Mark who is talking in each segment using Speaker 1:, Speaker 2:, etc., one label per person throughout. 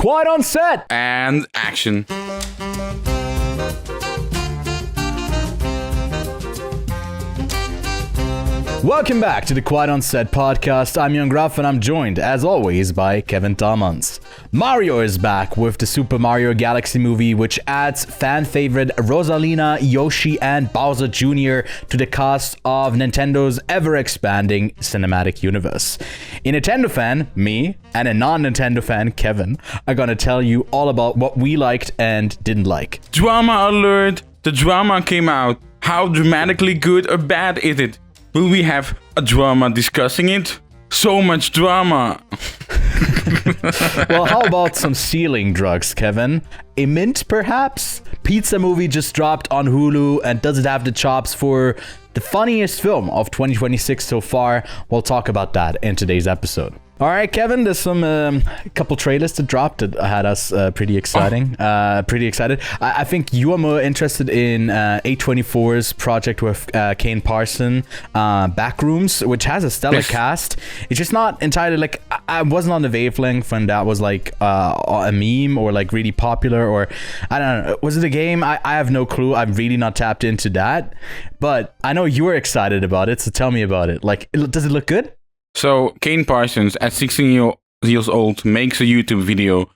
Speaker 1: Quiet on Set!
Speaker 2: And action.
Speaker 1: Welcome back to the Quiet on Set podcast. I'm Young Gruff and I'm joined, as always, by Kevin Thomas. Mario is back with the Super Mario Galaxy movie, which adds fan favorite Rosalina, Yoshi, and Bowser Jr. to the cast of Nintendo's ever-expanding cinematic universe. A Nintendo fan, me, and a non-Nintendo fan, Kevin, are gonna tell you all about what we liked and didn't like.
Speaker 2: Drama alert! The drama came out. How dramatically good or bad is it? Will we have a drama discussing it? So much drama!
Speaker 1: Well, how about some ceiling drugs, Kevin? A mint, perhaps? Pizza movie just dropped on Hulu, and does it have the chops for the funniest film of 2026 so far? We'll talk about that in today's episode. All right, Kevin, there's some couple trailers that dropped that had us pretty exciting. Pretty excited. I think you are more interested in A24's project with Kane Parson, Backrooms, which has a stellar cast. It's just not entirely like I wasn't on the wavelength when that was like a meme or like really popular, or I don't know. Was it a game? I have no clue. I'm really not tapped into that, but I know you were excited about it. So tell me about it. Like, does it look good?
Speaker 2: So, Kane Parsons, at 16 years old, makes a YouTube video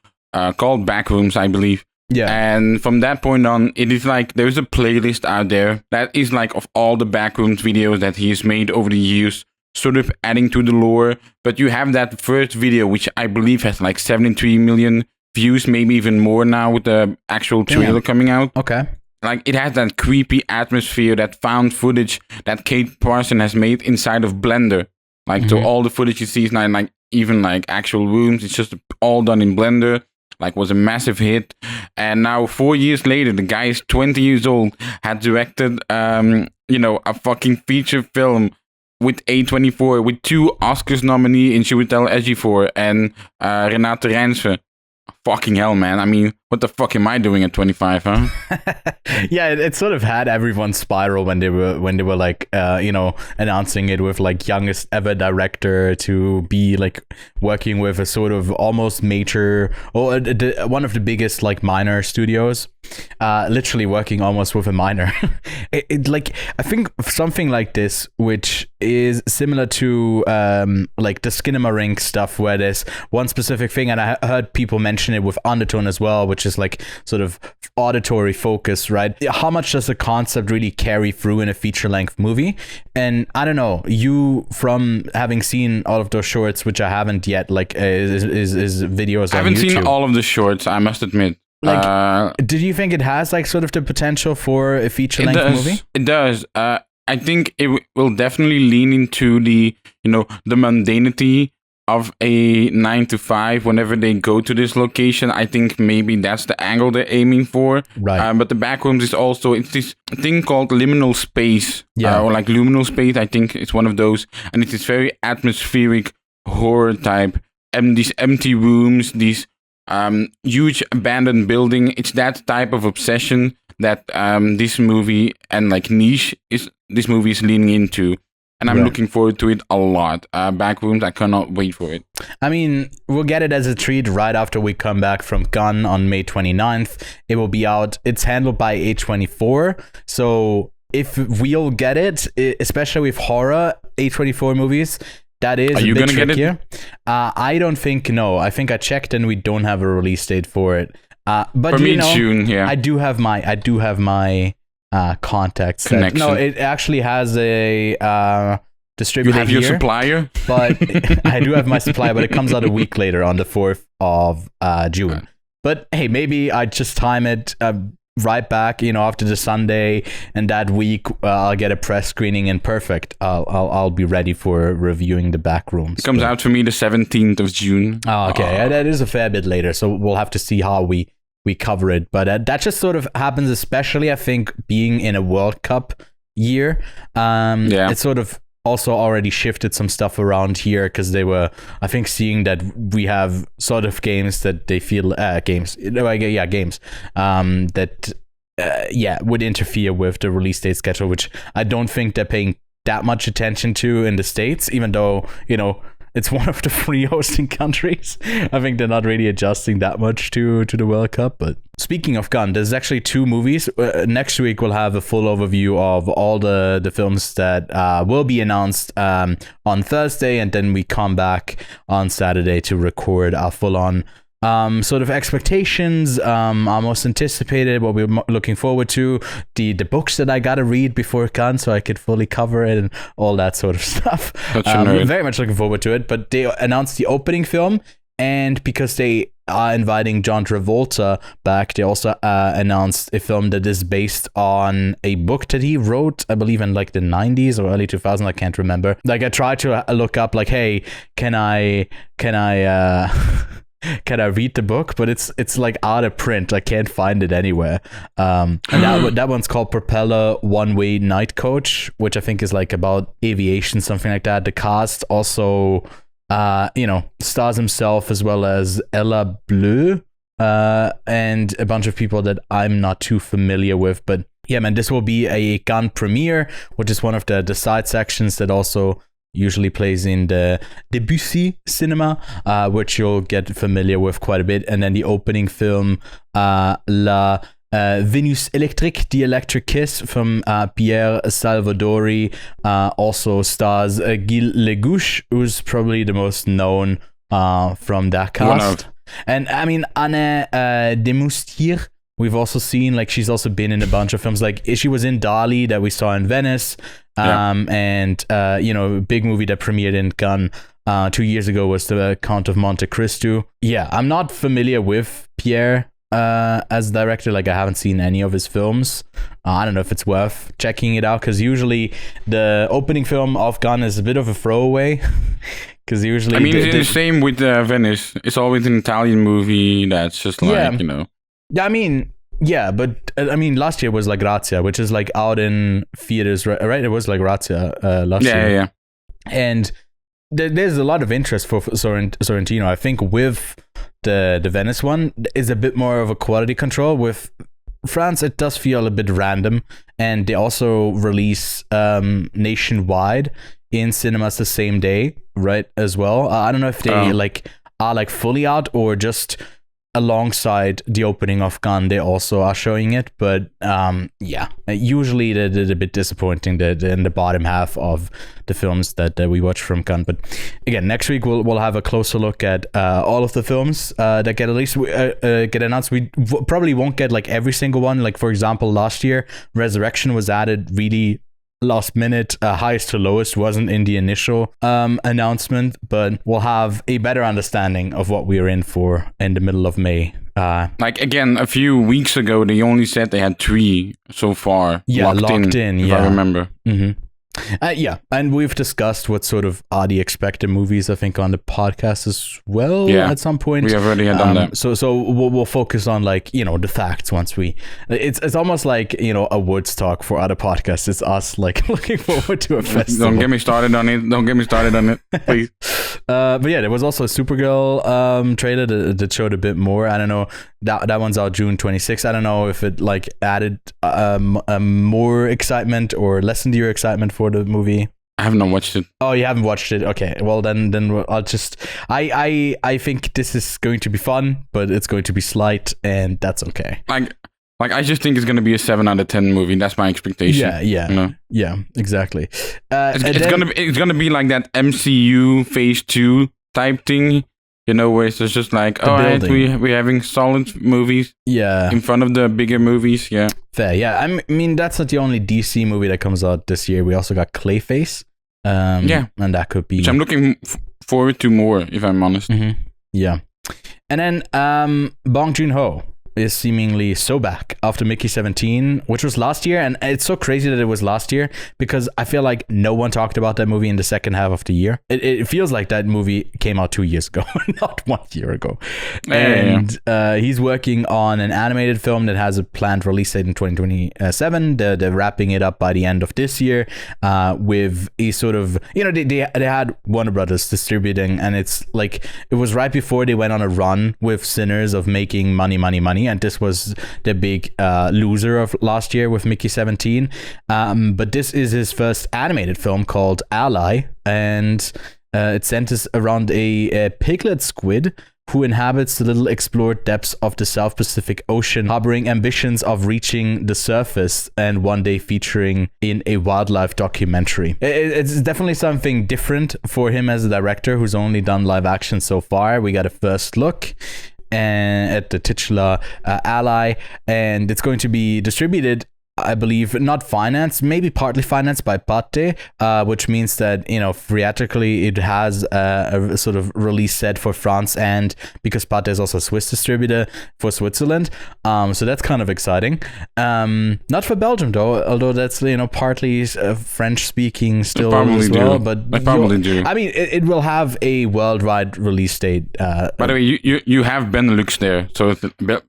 Speaker 2: called Backrooms, I believe.
Speaker 1: Yeah.
Speaker 2: And from that point on, it is like, there's a playlist out there that is like of all the Backrooms videos that he has made over the years, sort of adding to the lore. But you have that first video, which I believe has like 73 million views, maybe even more now with the actual trailer coming out.
Speaker 1: Okay.
Speaker 2: Like, it has that creepy atmosphere, that found footage that Kate Parson has made inside of Blender. Like, to all the footage you see is not like even like actual rooms. It's just all done in Blender. Like, was a massive hit. And now 4 years later, the guy is 20 years old, had directed, a fucking feature film with A24, with 2 Oscars nominee in Chiwetel Ejiofor and Renate Reinsve. Fucking hell, man. I mean, what the fuck am I doing at 25, huh?
Speaker 1: Yeah, it sort of had everyone spiral when they were like, announcing it with like youngest ever director to be like working with a sort of almost major or one of the biggest like minor studios, literally working almost with a minor. Like, I think something like this, which is similar to like the Skinamarink stuff, where there's one specific thing, and I heard people mention it with Undertone as well, which is like sort of auditory focus, right? How much does the concept really carry through in a feature-length movie? And I don't know, you, from having seen all of those shorts, which I haven't yet, like is videos on YouTube. I haven't
Speaker 2: seen all of the shorts, I must admit.
Speaker 1: Like, did you think it has like sort of the potential for a feature-length movie?
Speaker 2: It does. I think it will definitely lean into the mundanity of a 9 to 5 whenever they go to this location. I think maybe that's the angle they're aiming for.
Speaker 1: Right.
Speaker 2: But the Backrooms is also, it's this thing called liminal space, or like luminal space. I think it's one of those. And it is very atmospheric horror type. And these empty rooms, these huge abandoned building. It's that type of obsession that this movie and like niche this movie is leaning into. And I'm looking forward to it a lot. Backrooms, I cannot wait for it.
Speaker 1: I mean, we'll get it as a treat right after we come back from Cannes on May 29th. It will be out. It's handled by A24. So if we'll get it, especially with horror A24 movies, that is a bit trickier. I don't think, no. I think I checked and we don't have a release date for it. But
Speaker 2: for me, June, yeah.
Speaker 1: I do have my contacts.
Speaker 2: Connection.
Speaker 1: No, it actually has a distributor.
Speaker 2: You have your supplier?
Speaker 1: But I do have my supplier, but it comes out a week later on the 4th of June. Right. But hey, maybe I just time it right back, after the Sunday, and that week I'll get a press screening, and perfect. I'll be ready for reviewing the Backrooms.
Speaker 2: It comes out for me the 17th of June.
Speaker 1: Oh, okay. That is a fair bit later, so we'll have to see how we cover it. But that just sort of happens, especially I think being in a World Cup year. It sort of also already shifted some stuff around here, because they were, I think, seeing that we have sort of games that they feel games that would interfere with the release date schedule, which I don't think they're paying that much attention to in the States, even though It's one of the 3 hosting countries. I think they're not really adjusting that much to the World Cup. But speaking of Cannes, there's actually 2 movies. Next week we'll have a full overview of all the films that will be announced on Thursday, and then we come back on Saturday to record our full-on sort of expectations, our most anticipated, what we're looking forward to, the books that I gotta read before Cannes so I could fully cover it and all that sort of stuff. Very much looking forward to it. But they announced the opening film, and because they are inviting John Travolta back, they also announced a film that is based on a book that he wrote, I believe in like the 90s or early 2000s, I can't remember. Like I tried to look up like, hey, can I can I read the book? But it's like out of print. I can't find it anywhere. And that one's called Propeller One-Way Night Coach, which I think is like about aviation, something like that. The cast also, stars himself as well as Ella Bleu, and a bunch of people that I'm not too familiar with. But yeah, man, this will be a Cannes premiere, which is one of the side sections that also usually plays in the Debussy cinema, which you'll get familiar with quite a bit. And then the opening film, La Venus Electrique, The Electric Kiss from Pierre Salvadori, also stars Gil Legouche, who's probably the most known from that cast. And I mean, Anne Demoustier, we've also seen, like, she's also been in a bunch of films. Like, she was in Dali that we saw in Venice. And a big movie that premiered in Cannes 2 years ago was The Count of Monte Cristo. Yeah, I'm not familiar with Pierre as director. Like, I haven't seen any of his films. I don't know if it's worth checking it out, because usually the opening film of Cannes is a bit of a throwaway. Because usually,
Speaker 2: I mean, it's the same with Venice. It's always an Italian movie that's just like,
Speaker 1: Yeah, I mean, yeah, but I mean, last year was La Grazia, which is like out in theaters, right? It was La Grazia last year.
Speaker 2: Yeah.
Speaker 1: And there's a lot of interest for Sorrentino. I think with the Venice one is a bit more of a quality control. With France, it does feel a bit random, and they also release nationwide in cinemas the same day, right? As well. I don't know if they are like fully out or just alongside the opening of Cannes, they also are showing it. But usually they're a bit disappointing. They're in the bottom half of the films that we watch from Cannes. But again, next week we'll have a closer look at all of the films that get get announced. We probably won't get like every single one. Like, for example, last year Resurrection was added really last minute. Highest to lowest wasn't in the initial announcement, but we'll have a better understanding of what we're in for in the middle of May.
Speaker 2: Like, again, a few weeks ago they only said they had 3 so far locked in, if I remember.
Speaker 1: And we've discussed what sort of are the expected movies, I think, on the podcast as well. At some point
Speaker 2: we have already done that.
Speaker 1: So we'll focus on, like, the facts once we. It's almost like a Woods talk for other podcasts. It's us like looking forward to a festival.
Speaker 2: Don't get me started on it. Please.
Speaker 1: But yeah, there was also a Supergirl trailer that showed a bit more. I don't know. That one's out June 26th. I don't know if it like added more excitement or lessened your excitement for the movie.
Speaker 2: I have not watched it.
Speaker 1: Oh, you haven't watched it? Okay. Well, then I'll just. I think this is going to be fun, but it's going to be slight, and that's okay.
Speaker 2: Like I just think it's going to be a 7 out of 10 movie. That's my expectation.
Speaker 1: Yeah, exactly.
Speaker 2: It's gonna be like that MCU Phase 2 type thing. Where it's just like, all right, we're having solid movies in front of the bigger movies.
Speaker 1: Fair. I mean, that's not the only DC movie that comes out this year. We also got Clayface, and that could be,
Speaker 2: which I'm looking forward to more, if I'm honest.
Speaker 1: And then Bong Joon-ho is seemingly so back after Mickey 17, which was last year. And it's so crazy that it was last year, because I feel like no one talked about that movie in the second half of the year. It feels like that movie came out 2 years ago, not 1 year ago. He's working on an animated film that has a planned release date in 2027. They're wrapping it up by the end of this year with a sort of, they had Warner Brothers distributing, and it's like, it was right before they went on a run with Sinners of making money, and this was the big loser of last year with Mickey 17. But this is his first animated film called Ally, and It centers around a piglet squid who inhabits the little explored depths of the South Pacific Ocean, harboring ambitions of reaching the surface and one day featuring in a wildlife documentary. It's definitely something different for him as a director who's only done live action so far. We got a first look at the titular ally, and it's going to be distributed, I believe, not financed, maybe partly financed by Pate, which means that, theatrically it has a sort of release set for France, and because Pate is also a Swiss distributor, for Switzerland. So that's kind of exciting. Not for Belgium though, although that's, partly French speaking still as well. But
Speaker 2: they probably do.
Speaker 1: I mean, it will have a worldwide release date.
Speaker 2: By the way, you have Benelux there, so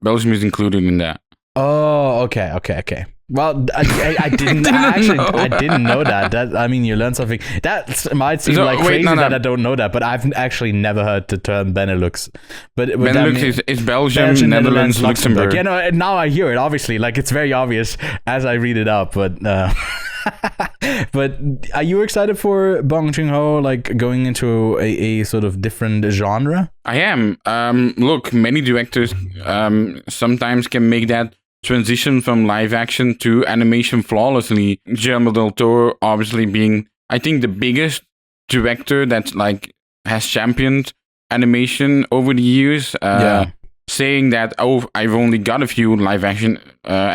Speaker 2: Belgium is included in that.
Speaker 1: Oh, okay. Well, I didn't I didn't know that. I mean, you learn something. That might seem crazy that I don't know that, but I've actually never heard the term Benelux. But
Speaker 2: Benelux is Belgium, Netherlands, Luxembourg.
Speaker 1: Now I hear it. Obviously, it's very obvious as I read it up. But but are you excited for Bong Joon-ho going into a sort of different genre?
Speaker 2: I am. Look, many directors sometimes can make that transition from live action to animation flawlessly. Guillermo del Toro obviously being, I think, the biggest director that has championed animation over the years. Saying that, I've only got a few live action I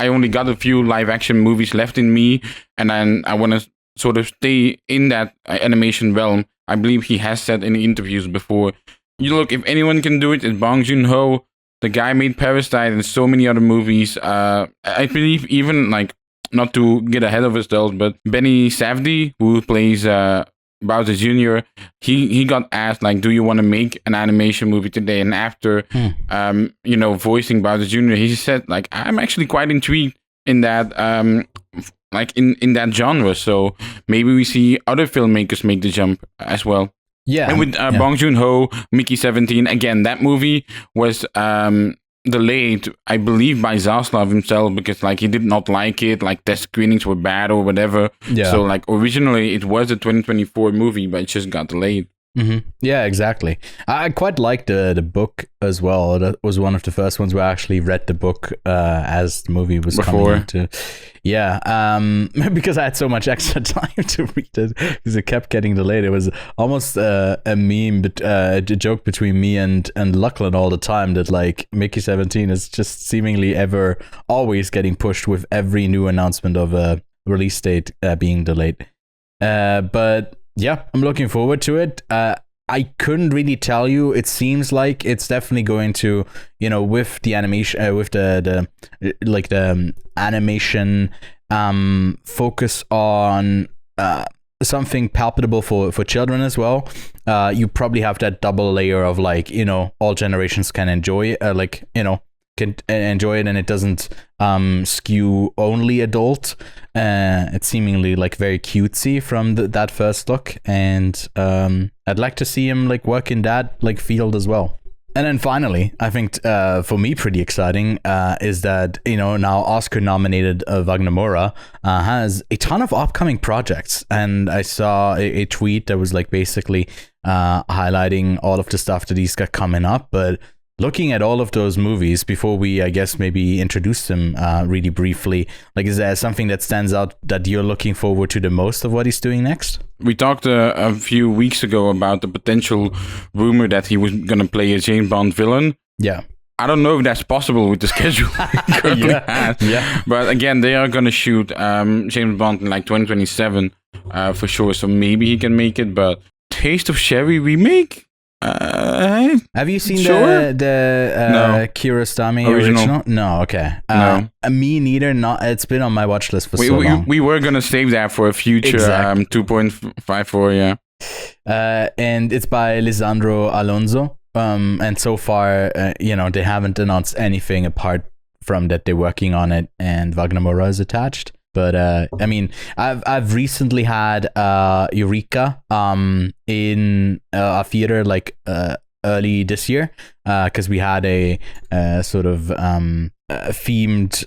Speaker 2: only got a few live action movies left in me, and then I want to sort of stay in that animation realm. I believe he has said in interviews before. Look, if anyone can do it, it's Bong Joon-ho. The guy made Parasite and so many other movies. I believe even, not to get ahead of ourselves, but Benny Safdie, who plays Bowser Jr., he got asked, do you want to make an animation movie today? And after, voicing Bowser Jr., he said, I'm actually quite intrigued in that, in that genre. So maybe we see other filmmakers make the jump as well.
Speaker 1: Yeah.
Speaker 2: And with Bong Joon-ho, Mickey 17, again, that movie was delayed, I believe, by Zaslav himself because he did not like it, test screenings were bad or whatever.
Speaker 1: Yeah.
Speaker 2: So originally it was a 2024 movie, but it just got delayed.
Speaker 1: Mm-hmm. Yeah, exactly. I quite liked the book as well. That was one of the first ones where I actually read the book as the movie was coming into. Yeah, because I had so much extra time to read it because it kept getting delayed. It was almost a meme, but a joke between me and Lachlan all the time that Mickey 17 is just seemingly always getting pushed with every new announcement of a release date being delayed. But yeah, I'm looking forward to it. I couldn't really tell you. It seems like it's definitely going to, with the animation, with the animation, focus on something palpable for children as well. You probably have that double layer of all generations can enjoy, can enjoy it, and it doesn't skew only adult. It's seemingly very cutesy from that first look, and I'd like to see him work in that field as well. And then finally, I think for me pretty exciting is that now Oscar nominated Wagner Moura has a ton of upcoming projects, and I saw a tweet that was basically highlighting all of the stuff that he's got coming up. But looking at all of those movies, before we, I guess, maybe introduce them really briefly, is there something that stands out that you're looking forward to the most of what he's doing next?
Speaker 2: We talked a few weeks ago about the potential rumor that he was going to play a James Bond villain.
Speaker 1: Yeah.
Speaker 2: I don't know if that's possible with the schedule he currently has. Yeah. But again, they are going to shoot James Bond in 2027 for sure. So maybe he can make it. But Taste of Sherry remake?
Speaker 1: Have you seen the Kiarostami original? No, okay.
Speaker 2: No.
Speaker 1: Me neither. Not. It's been on my watch list for so long.
Speaker 2: We were gonna save that for a future 2.54.
Speaker 1: Yeah. And it's by Lisandro Alonso. And so far, they haven't announced anything apart from that they're working on it, and Wagner Moura is attached. But I mean, I've recently had Eureka in a theater early this year because we had a sort of themed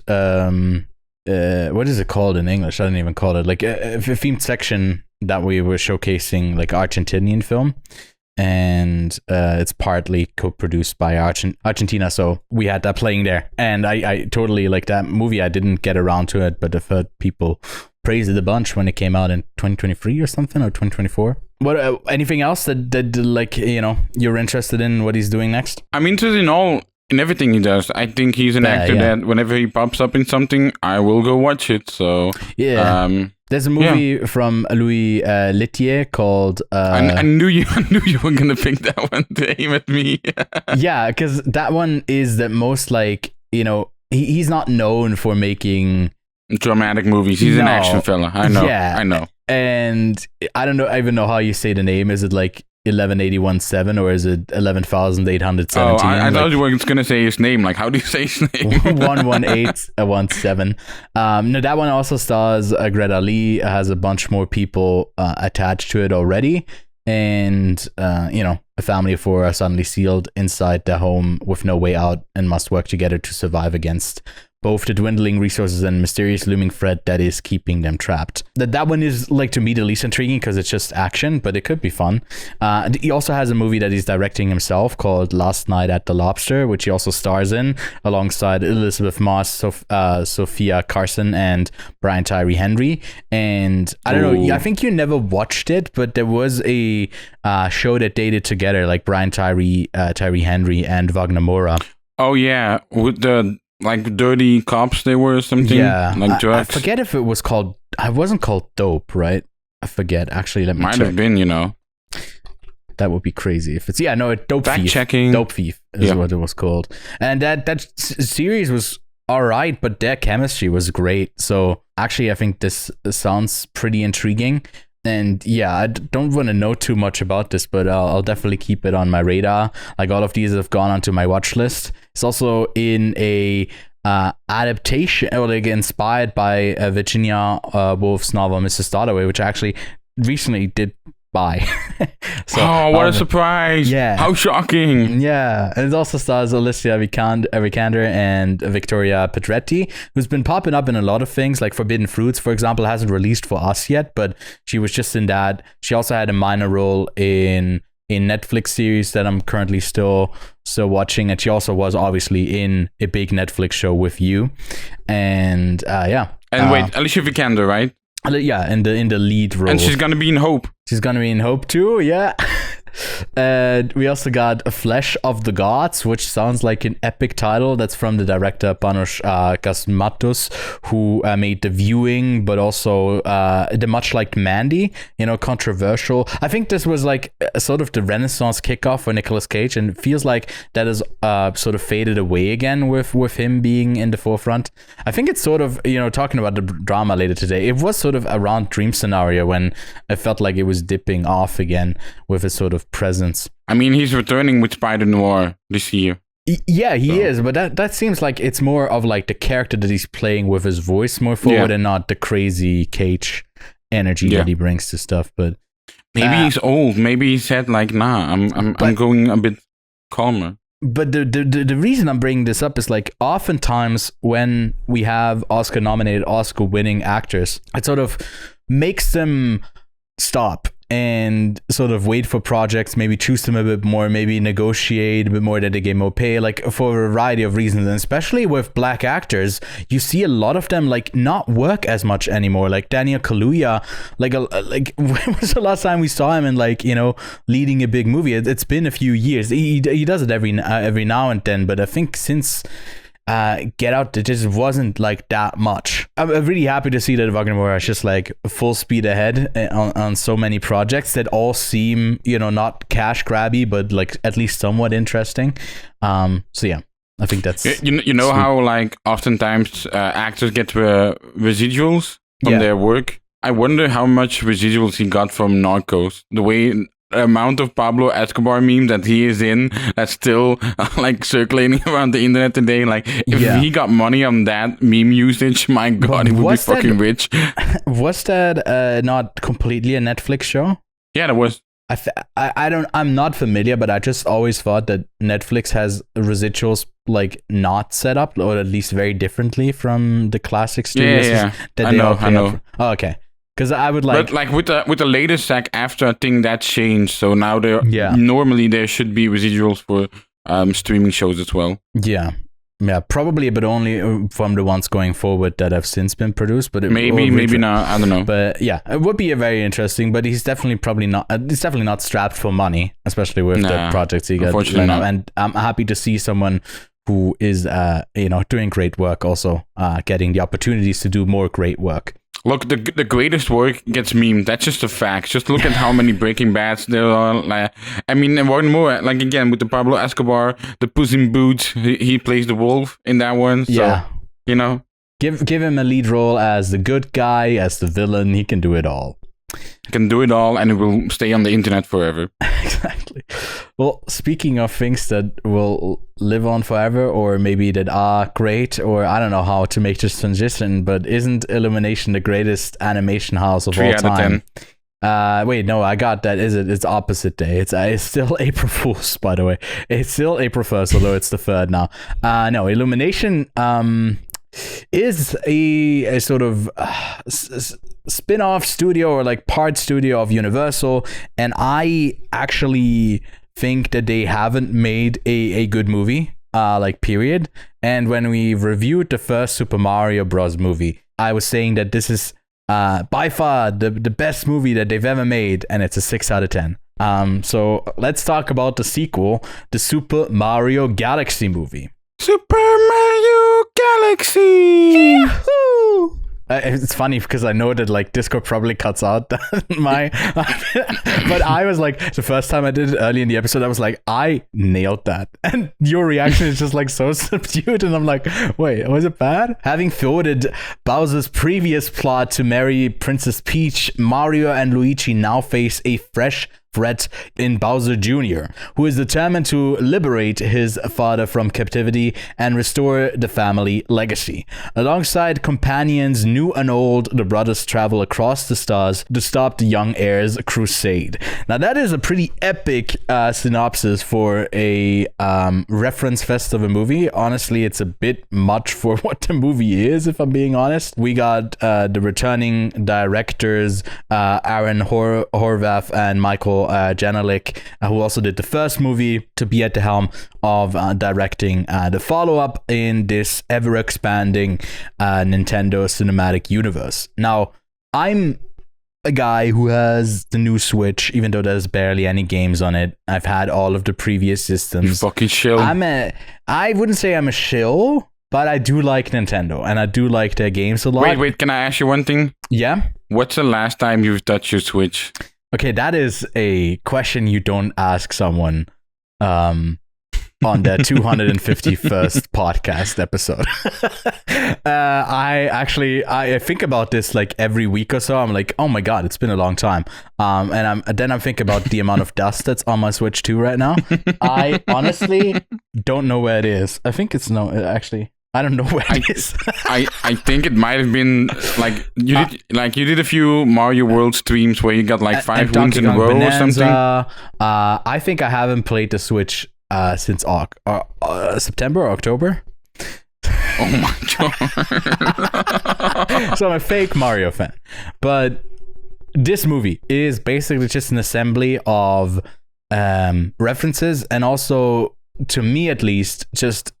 Speaker 1: what is it called in English? I don't even call it a themed section that we were showcasing like Argentinian film, and it's partly co-produced by Argentina, so we had that playing there, and I totally like that movie. I didn't get around to it, but I've heard people praise it a bunch when it came out in 2023 or something, or 2024. What anything else that like, you know, you're interested in what he's doing next?
Speaker 2: I'm interested in everything he does. I think he's an actor that whenever he pops up in something, I will go watch it. So
Speaker 1: there's a movie from Louis Leterrier called
Speaker 2: I knew you were gonna pick that one to aim at me.
Speaker 1: Yeah, because that one is the most like, you know, he's not known for making
Speaker 2: dramatic movies. He's an action fella. I know.
Speaker 1: And I don't know, I even know how you say the name. Is it like 11817 or is it 11,817?
Speaker 2: Oh, I thought you were going to say his name. Like, how do you say his name?
Speaker 1: 11817. No, that one also stars Greta Lee. Has a bunch more people attached to it already. And, you know, a family of four are suddenly sealed inside their home with no way out and must work together to survive against both the dwindling resources and mysterious looming threat that is keeping them trapped. That one is, like, to me, the least intriguing because it's just action, but it could be fun. He also has a movie that he's directing himself called Last Night at the Lobster, which he also stars in alongside Elizabeth Moss, Sophia Carson, and Brian Tyree Henry. And I don't know, I think you never watched it, but there was a show that they did together, like Brian Tyree Henry and Wagner Moura.
Speaker 2: Oh yeah, with the like dirty cops they were or something.
Speaker 1: Yeah,
Speaker 2: like drugs.
Speaker 1: I forget if it was called. I wasn't called Dope, right? I forget. Actually, let me check.
Speaker 2: Might have been, you know.
Speaker 1: That would be crazy if it's Dope
Speaker 2: Fact
Speaker 1: Thief.
Speaker 2: Checking.
Speaker 1: Dope Thief is what it was called, and that series was all right, but their chemistry was great. So actually, I think this sounds pretty intriguing. And yeah, I don't want to know too much about this, but I'll definitely keep it on my radar. Like, all of these have gone onto my watch list. It's also in a adaptation, or like inspired by Virginia Woolf's novel Mrs. Dalloway, which I actually recently did buy.
Speaker 2: So, what a surprise!
Speaker 1: Yeah,
Speaker 2: how shocking!
Speaker 1: Yeah, and it also stars Alicia Vikander and Victoria Pedretti, who's been popping up in a lot of things. Like Forbidden Fruits, for example, hasn't released for us yet, but she was just in that. She also had a minor role in a Netflix series that I'm currently still watching, and she also was obviously in a big Netflix show with you. And
Speaker 2: and wait, Alicia Vikander, right?
Speaker 1: Yeah, in the lead role.
Speaker 2: And she's gonna be in Hope.
Speaker 1: She's gonna be in Hope too, yeah. And we also got A Flesh of the Gods, which sounds like an epic title. That's from the director Panos Cosmatos, who made The Viewing, but also the much liked Mandy, you know, controversial. I think this was like sort of the Renaissance kickoff for Nicolas Cage, and it feels like that has sort of faded away again with him being in the forefront. I think it's sort of, you know, talking about the drama later today, it was sort of around Dream Scenario when I felt like it was dipping off again with a sort of presence.
Speaker 2: I mean, he's returning with Spider Noir this year.
Speaker 1: Yeah, he is, but that seems like it's more of like the character that he's playing with his voice more forward, and not the crazy Cage energy that he brings to stuff. But
Speaker 2: maybe he's old. Maybe he said like, "Nah, I'm going a bit calmer."
Speaker 1: But the reason I'm bringing this up is like oftentimes when we have Oscar-nominated, Oscar-winning actors, it sort of makes them stop and sort of wait for projects, maybe choose them a bit more, maybe negotiate a bit more that they get more pay, like for a variety of reasons. And especially with black actors, you see a lot of them like not work as much anymore. Like Daniel Kaluuya, like when was the last time we saw him in like, you know, leading a big movie? It's been a few years. He does it every now and then, but I think since Get Out, it just wasn't like that much. I'm really happy to see that Wagner Moura is just like full speed ahead on so many projects that all seem, you know, not cash grabby, but like at least somewhat interesting. So yeah, I think that's
Speaker 2: you know sweet. How like oftentimes actors get residuals from their work. I wonder how much residuals he got from Narcos. The way amount of Pablo Escobar meme that he is in that's still like circulating around the internet today. Like if he got money on that meme usage, my god, he would be fucking rich.
Speaker 1: Was that not completely a Netflix show?
Speaker 2: Yeah, that was.
Speaker 1: I'm not familiar, but I just always thought that Netflix has residuals like not set up, or at least very differently from the classic studios.
Speaker 2: I know.
Speaker 1: Oh, okay. Because I would like...
Speaker 2: But like with the latest SAG-AFTRA, I think that changed. So now normally there should be residuals for streaming shows as well.
Speaker 1: Yeah, probably, but only from the ones going forward that have since been produced. But
Speaker 2: maybe not. I don't know.
Speaker 1: But yeah, it would be a very interesting. But he's definitely not strapped for money, especially with the projects he got. Unfortunately, not. And I'm happy to see someone who is doing great work, also getting the opportunities to do more great work.
Speaker 2: Look, the greatest work gets memed. That's just a fact. Just look at how many Breaking Bads there are. Like, I mean, and one more. Like, again, with the Pablo Escobar, the Puss in Boots, he plays the wolf in that one. So,
Speaker 1: yeah.
Speaker 2: Give
Speaker 1: him a lead role as the good guy, as the villain. He can do it all.
Speaker 2: He can do it all, and it will stay on the internet forever.
Speaker 1: Exactly. Well, speaking of things that will live on forever, or maybe that are great, or I don't know how to make this transition, but isn't Illumination the greatest animation house of all time? 3 out of 10. Wait, no, I got that. Is it? It's opposite day. It's still April Fool's, by the way. It's still April 1st, although it's the 3rd now. No, Illumination is a sort of spin-off studio, or like part studio of Universal, and I actually think that they haven't made a good movie, like period. And when we reviewed the first Super Mario Bros. Movie, I was saying that this is by far the best movie that they've ever made, and it's a 6 out of 10. So let's talk about the sequel, the Super Mario Galaxy movie.
Speaker 2: Super Mario Galaxy!
Speaker 1: Yahoo! It's funny because I know that like Discord probably cuts out my but I was like, the first time I did it early in the episode, I was like, I nailed that, and your reaction is just like so subdued, and I'm like, wait, was it bad? Having thwarted Bowser's previous plot to marry Princess Peach, Mario and Luigi now face a fresh threat in Bowser Jr., who is determined to liberate his father from captivity and restore the family legacy. Alongside companions new and old, the brothers travel across the stars to stop the young heir's crusade. Now that is a pretty epic synopsis for a reference fest of a movie. Honestly, it's a bit much for what the movie is, if I'm being honest. We got the returning directors, Aaron Horvath and Michael Janalik, who also did the first movie, to be at the helm of directing the follow-up in this ever-expanding Nintendo cinematic universe. Now, I'm a guy who has the new Switch, even though there's barely any games on it. I've had all of the previous systems.
Speaker 2: You fucking shill.
Speaker 1: I wouldn't say I'm a shill, but I do like Nintendo, and I do like their games a lot.
Speaker 2: Wait, can I ask you one thing?
Speaker 1: Yeah?
Speaker 2: What's the last time you've touched your Switch?
Speaker 1: Okay, that is a question you don't ask someone on their 251st podcast episode. I think about this like every week or so. I'm like, oh my god, it's been a long time. And I'm thinking about the amount of dust that's on my Switch 2 right now. I honestly don't know where it is. I think it's actually. I don't know where it is.
Speaker 2: I think it might have been like you did a few Mario World streams where you got like 5 wins in a row or something.
Speaker 1: I think I haven't played the Switch since September or October.
Speaker 2: Oh my god!
Speaker 1: So I'm a fake Mario fan, but this movie is basically just an assembly of references, and also, to me at least, just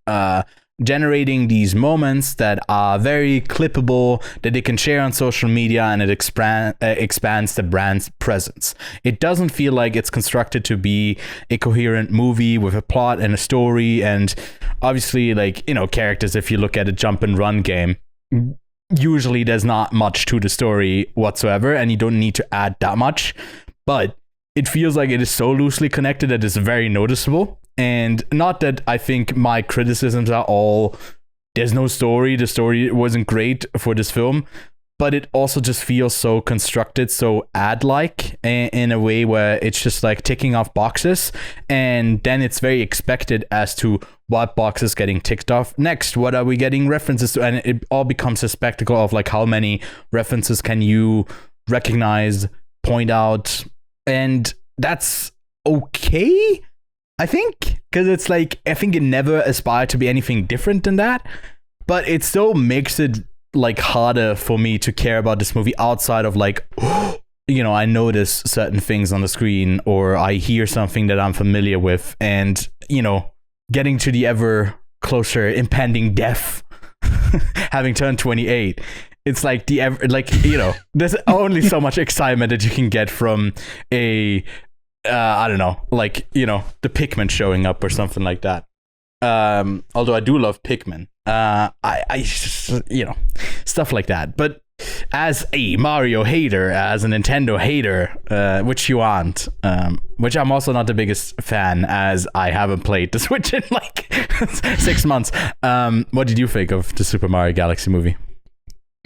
Speaker 1: generating these moments that are very clippable, that they can share on social media, and it expands the brand's presence. It doesn't feel like it's constructed to be a coherent movie with a plot and a story, and obviously, like, characters. If you look at a jump and run game, usually there's not much to the story whatsoever, and you don't need to add that much, but it feels like it is so loosely connected that it's very noticeable. And not that I think my criticisms are all, there's no story, the story wasn't great for this film, but it also just feels so constructed, so ad-like, in a way where it's just like ticking off boxes, and then it's very expected as to what box is getting ticked off next, what are we getting references to, and it all becomes a spectacle of like, how many references can you recognize, point out, and that's okay, I think, because it's like, I think it never aspired to be anything different than that, but it still makes it like harder for me to care about this movie outside of like, I notice certain things on the screen, or I hear something that I'm familiar with, and getting to the ever closer impending death, having turned 28. It's like there's only so much excitement that you can get from a I don't know, like the Pikmin showing up or something like that. Although I do love Pikmin, I stuff like that. But as a Mario hater, as a Nintendo hater, which you aren't, which I'm also not the biggest fan, as I haven't played the Switch in like 6 months. What did you think of the Super Mario Galaxy movie?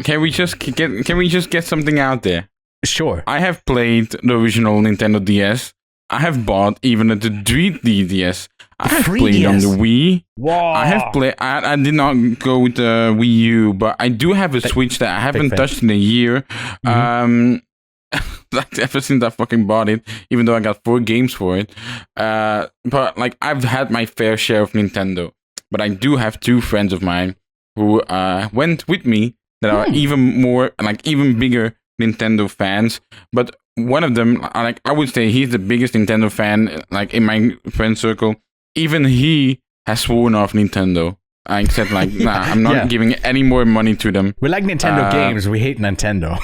Speaker 2: Can we just get something out there?
Speaker 1: Sure.
Speaker 2: I have played the original Nintendo DS. I have bought even the 3D DS. I have played on the Wii.
Speaker 1: Wow.
Speaker 2: I have played. I did not go with the Wii U, but I do have a Switch that I haven't touched in a year. Like ever since I fucking bought it, even though I got 4 games for it. But like I've had my fair share of Nintendo. But I do have 2 friends of mine who went with me that are even more, like even bigger Nintendo fans. But one of them, like I would say, he's the biggest Nintendo fan, like in my friend circle. Even he has sworn off Nintendo. I said like, nah, I'm not giving any more money to them.
Speaker 1: We like Nintendo games. We hate Nintendo.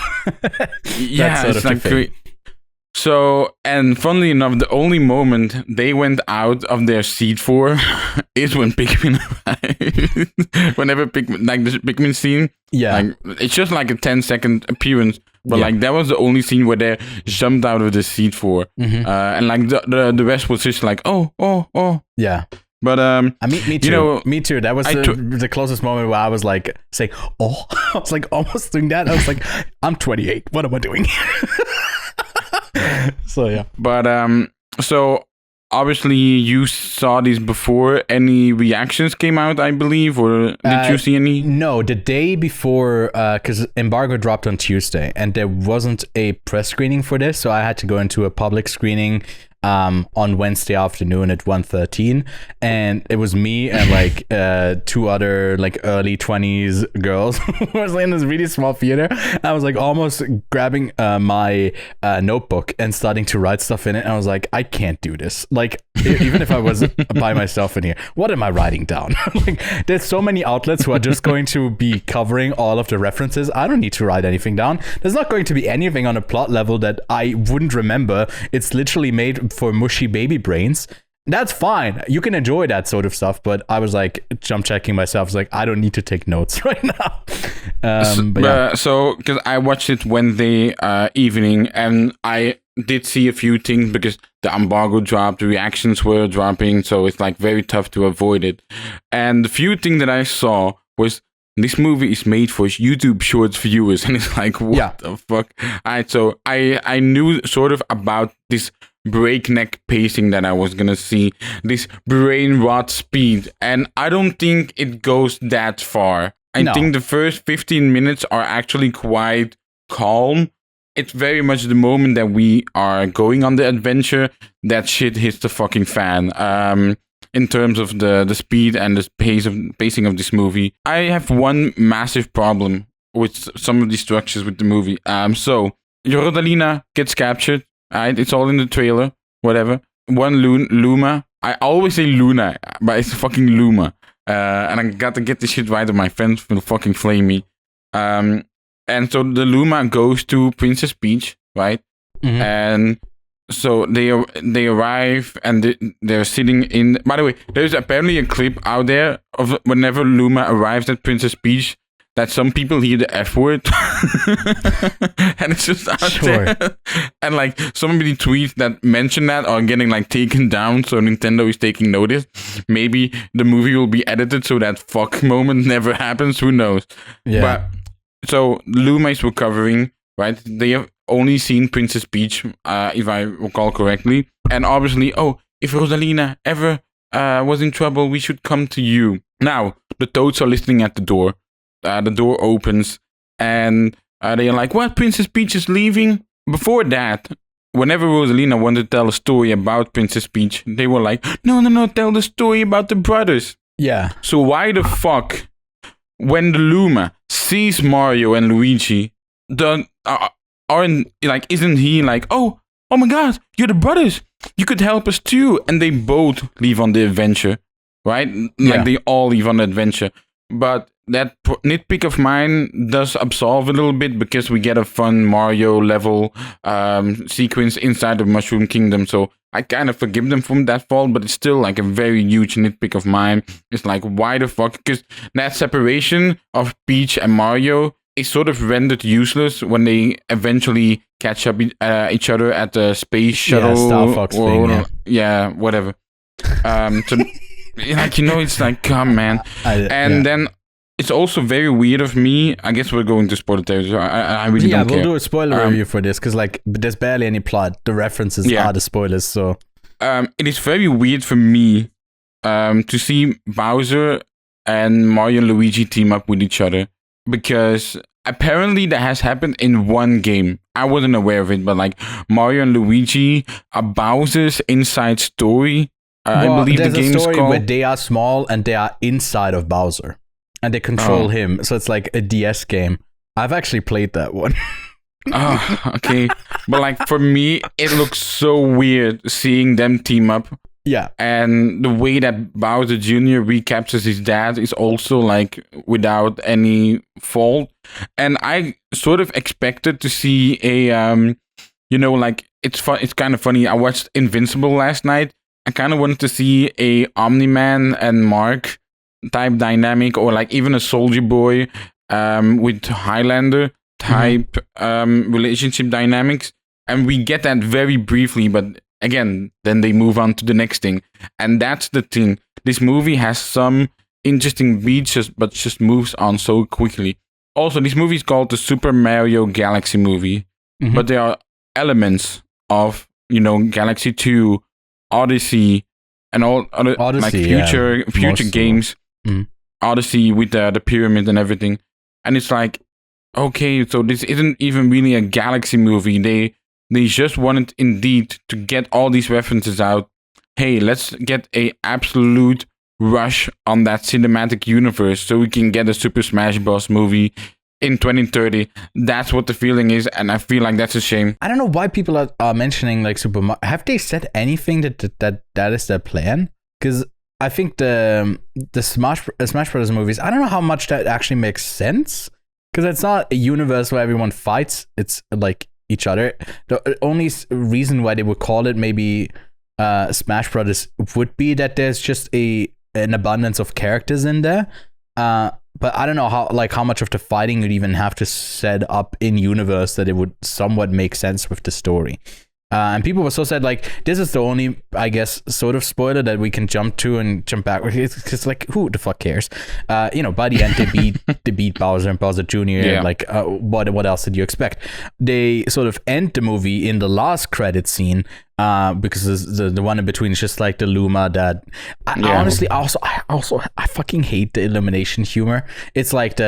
Speaker 2: Yeah, it's like great. So, and funnily enough, the only moment they went out of their seat for is when Pikmin arrived. Whenever Pikmin, like the Pikmin scene, like it's just like a 10-second appearance, but like that was the only scene where they jumped out of the seat for, and like the rest was just like oh.
Speaker 1: Yeah.
Speaker 2: But
Speaker 1: me too. Me too. That was the closest moment where I was like saying, "Oh," I was like almost doing that. I was like, "I'm 28. What am I doing?" So yeah.
Speaker 2: But so obviously you saw these before any reactions came out, I believe, or did you see any?
Speaker 1: No, the day before, because embargo dropped on Tuesday, and there wasn't a press screening for this, so I had to go into a public screening on Wednesday afternoon at 1:13, and it was me and like 2 other like early 20s girls who was in this really small theater. I was like almost grabbing my notebook and starting to write stuff in it, and I was like, I can't do this. Like even if I was by myself in here, what am I writing down? Like there's so many outlets who are just going to be covering all of the references. I don't need to write anything down. There's not going to be anything on a plot level that I wouldn't remember. It's literally made for mushy baby brains. That's fine. You can enjoy that sort of stuff, but I was like jump checking myself. I was like, I don't need to take notes right now.
Speaker 2: So because I watched it Wednesday evening, and I did see a few things because the embargo dropped, the reactions were dropping, so it's like very tough to avoid it. And the few things that I saw was this movie is made for YouTube Shorts viewers, and it's like, what the fuck? Alright, so I knew sort of about this breakneck pacing that I was gonna see, this brain rot speed, and I don't think it goes that far. I think the first 15 minutes are actually quite calm. It's very much the moment that we are going on the adventure that shit hits the fucking fan. In terms of the speed and the pacing of this movie, I have one massive problem with some of the structures with the movie. So Rodalina gets captured. Right, it's all in the trailer, whatever. One Luma. I always say Luna, but it's fucking Luma. And I got to get this shit right, or my friends will fucking flame me. And so the Luma goes to Princess Peach, right? Mm-hmm. And so they arrive and they're sitting in. By the way, there's apparently a clip out there of whenever Luma arrives at Princess Peach, that some people hear the F word. And it's just out there. And like somebody tweets that mention that are getting like taken down, so Nintendo is taking notice. Maybe the movie will be edited so that fuck moment never happens. Who knows? Yeah. But so Luma is recovering, right? They have only seen Princess Peach, if I recall correctly. And obviously, if Rosalina ever was in trouble, we should come to you. Now, the Toads are listening at the door. The door opens, and they are like, what? Princess Peach is leaving? Before that, whenever Rosalina wanted to tell a story about Princess Peach, they were like, no, tell the story about the brothers.
Speaker 1: Yeah.
Speaker 2: So why the fuck, when the Luma sees Mario and Luigi, isn't he like, oh my God, you're the brothers, you could help us too, and they both leave on the adventure, right? Like they all leave on the adventure, but that nitpick of mine does absolve a little bit because we get a fun Mario level sequence inside the Mushroom Kingdom, so I kind of forgive them from that fault, but it's still like a very huge nitpick of mine. It's like, why the fuck? Because that separation of Peach and Mario is sort of rendered useless when they eventually catch up each other at the space shuttle.
Speaker 1: Yeah, Star Fox thing,
Speaker 2: yeah, whatever. So, like, it's like, come man. Then it's also very weird of me. I guess we're going to spoiler territory. So I really don't care.
Speaker 1: Yeah, we'll do a spoiler review for this because like there's barely any plot. The references are the spoilers. So
Speaker 2: it is very weird for me to see Bowser and Mario and Luigi team up with each other, because apparently that has happened in one game. I wasn't aware of it, but like Mario and Luigi are Bowser's inside story. I believe the game is called. There's a story where
Speaker 1: they are small and they are inside of Bowser. And they control him, so it's like a DS game. I've actually played that one.
Speaker 2: Okay. But like for me, it looks so weird seeing them team up.
Speaker 1: Yeah. And
Speaker 2: the way that Bowser Jr. recaptures his dad is also like without any fault. And I sort of expected to see a, like it's fun. It's kind of funny. I watched Invincible last night. I kind of wanted to see a Omni-Man and Mark type dynamic, or like even a Soldier Boy with Highlander type relationship dynamics, and we get that very briefly, but again then they move on to the next thing, and that's the thing. This movie has some interesting beats, but just moves on so quickly. Also, this movie is called the Super Mario Galaxy movie, but there are elements of Galaxy 2, Odyssey, and all other like future games. Odyssey with the pyramid and everything, and it's like, okay, so this isn't even really a Galaxy movie. They just wanted indeed to get all these references out. Hey, let's get a absolute rush on that cinematic universe so we can get a Super Smash Bros. Movie in 2030. That's what the feeling is, and I feel like that's a shame.
Speaker 1: I don't know why people are mentioning like Super Mario. Have they said anything that is their plan? Because I think the Smash Brothers movies, I don't know how much that actually makes sense, because it's not a universe where everyone fights. It's like each other. The only reason why they would call it maybe Smash Brothers would be that there's just an abundance of characters in there. But I don't know how much of the fighting you'd even have to set up in universe that it would somewhat make sense with the story. And people were so sad, like, this is the only, I guess, sort of spoiler that we can jump to and jump back. Because, like, who the fuck cares? By the end, they beat Bowser and Bowser Jr.
Speaker 2: Yeah.
Speaker 1: Like, what else did you expect? They sort of end the movie in the last credit scene, because the one in between is just like the Luma that honestly, I fucking hate the Illumination humor. It's like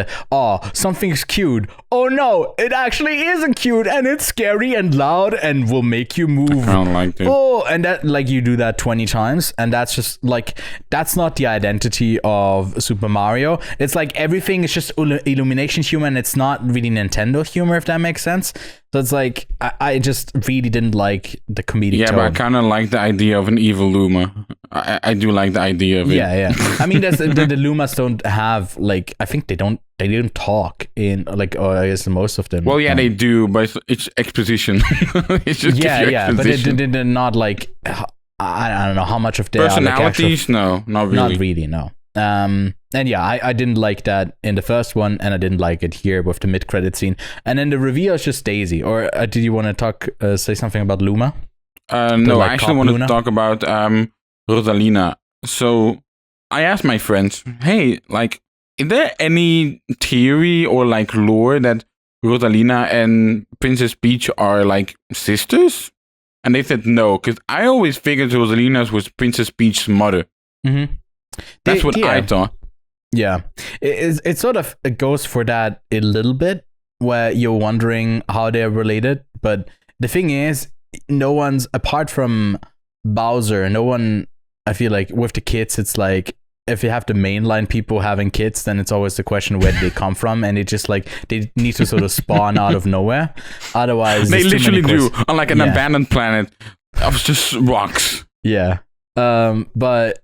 Speaker 1: something's cute. Oh no, it actually isn't cute, and it's scary and loud and will make you move.
Speaker 2: I don't like it.
Speaker 1: Oh, and that, like, you do that 20 times, and that's just like, that's not the identity of Super Mario. It's like everything is just Illumination humor, and it's not really Nintendo humor, if that makes sense. So it's like, I just really didn't like the comedic tone.
Speaker 2: But I kind of like the idea of an evil Luma. I do like the idea of it.
Speaker 1: Yeah. I mean, the Lumas don't have, like, I think they don't talk in, like, or I guess most of them.
Speaker 2: Well, yeah, they do, but it's exposition. It's just
Speaker 1: exposition. But they're not like, I don't know how much of their
Speaker 2: personalities. No, not really.
Speaker 1: Not really, no. And yeah, I didn't like that in the first one, and I didn't like it here with the mid-credit scene. And then the reveal is just Daisy. Or did you want to say something about Luma?
Speaker 2: No, I actually want to talk about Rosalina. So I asked my friends, hey, like, is there any theory or like lore that Rosalina and Princess Peach are like sisters? And they said no, because I always figured Rosalina was Princess Peach's mother.
Speaker 1: Mm-hmm.
Speaker 2: That's what I thought.
Speaker 1: Yeah, it sort of goes for that a little bit, where you're wondering how they're related. But the thing is, no one's, apart from Bowser, no one, I feel like with the kids, it's like if you have the mainline people having kids, then it's always the question where they come from, and it just like they need to sort of spawn out of nowhere. Otherwise,
Speaker 2: they literally do on like an abandoned planet of just rocks.
Speaker 1: Yeah. But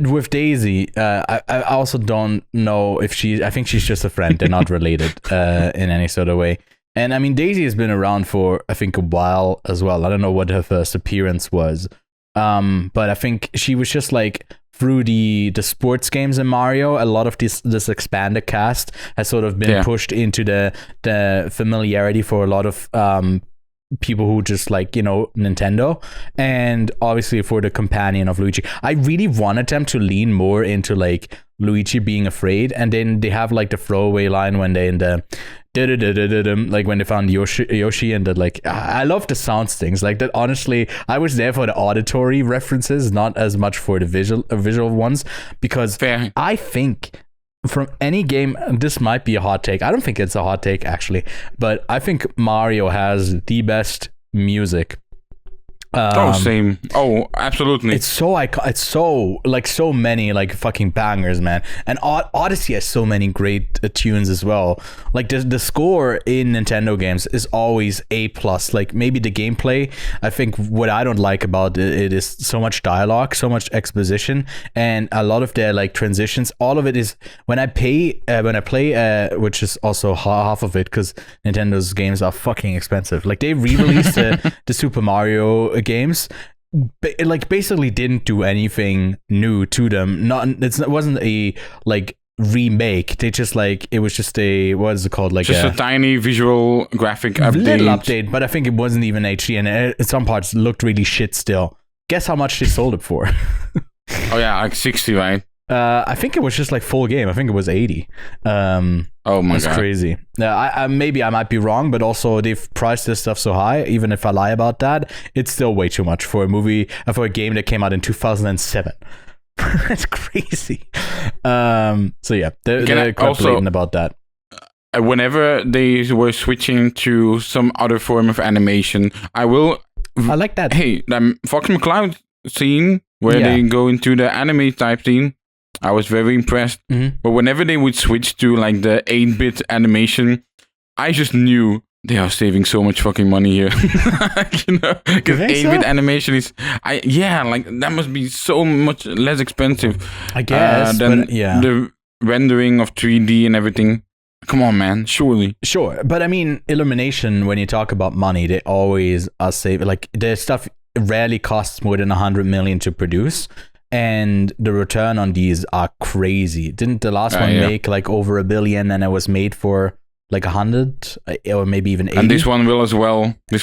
Speaker 1: with Daisy, I also don't know if I think she's just a friend. They're not related in any sort of way. And I mean, Daisy has been around for, I think, a while as well. I don't know what her first appearance was. But I think she was just like, through the sports games in Mario, a lot of this expanded cast has sort of been pushed into the familiarity for a lot of people who just like, you know, Nintendo, and obviously for the companion of Luigi. I really wanted them to lean more into like Luigi being afraid, and then they have like the throwaway line when they in the like when they found Yoshi and that, like, I love the sounds things like that. Honestly, I was there for the auditory references, not as much for the visual ones, because I think from any game, this might be a hot take. I don't think it's a hot take actually, but I think Mario has the best music.
Speaker 2: Same. Oh, absolutely.
Speaker 1: It's so it's so like so many like fucking bangers, man. And Odyssey has so many great tunes as well. Like the score in Nintendo games is always A+. Like maybe the gameplay, I think what I don't like about it is so much dialogue, so much exposition, and a lot of their like transitions. All of it is when I play, which is also half of it, because Nintendo's games are fucking expensive. Like they re-released the Super Mario games, like basically didn't do anything new to them. It wasn't a like remake. They just like, it was just a, what is it called, like
Speaker 2: just a tiny visual graphic update.
Speaker 1: Little update, but I think it wasn't even HD, and at some parts looked really shit still. Guess how much they sold it for?
Speaker 2: Oh yeah, like 60, right?
Speaker 1: I think it was just like full game. I think it was 80.
Speaker 2: Oh my god,
Speaker 1: that's crazy. I maybe I might be wrong, but also they've priced this stuff so high. Even if I lie about that, it's still way too much for a game that came out in 2007. That's crazy. So yeah, they're quite blatant about that.
Speaker 2: Whenever they were switching to some other form of animation, I like that. Hey, the Fox McCloud scene where they go into the anime type scene, I was very impressed. Mm-hmm. But whenever they would switch to like the 8-bit animation, I just knew they are saving so much fucking money here. You know, because 8-bit animation is, like that must be so much less expensive.
Speaker 1: I guess
Speaker 2: than the rendering of 3D and everything. Come on, man, surely.
Speaker 1: Sure, but I mean, Illumination, when you talk about money, they always are saving. Like their stuff rarely costs more than 100 million to produce, and the return on these are crazy. Didn't the last one make like over $1 billion, and it was made for like 100 or maybe even 80?
Speaker 2: And this one will as well. I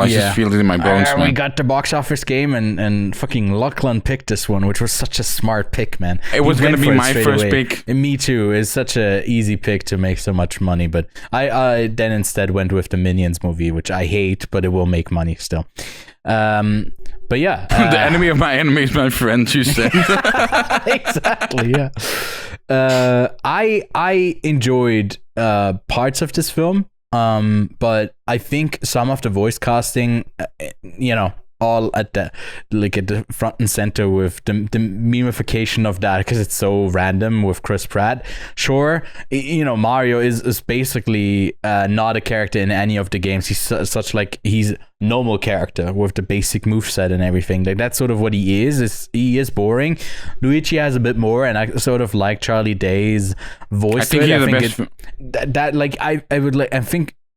Speaker 2: just feel it in my bones, man.
Speaker 1: We got the box office game, and fucking Lachlan picked this one, which was such a smart pick, man.
Speaker 2: It was going to be my first pick.
Speaker 1: And me too. It's such a easy pick to make so much money, but I then instead went with the Minions movie, which I hate, but it will make money still. But yeah,
Speaker 2: the enemy of my enemy is my friend, you said.
Speaker 1: Exactly, yeah. I enjoyed parts of this film, but I think some of the voice casting, all at the front and center with the memification of that, because it's so random with Chris Pratt. Sure, Mario is basically not a character in any of the games. He's such like, he's normal character with the basic moveset and everything. Like that's sort of what he is. He is boring. Luigi has a bit more, and I sort of like Charlie Day's voice.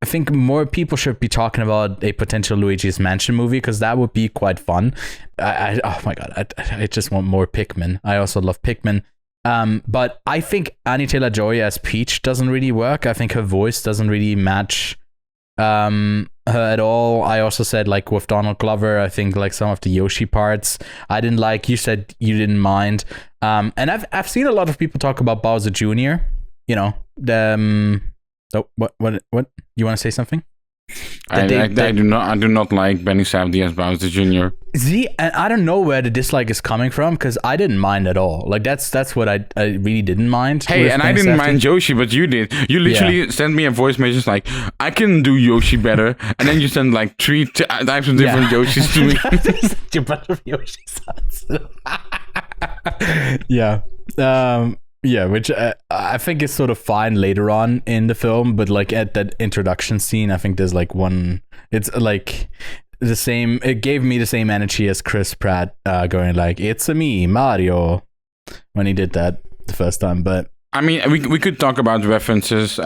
Speaker 1: I think more people should be talking about a potential Luigi's Mansion movie, because that would be quite fun. Oh my god, I just want more Pikmin. I also love Pikmin. But I think Anya Taylor-Joy as Peach doesn't really work. I think her voice doesn't really match her at all. I also said, like with Donald Glover, I think like some of the Yoshi parts I didn't like. You said you didn't mind. And I've seen a lot of people talk about Bowser Jr. Oh, what? You want to say something?
Speaker 2: I do not like Benny Safdie as Bowser Jr.
Speaker 1: See, and I don't know where the dislike is coming from, because I didn't mind at all. Like that's what I really didn't mind.
Speaker 2: Hey, and I didn't mind Yoshi, but you did. You literally sent me a voice message like, I can do Yoshi better, and then you sent like 3 types of different Yoshis to me.
Speaker 1: A bunch of Yoshi sounds. Yeah. Yeah, which I think is sort of fine later on in the film, but like at that introduction scene, I think there's like one. It's like the same. It gave me the same energy as Chris Pratt going like, "It's a me, Mario," when he did that the first time. But
Speaker 2: I mean, we could talk about references.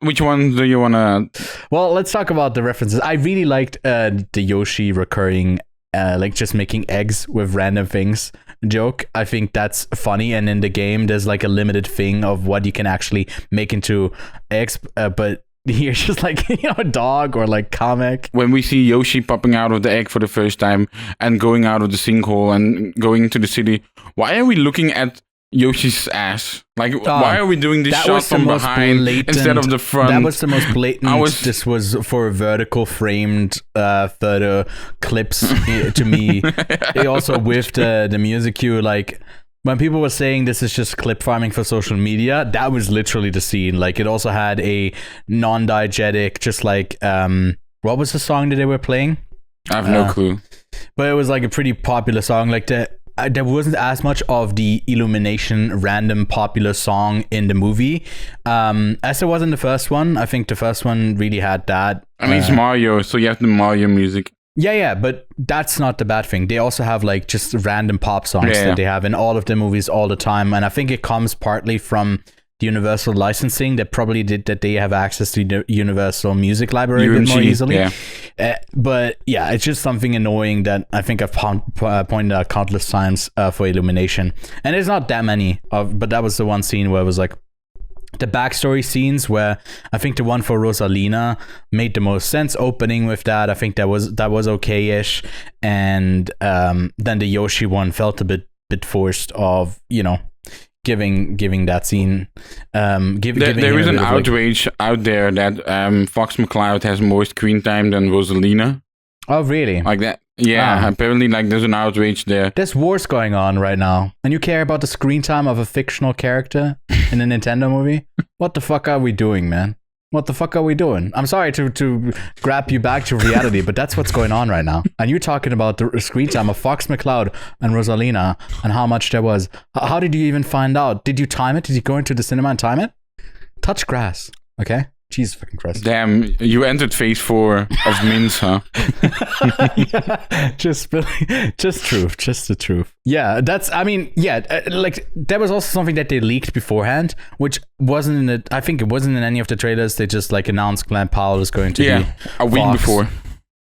Speaker 2: Which one do you want to...
Speaker 1: Well, let's talk about the references. I really liked the Yoshi recurring, like just making eggs with random things joke. I think that's funny. And in the game, there's like a limited thing of what you can actually make into eggs. But here, just like, a dog or like comic.
Speaker 2: When we see Yoshi popping out of the egg for the first time and going out of the sinkhole and going to the city, why are we looking at Yoshi's ass? Like, why are we doing this shot from behind instead of the front?
Speaker 1: That was the most blatant. This was for vertical framed photo clips to me. They also with the music cue, like when people were saying this is just clip farming for social media, that was literally the scene. Like it also had a non-diegetic, just like what was the song that they were playing?
Speaker 2: I have no clue.
Speaker 1: But it was like a pretty popular song. Like there wasn't as much of the Illumination random popular song in the movie as there was in the first one. I think the first one really had that.
Speaker 2: I mean, it's Mario, so you have the Mario music.
Speaker 1: Yeah, but that's not the bad thing. They also have like just random pop songs that they have in all of the movies all the time. And I think it comes partly from the Universal licensing that probably did that they have access to the Universal Music Library a bit more easily. Yeah. But yeah, it's just something annoying that I think I've pointed out countless times for Illumination. And there's not that many but that was the one scene where it was like the backstory scenes where I think the one for Rosalina made the most sense opening with that. I think that was okay-ish. And then the Yoshi one felt a bit forced of, giving that scene.
Speaker 2: There is an outrage out there that Fox McCloud has more screen time than Rosalina.
Speaker 1: Oh, really?
Speaker 2: Like that? Yeah, apparently like there's an outrage there.
Speaker 1: There's wars going on right now. And you care about the screen time of a fictional character in a Nintendo movie? What the fuck are we doing, man? What the fuck are we doing? I'm sorry to grab you back to reality, but that's what's going on right now. And you're talking about the screen time of Fox McCloud and Rosalina and how much there was. How did you even find out? Did you time it? Did you go into the cinema and time it? Touch grass, okay? Jesus fucking Christ.
Speaker 2: Damn, you entered phase 4 of Mints, huh?
Speaker 1: Yeah, just truth, just the truth. Yeah, like that was also something that they leaked beforehand, which wasn't in it. I think it wasn't in any of the trailers. They just like announced Glenn Powell was going to be
Speaker 2: a week
Speaker 1: Fox.
Speaker 2: before.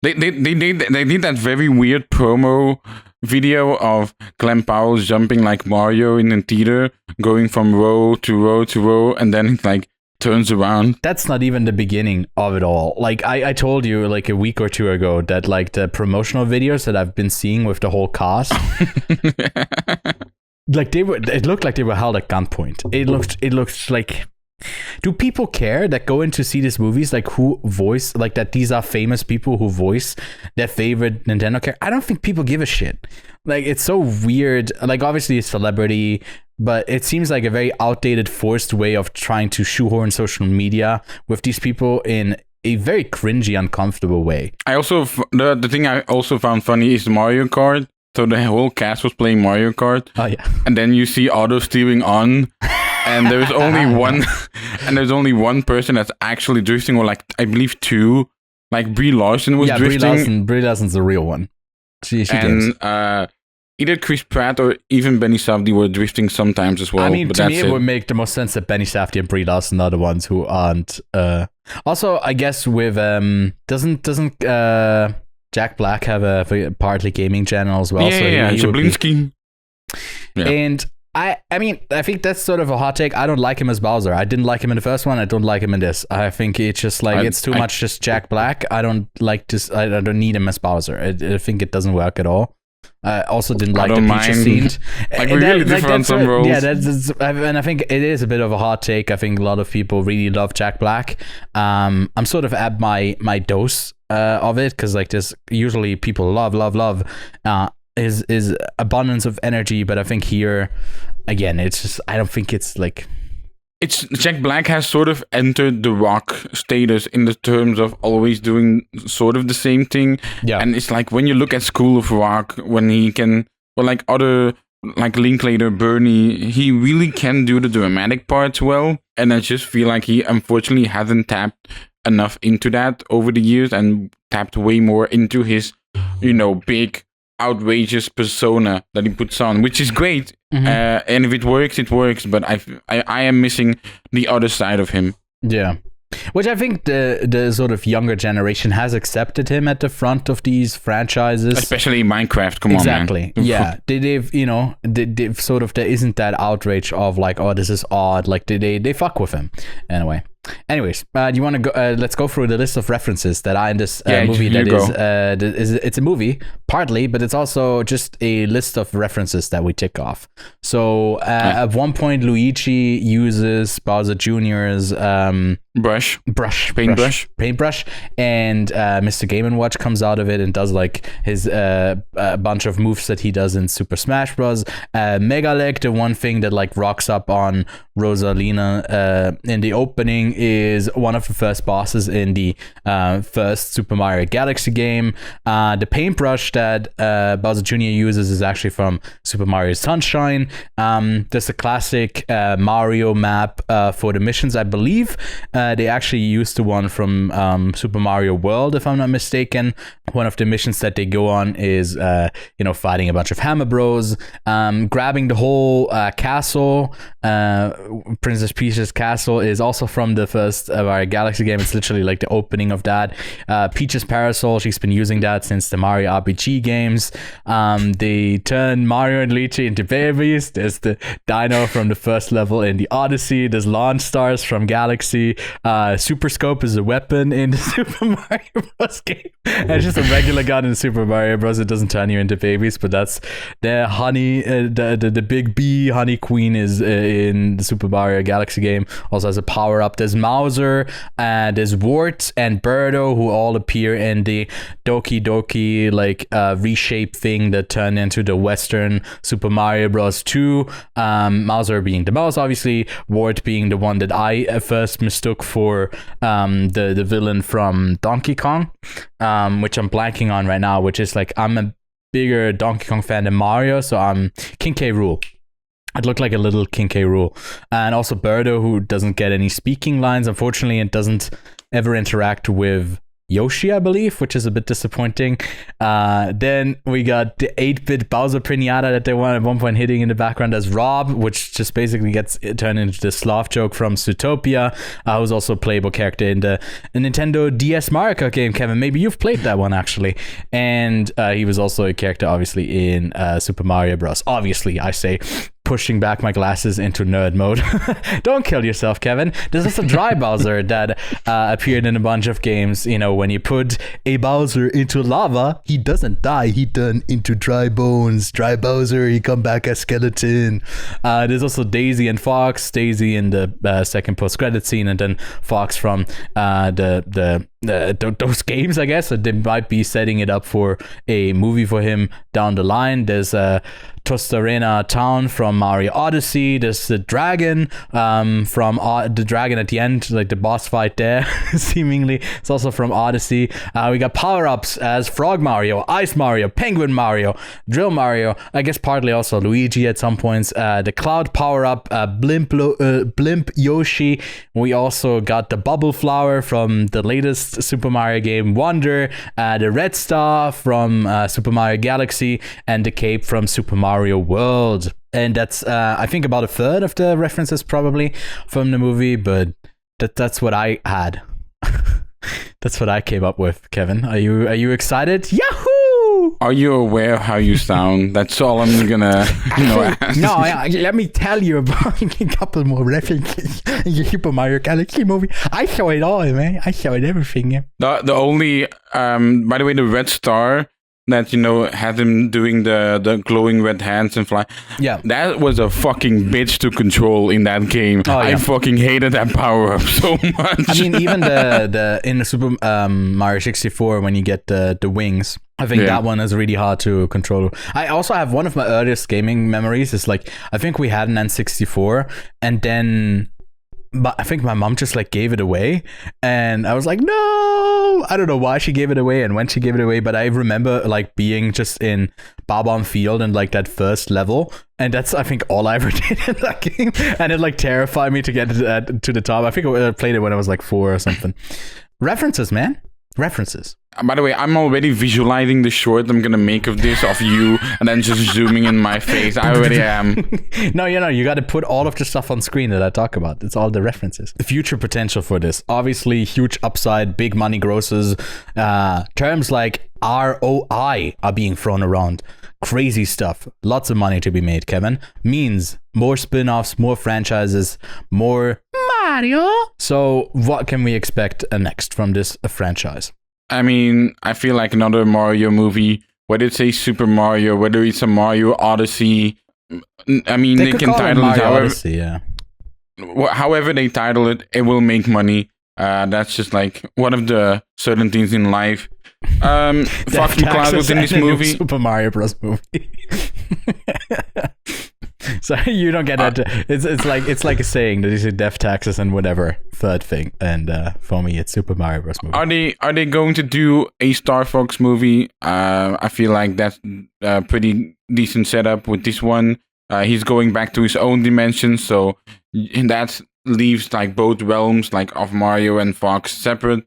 Speaker 2: They did that very weird promo video of Glenn Powell jumping like Mario in a theater, going from row to row to row, and then it's like turns around.
Speaker 1: That's not even the beginning of it all. Like I told you like a week or two ago that like the promotional videos that I've been seeing with the whole cast, like it looked like they were held at gunpoint. It looked like, do people care that go in to see these movies, like who voice, like that these are famous people who voice their favorite Nintendo character? I don't think people give a shit. Like it's so weird. Like obviously a celebrity, but it seems like a very outdated, forced way of trying to shoehorn social media with these people in a very cringy, uncomfortable way.
Speaker 2: I also, the thing I also found funny is Mario Kart. So the whole cast was playing Mario Kart.
Speaker 1: Oh yeah.
Speaker 2: And then you see auto steering on, and there's only one person that's actually drifting, or like I believe 2. Like Brie Larson was drifting.
Speaker 1: Brie Larson's the real one. She
Speaker 2: and either Chris Pratt or even Benny Safdie were drifting sometimes as well.
Speaker 1: I mean,
Speaker 2: but
Speaker 1: to me, it would make the most sense that Benny Safdie and Brie Larson are the ones who aren't. Also, I guess with doesn't Jack Black have a partly gaming channel as well?
Speaker 2: Yeah, Jablinski.
Speaker 1: Yeah. And I mean, I think that's sort of a hot take. I don't like him as Bowser. I didn't like him in the first one. I don't like him in this. I think it's just like it's too much just Jack Black. I don't like this. I don't need him as Bowser. I think it doesn't work at all. I also didn't like the Peaches scene.
Speaker 2: Like we really differ on some roles.
Speaker 1: Yeah, and I think it is a bit of a hot take. I think a lot of people really love Jack Black. I'm sort of at my dose of it, because like there's usually people love is abundance of energy, but I think here again it's just, I don't think it's like,
Speaker 2: it's Jack Black has sort of entered the Rock status in the terms of always doing sort of the same thing.
Speaker 1: Yeah.
Speaker 2: And it's like when you look at School of Rock, when he can, or like other like Linklater, Bernie, he really can do the dramatic parts well. And I just feel like he unfortunately hasn't tapped enough into that over the years and tapped way more into his, big, outrageous persona that he puts on, which is great. And if it works, it works. But I am missing the other side of him.
Speaker 1: Yeah. Which I think the sort of younger generation has accepted him at the front of these franchises,
Speaker 2: especially Minecraft. Come on, man.
Speaker 1: Exactly. Yeah. They've sort of, there isn't that outrage of like, oh, this is odd. Like they fuck with him anyway. Anyways, do you want to go? Let's go through the list of references that are in this movie. It's a movie partly, but it's also just a list of references that we tick off. So at one point, Luigi uses Bowser Jr.'s paintbrush, and Mr. Game & Watch comes out of it and does like his bunch of moves that he does in Super Smash Bros. Megaleg, the one thing that like rocks up on Rosalina in the opening, is one of the first bosses in the first Super Mario Galaxy game. The paintbrush that Bowser Jr. uses is actually from Super Mario Sunshine. There's a classic Mario map for the missions, I believe. They actually used the one from Super Mario World, if I'm not mistaken. One of the missions that they go on is, fighting a bunch of Hammer Bros, grabbing the whole castle. Princess Peach's castle is also from the first Mario Galaxy game. It's literally like the opening of that. Peach's parasol, she's been using that since the Mario RPG games. They turn Mario and Luigi into babies. There's the dino from the first level in the Odyssey. There's launch stars from Galaxy. Super Scope is a weapon in the Super Mario Bros. Game. And it's just a regular gun in Super Mario Bros. It doesn't turn you into babies, but that's the honey, the big bee honey queen is in the Super Mario Galaxy game. Also has a power up. There's Mauser, there's Wart and Birdo, who all appear in the Doki Doki like reshape thing that turned into the Western Super Mario Bros. 2. Mauser being the mouse, obviously. Wart being the one that I first mistook for the villain from Donkey Kong, which I'm blanking on right now, which is like, I'm a bigger Donkey Kong fan than Mario, so I'm King K. Rool. It looked like a little King K. Rool. And also Birdo, who doesn't get any speaking lines, unfortunately, and doesn't ever interact with Yoshi, I believe, which is a bit disappointing. Then we got the 8-bit Bowser Pinata that they were at one point hitting in the background as Rob, which just basically gets turned into the sloth joke from Zootopia, who's also a playable character in the Nintendo DS Mario Kart game. Kevin, maybe you've played that one, actually. And he was also a character, obviously, in Super Mario Bros. Obviously, I say, pushing back my glasses into nerd mode. Don't kill yourself, Kevin. There's also Dry Bowser that appeared in a bunch of games. When you put a Bowser into lava, he doesn't die. He turns into dry bones. Dry Bowser, he come back as skeleton. There's also Daisy and Fox. Daisy in the second post-credit scene, and then Fox from those games, I guess. So they might be setting it up for a movie for him down the line. There's Tostarena Town from Mario Odyssey. There's the dragon from the dragon at the end, like the boss fight there, seemingly. It's also from Odyssey. We got power-ups as Frog Mario, Ice Mario, Penguin Mario, Drill Mario, I guess partly also Luigi at some points. The Cloud power-up, Blimp Yoshi. We also got the Bubble Flower from the latest Super Mario game, Wonder, the Red Star from Super Mario Galaxy, and the cape from Super Mario World. And that's I think about a third of the references probably from the movie, but that's what I had. That's what I came up with. Kevin, are you excited? Yahoo!
Speaker 2: Are you aware of how you sound? That's all I'm gonna ask.
Speaker 1: No, let me tell you about a couple more references in the Super Mario Galaxy movie. I saw it all, man. I saw it everything. Yeah.
Speaker 2: The only by the way, the Red Star that had him doing the glowing red hands and fly. Yeah, that was a fucking bitch to control in that game. Oh, yeah. I fucking hated that power up so much.
Speaker 1: I mean, even the in the Super Mario 64 when you get the wings, I think that one is really hard to control. I also have one of my earliest gaming memories is like, I think we had an N64 and then but I think my mom just like gave it away, and I was like, no, I don't know why she gave it away and when she gave it away, but I remember like being just in Bob-omb Field and like that first level, and that's I think all I ever did in that game, and it like terrified me to get to the top. I think I played it when I was like 4 or something. References, man. References.
Speaker 2: By the way, I'm already visualizing the short I'm gonna make of this of you, and then just zooming in my face. I already am.
Speaker 1: No, you got to put all of the stuff on screen that I talk about. It's all the references. The future potential for this, obviously, huge upside, big money grosses. Terms like ROI are being thrown around. Crazy stuff. Lots of money to be made, Kevin. Means more spin-offs, more franchises, more Mario. So what can we expect next from this franchise?
Speaker 2: I mean, I feel like another Mario movie, whether it's a Super Mario, whether it's a Mario Odyssey. I mean, they can title it however,
Speaker 1: Odyssey, yeah.
Speaker 2: However they title it, it will make money. That's just like one of the certainties in life. Fucking Cloud was in this movie.
Speaker 1: Super Mario Bros. Movie. So you don't get that. It's like a saying that you say death taxes and whatever third thing. And for me, it's Super Mario Bros. Movie.
Speaker 2: Are they going to do a Star Fox movie? I feel like that's a pretty decent setup with this one. He's going back to his own dimension, so that leaves like both realms like of Mario and Fox separate.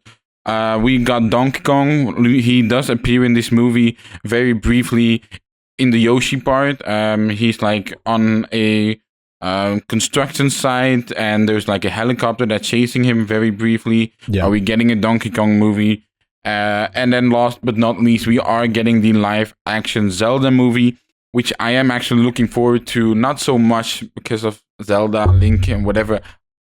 Speaker 2: We got Donkey Kong. He does appear in this movie very briefly in the Yoshi part. He's like on a construction site, and there's like a helicopter that's chasing him very briefly.
Speaker 1: Yeah.
Speaker 2: Are we getting a Donkey Kong movie? And then last but not least, we are getting the live action Zelda movie, which I am actually looking forward to, not so much because of Zelda, Link, and whatever,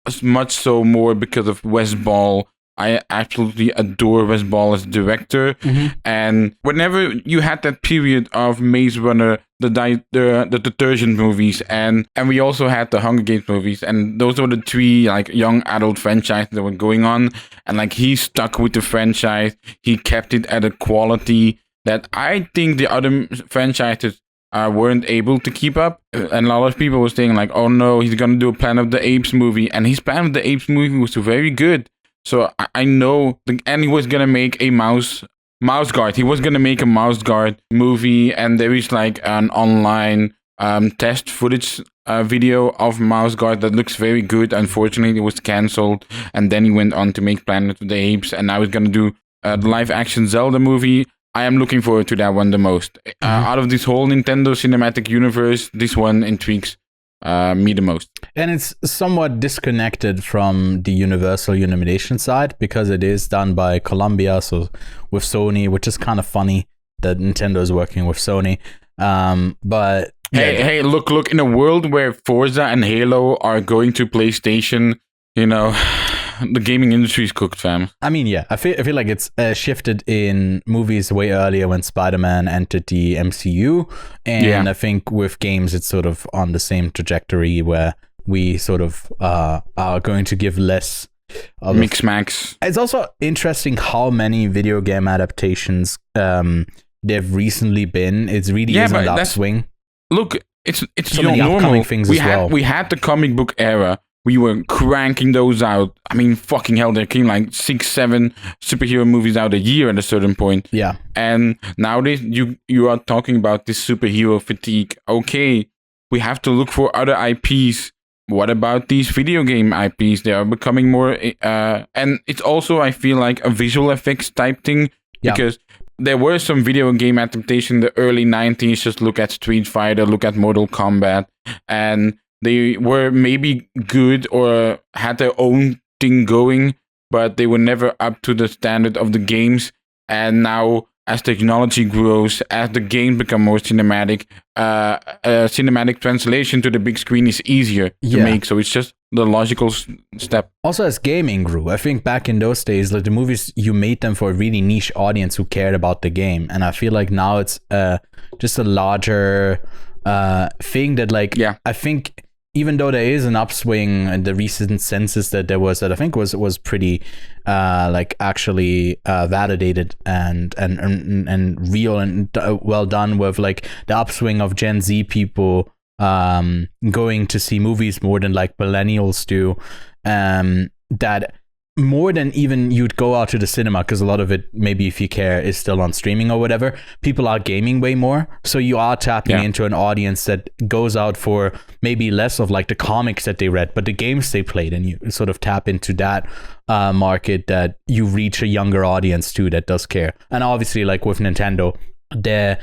Speaker 2: as much so more because of Wes Ball. I absolutely adore Wes Ball as director.
Speaker 1: Mm-hmm.
Speaker 2: And whenever you had that period of Maze Runner, the detergent movies, and we also had the Hunger Games movies, and those were the 3 like young adult franchises that were going on. And like he stuck with the franchise, he kept it at a quality that I think the other franchises weren't able to keep up. And a lot of people were saying like, oh no, he's gonna do a Planet of the Apes movie, and his Planet of the Apes movie was very good. So I know, and he was gonna make a mouse guard. He was gonna make a mouse guard movie, and there is like an online test footage video of mouse guard that looks very good. Unfortunately, it was cancelled, and then he went on to make Planet of the Apes, and now he's gonna do the live action Zelda movie. I am looking forward to that one the most. Out of this whole Nintendo cinematic universe, this one intrigues me the most.
Speaker 1: And it's somewhat disconnected from the Universal Illumination side because it is done by Columbia, so with Sony, which is kind of funny that Nintendo is working with Sony. But
Speaker 2: hey, look! In a world where Forza and Halo are going to PlayStation, you know, the gaming industry is cooked, fam.
Speaker 1: I mean, yeah, I feel like it's shifted in movies way earlier when Spider-Man entered the MCU, and I think with games it's sort of on the same trajectory where we sort of are going to give less of
Speaker 2: mix max.
Speaker 1: It's also interesting how many video game adaptations they've recently been. It's really is an upswing.
Speaker 2: Look, it's
Speaker 1: so many
Speaker 2: normal.
Speaker 1: upcoming things as well.
Speaker 2: We had the comic book era. We were cranking those out. I mean, fucking hell, there came like 6-7 superhero movies out a year at a certain point.
Speaker 1: Yeah.
Speaker 2: And nowadays, you are talking about this superhero fatigue. Okay, we have to look for other IPs. What about these video game IPs? They are becoming more... and it's also, I feel like, a visual effects type thing.
Speaker 1: Yeah.
Speaker 2: Because there were some video game adaptation in the early 90s. Just look at Street Fighter, look at Mortal Kombat. And they were maybe good or had their own thing going, but they were never up to the standard of the games. And now, as technology grows, as the games become more cinematic, cinematic translation to the big screen is easier to make. So it's just the logical step.
Speaker 1: Also, as gaming grew, I think back in those days, like the movies, you made them for a really niche audience who cared about the game. And I feel like now it's just a larger thing that, like, I think... Even though there is an upswing in the recent census that there was, that I think was pretty like actually validated and real and well done, with like the upswing of Gen Z people going to see movies more than like millennials do, that more than even you'd go out to the cinema, because a lot of it, maybe if you care, is still on streaming or whatever. People are gaming way more, so you are tapping into an audience that goes out for maybe less of like the comics that they read, but the games they played, and you sort of tap into that market, that you reach a younger audience too that does care. And obviously, like with Nintendo, their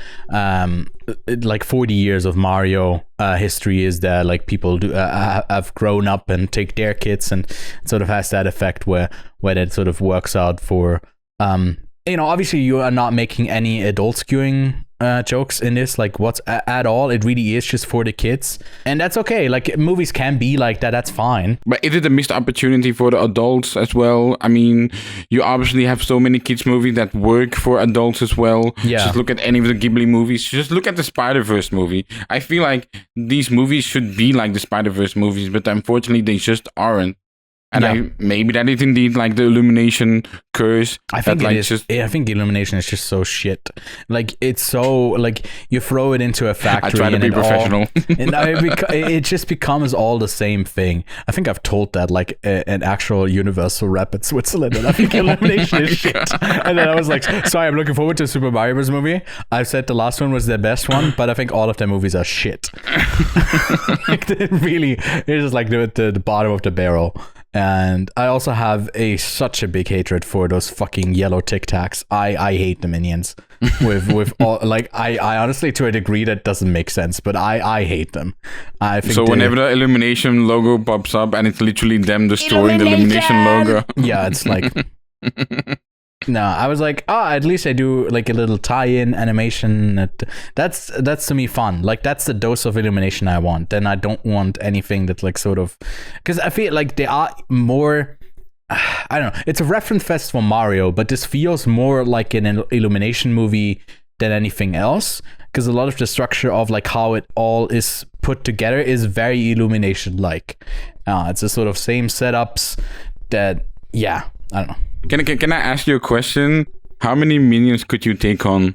Speaker 1: like 40 years of Mario history is that like people do have grown up and take their kids, and it sort of has that effect where that sort of works out for obviously you are not making any adult skewing jokes in this, like what's at all. It really is just for the kids, and that's okay. Like movies can be like that, that's fine.
Speaker 2: But is it a missed opportunity for the adults as well? I mean, you obviously have so many kids movies that work for adults as well.
Speaker 1: Yeah.
Speaker 2: Just look at any of the Ghibli movies. Just look at the Spider-Verse movie. I feel like these movies should be like the Spider-Verse movies, but unfortunately they just aren't. And maybe that is indeed like the Illumination curse.
Speaker 1: I think it is. I think Illumination is just so shit. Like it's so like you throw it into a factory.
Speaker 2: I try to be professional.
Speaker 1: It just becomes all the same thing. I think I've told that like an actual Universal rep in Switzerland, and I think Illumination is shit. And then I was like, sorry, I'm looking forward to Super Mario Bros. Movie. I said the last one was their best one, but I think all of their movies are shit. Like it really is like the bottom of the barrel. And I also have such a big hatred for those fucking yellow Tic Tacs. I hate the Minions with all, like I honestly, to a degree that doesn't make sense, but I hate them. I think
Speaker 2: so whenever the Illumination logo pops up and it's literally them destroying the Illumination logo.
Speaker 1: Yeah, it's like no, I was like, at least I do like a little tie-in animation. That's to me fun. Like that's the dose of Illumination I want. Then I don't want anything that like sort of, because I feel like they are more, I don't know. It's a reference fest for Mario, but this feels more like an Illumination movie than anything else. Because a lot of the structure of like how it all is put together is very Illumination-like. It's a sort of same setups that, I don't know.
Speaker 2: Can I ask you a question? How many minions could you take on?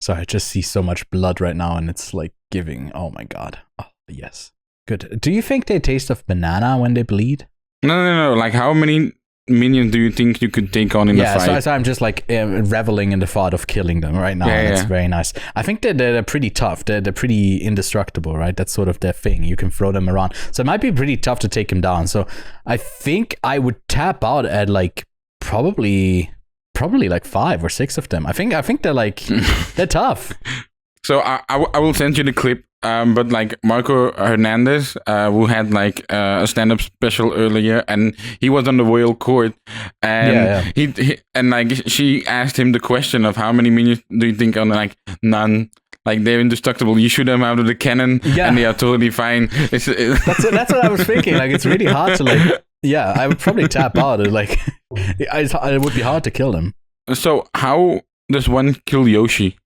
Speaker 1: Sorry, I just see so much blood right now, and it's like giving. Oh my god. Oh yes. Good. Do you think they taste of banana when they bleed?
Speaker 2: No. Like how many minions do you think you could take on in the fight?
Speaker 1: So I'm just like reveling in the thought of killing them right now. That's very nice. I think they're pretty tough. They're pretty indestructible, right? That's sort of their thing. You can throw them around. So it might be pretty tough to take them down. So I think I would tap out at like probably like 5 or 6 of them. I think they're like they're tough.
Speaker 2: So I will send you the clip. But like Marco Hernandez, who had like a stand-up special earlier, and he was on the royal court, and he and like she asked him the question of how many minions do you think on, like none. Like they're indestructible. You shoot them out of the cannon, and they are totally fine. That's
Speaker 1: what I was thinking. Like it's really hard to like. Yeah, I would probably tap out. Like it would be hard to kill them.
Speaker 2: So how does one kill Yoshi?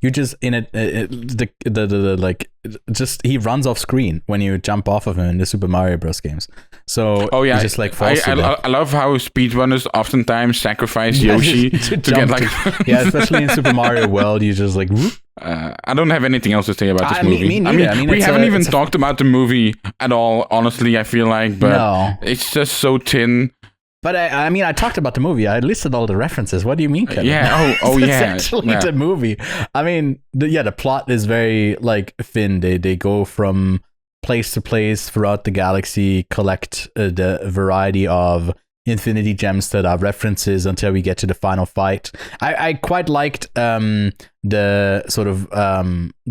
Speaker 1: You just in it the like just he runs off screen when you jump off of him in the Super Mario Bros. Games. So he just like falls
Speaker 2: I love how speedrunners oftentimes sacrifice Yoshi to get like
Speaker 1: especially in Super Mario World. You just like
Speaker 2: I don't have anything else to say about this movie.
Speaker 1: Me neither. I mean
Speaker 2: we haven't even talked about the movie at all, honestly, I feel like, but it's just so thin.
Speaker 1: But I mean, I talked about the movie. I listed all the references. What do you mean, Kevin?
Speaker 2: Yeah. Oh,
Speaker 1: it's
Speaker 2: yeah.
Speaker 1: actually the movie. I mean, the plot is very like thin. They go from place to place throughout the galaxy, collect the variety of infinity gems that are references until we get to the final fight. I quite liked the sort of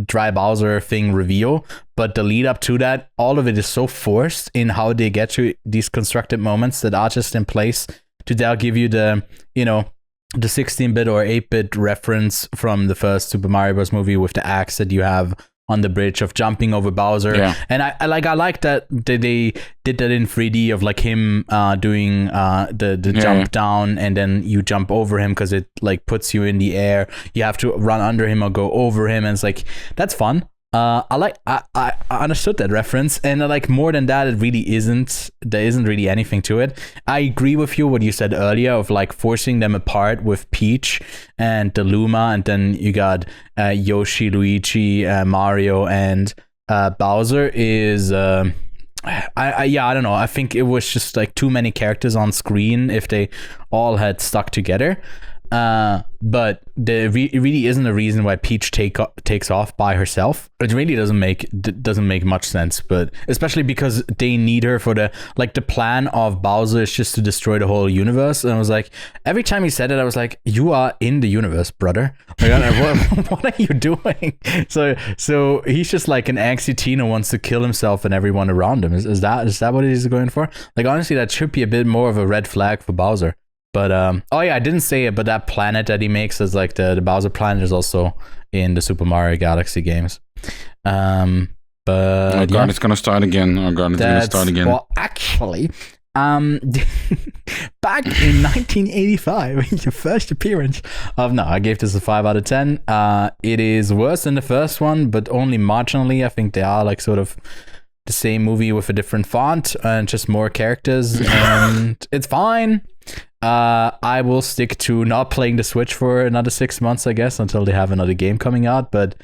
Speaker 1: Dry Bowser thing reveal, but the lead up to that, all of it is so forced in how they get to these constructed moments that are just in place to now give you the 16-bit or 8-bit reference from the first Super Mario Bros. Movie with the axe that you have on the bridge of jumping over Bowser. And I like that they did that in 3D of like him doing the jump down, and then you jump over him because it like puts you in the air. You have to run under him or go over him, and it's like that's fun. I understood that reference, and like more than that, it really isn't. There isn't really anything to it. I agree with you what you said earlier of like forcing them apart with Peach and the Luma, and then you got Yoshi, Luigi, Mario, and Bowser is I don't know. I think it was just like too many characters on screen if they all had stuck together. But it really isn't a reason why Peach takes off by herself. It really doesn't make much sense. But especially because they need her for the plan of Bowser is just to destroy the whole universe. And I was like, every time he said it, I was like, you are in the universe, brother. Like, what are you doing? So he's just like an angsty teen who wants to kill himself and everyone around him. Is that what he's going for? Like, honestly, that should be a bit more of a red flag for Bowser. But oh yeah, I didn't say it, but that planet that he makes is like the Bowser planet is also in the Super Mario Galaxy games. But
Speaker 2: oh god, it's gonna start again.
Speaker 1: Well, actually, back in 1985, your first appearance of I gave this a 5 out of 10. It is worse than the first one, but only marginally. I think they are like sort of the same movie with a different font and just more characters, and it's fine. I will stick to not playing the Switch for another 6 months, I guess, until they have another game coming out, but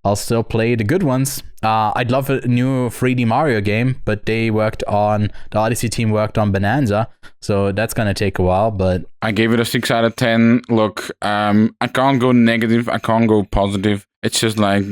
Speaker 1: I'll still play the good ones. I'd love a new 3D Mario game, but the Odyssey team worked on Bonanza, so that's gonna take a while, but...
Speaker 2: I gave it a 6 out of 10. Look, I can't go negative, I can't go positive. It's just like...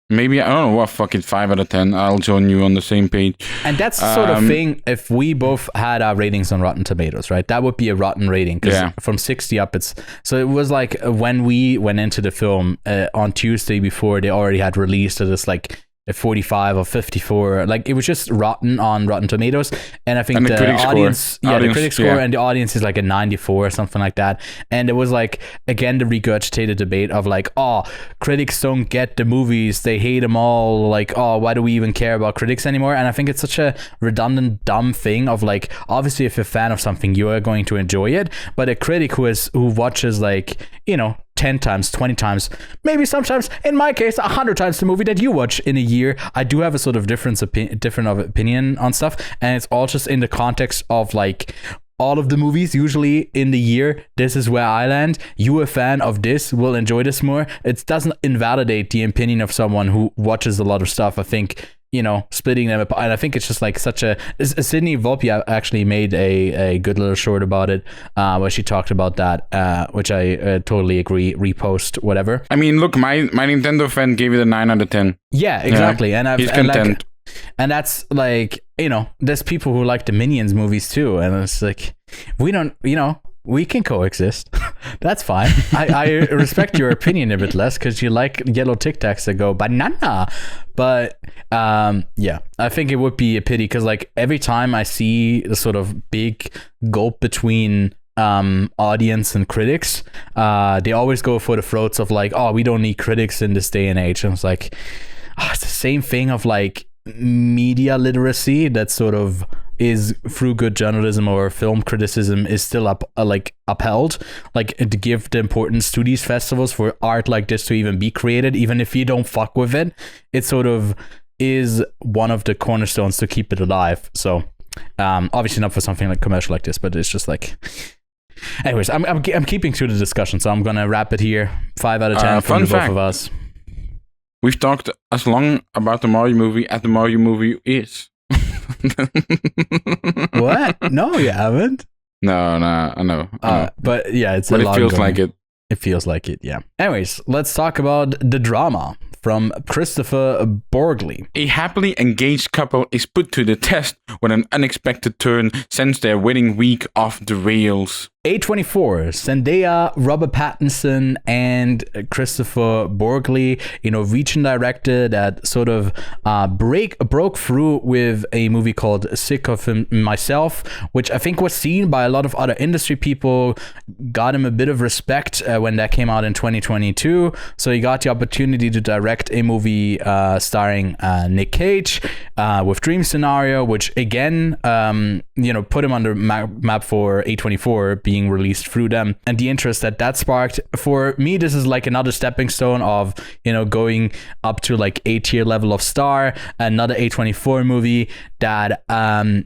Speaker 2: Maybe, I don't know what, fuck it, 5 out of 10. I'll join you on the same page.
Speaker 1: And that's the sort of thing, if we both had our ratings on Rotten Tomatoes, right? That would be a rotten rating. Because from 60 up, it's... So it was like when we went into the film on Tuesday before they already had released it, it's like a 45 or 54. Like, it was just rotten on Rotten Tomatoes. And I think the audience... Yeah, the critic score and the audience is like a 94 or something like that. And it was like, again, the regurgitated debate of like, oh, critics don't get the movies. They hate them all. Like, oh, why do we even care about critics anymore? And I think it's such a redundant, dumb thing of like, obviously, if you're a fan of something, you are going to enjoy it. But a critic who watches like, 10 times, 20 times, maybe sometimes, in my case, 100 times the movie that you watch in a year. I do have a sort of different opinion on stuff, and it's all just in the context of like all of the movies usually in the year. This is where I land. You a fan of this will enjoy this more. It doesn't invalidate the opinion of someone who watches a lot of stuff. I think splitting them apart. And I think it's just like such a... Sydney Volpe actually made a good little short about it, where she talked about that, which I totally agree. Repost, whatever.
Speaker 2: I mean, look, my Nintendo fan gave it a 9 out of 10.
Speaker 1: Yeah, exactly.
Speaker 2: Yeah.
Speaker 1: And
Speaker 2: he's content.
Speaker 1: And that's like, there's people who like the Minions movies too. And it's like, we don't, we can coexist. That's fine. I respect your opinion a bit less because you like yellow Tic Tacs that go banana. But yeah, I think it would be a pity because like every time I see the sort of big gulp between audience and critics, they always go for the throats of like, oh, we don't need critics in this day and age. And it's like, it's the same thing of like media literacy that sort of is through good journalism or film criticism is still upheld, like to give the importance to these festivals for art like this to even be created, even if you don't fuck with it. It sort of is one of the cornerstones to keep it alive. So obviously not for something like commercial like this, but it's just like... Anyways, I'm keeping to the discussion, so I'm gonna wrap it here. 5 out of 10 from the both of us.
Speaker 2: We've talked as long about the Mario movie as the Mario movie is.
Speaker 1: What? No, you haven't.
Speaker 2: No, I know.
Speaker 1: But yeah,
Speaker 2: but it feels like it.
Speaker 1: It feels like it, yeah. Anyways, let's talk about the drama from Kristoffer Borgli.
Speaker 2: A happily engaged couple is put to the test when an unexpected turn sends their wedding week off the rails.
Speaker 1: A24, Zendaya, Robert Pattinson, and Kristoffer Borgli, a Norwegian director that sort of broke through with a movie called Sick of Myself, which I think was seen by a lot of other industry people, got him a bit of respect when that came out in 2022. So he got the opportunity to direct a movie starring Nick Cage with Dream Scenario, which again, put him on the map for A24, being released through them, and the interest that sparked. For me, this is like another stepping stone of going up to like A-tier level of star. Another A24 movie that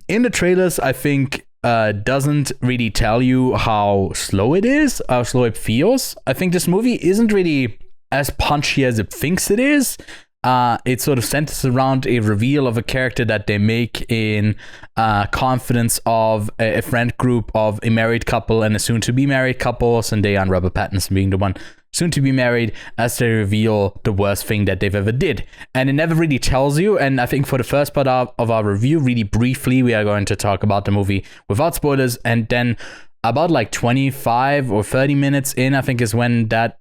Speaker 1: in the trailers I think doesn't really tell you how slow it is, how slow it feels. I think this movie isn't really as punchy as it thinks it is. it sort of centers around a reveal of a character that they make in confidence of a friend group of a married couple and a soon-to-be married couple, Zendaya and Robert Pattinson being the one soon to be married, as they reveal the worst thing that they've ever did. And it never really tells you. And I think for the first part of our review, really briefly, we are going to talk about the movie without spoilers. And then about like 25 or 30 minutes in, I think, is when that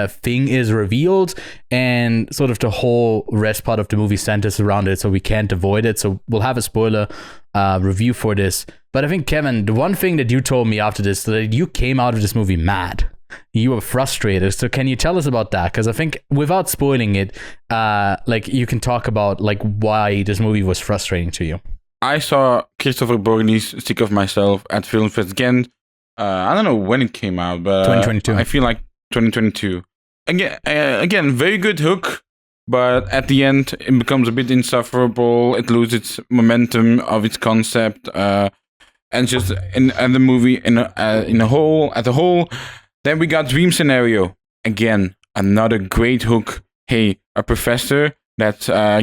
Speaker 1: thing is revealed, and sort of the whole rest part of the movie centers around it, so we can't avoid it. So we'll have a spoiler review for this. But I think, Kevin, the one thing that you told me after this, that you came out of this movie mad. You were frustrated. So can you tell us about that? Because I think without spoiling it, like you can talk about like why this movie was frustrating to you.
Speaker 2: I saw Kristoffer Borgli's Sick of Myself at Film Fest Ghent. I don't know when it came out, but
Speaker 1: 2022.
Speaker 2: I feel like 2022. Again, very good hook, but at the end it becomes a bit insufferable. It loses its momentum of its concept, and just in the movie in a whole at the whole. Then we got Dream Scenario. Again, another great hook. Hey, a professor that's a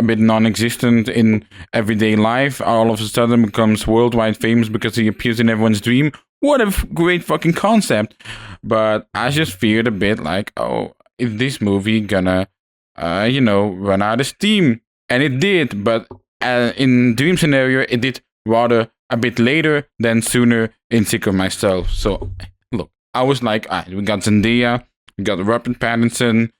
Speaker 2: bit non-existent in everyday life all of a sudden becomes worldwide famous because he appears in everyone's dream. What a great fucking concept. But I just feared a bit like, oh, is this movie gonna, run out of steam? And it did, but in Dream Scenario, it did rather a bit later than sooner in Sick of Myself. So, look, I was like, we got Zendaya, we got Robert Pattinson.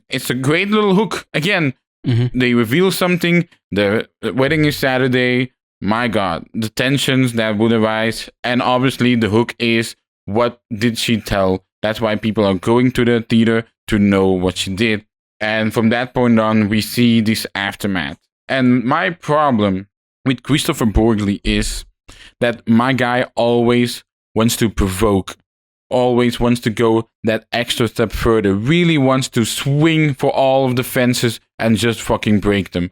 Speaker 2: It's a great little hook. Again, they reveal something. The wedding is Saturday. My God, the tensions that would arise. And obviously the hook is, what did she tell? That's why people are going to the theater, to know what she did. And from that point on, we see this aftermath. And my problem with Kristoffer Borgli is that my guy always wants to provoke, always wants to go that extra step further, really wants to swing for all of the fences and just fucking break them.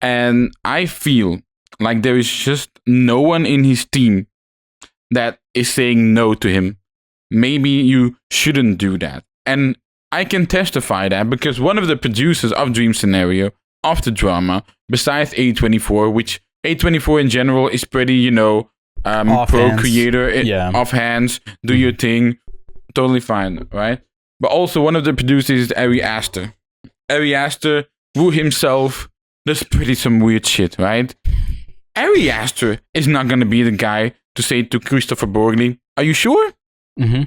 Speaker 2: And I feel like there is just no one in his team that is saying no to him. Maybe you shouldn't do that. And I can testify that because one of the producers of Dream Scenario, of the drama, besides A24, which A24 in general is pretty, pro-creator, off hands, do your thing, totally fine, right? But also one of the producers is Ari Aster. Ari Aster, who himself does pretty some weird shit, right? Ari Aster is not going to be the guy to say to Kristoffer Borgli, are you sure?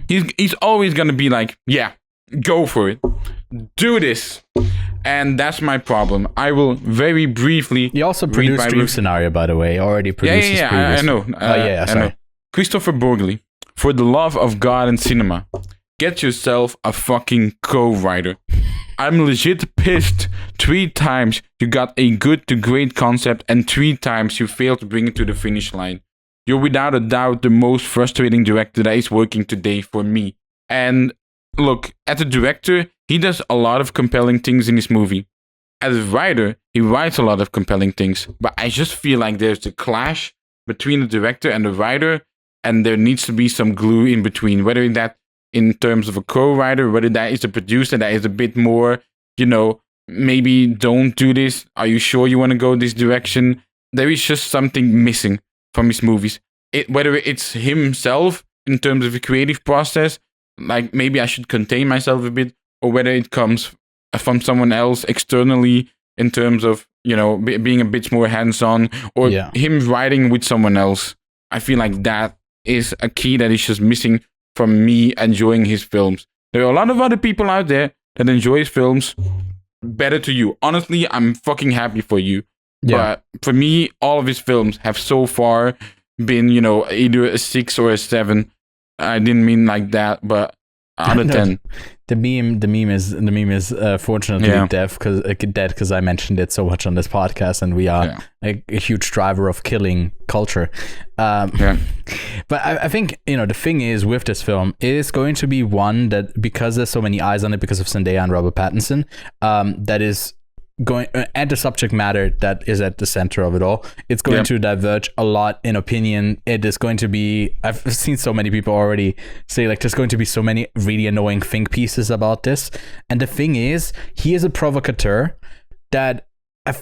Speaker 2: He's always going to be like, yeah, go for it. Do this. And that's my problem. I will very briefly...
Speaker 1: He also produced Dream Scenario, by the way. Already produced his previous...
Speaker 2: I know.
Speaker 1: Sorry.
Speaker 2: I know. Kristoffer Borgli, for the love of God and cinema, get yourself a fucking co-writer. I'm legit pissed. 3 times you got a good to great concept and 3 times you failed to bring it to the finish line. You're without a doubt the most frustrating director that is working today for me. And look, as a director, he does a lot of compelling things in his movie. As a writer, he writes a lot of compelling things. But I just feel like there's a clash between the director and the writer, and there needs to be some glue in between. Whether that in terms of a co-writer, whether that is a producer that is a bit more, maybe don't do this. Are you sure you want to go this direction? There is just something missing from his movies. Whether it's himself in terms of the creative process, like maybe I should contain myself a bit, or whether it comes from someone else externally in terms of, being a bit more hands-on, or him writing with someone else. I feel like that is a key that is just missing from me enjoying his films. There are a lot of other people out there that enjoy his films. Better to you. Honestly, I'm fucking happy for you. Yeah. But for me, all of his films have so far been, either a 6 or a 7. I didn't mean like that, but out of 10.
Speaker 1: The meme is fortunately dead because I mentioned it so much on this podcast, and we are a huge driver of killing culture. But I think the thing is with this film, it is going to be one that, because there's so many eyes on it because of Zendaya and Robert Pattinson, that is going and the subject matter that is at the center of it all, it's going to diverge a lot in opinion. It is going to be, I've seen so many people already say like there's going to be so many really annoying think pieces about this. And the thing is, he is a provocateur that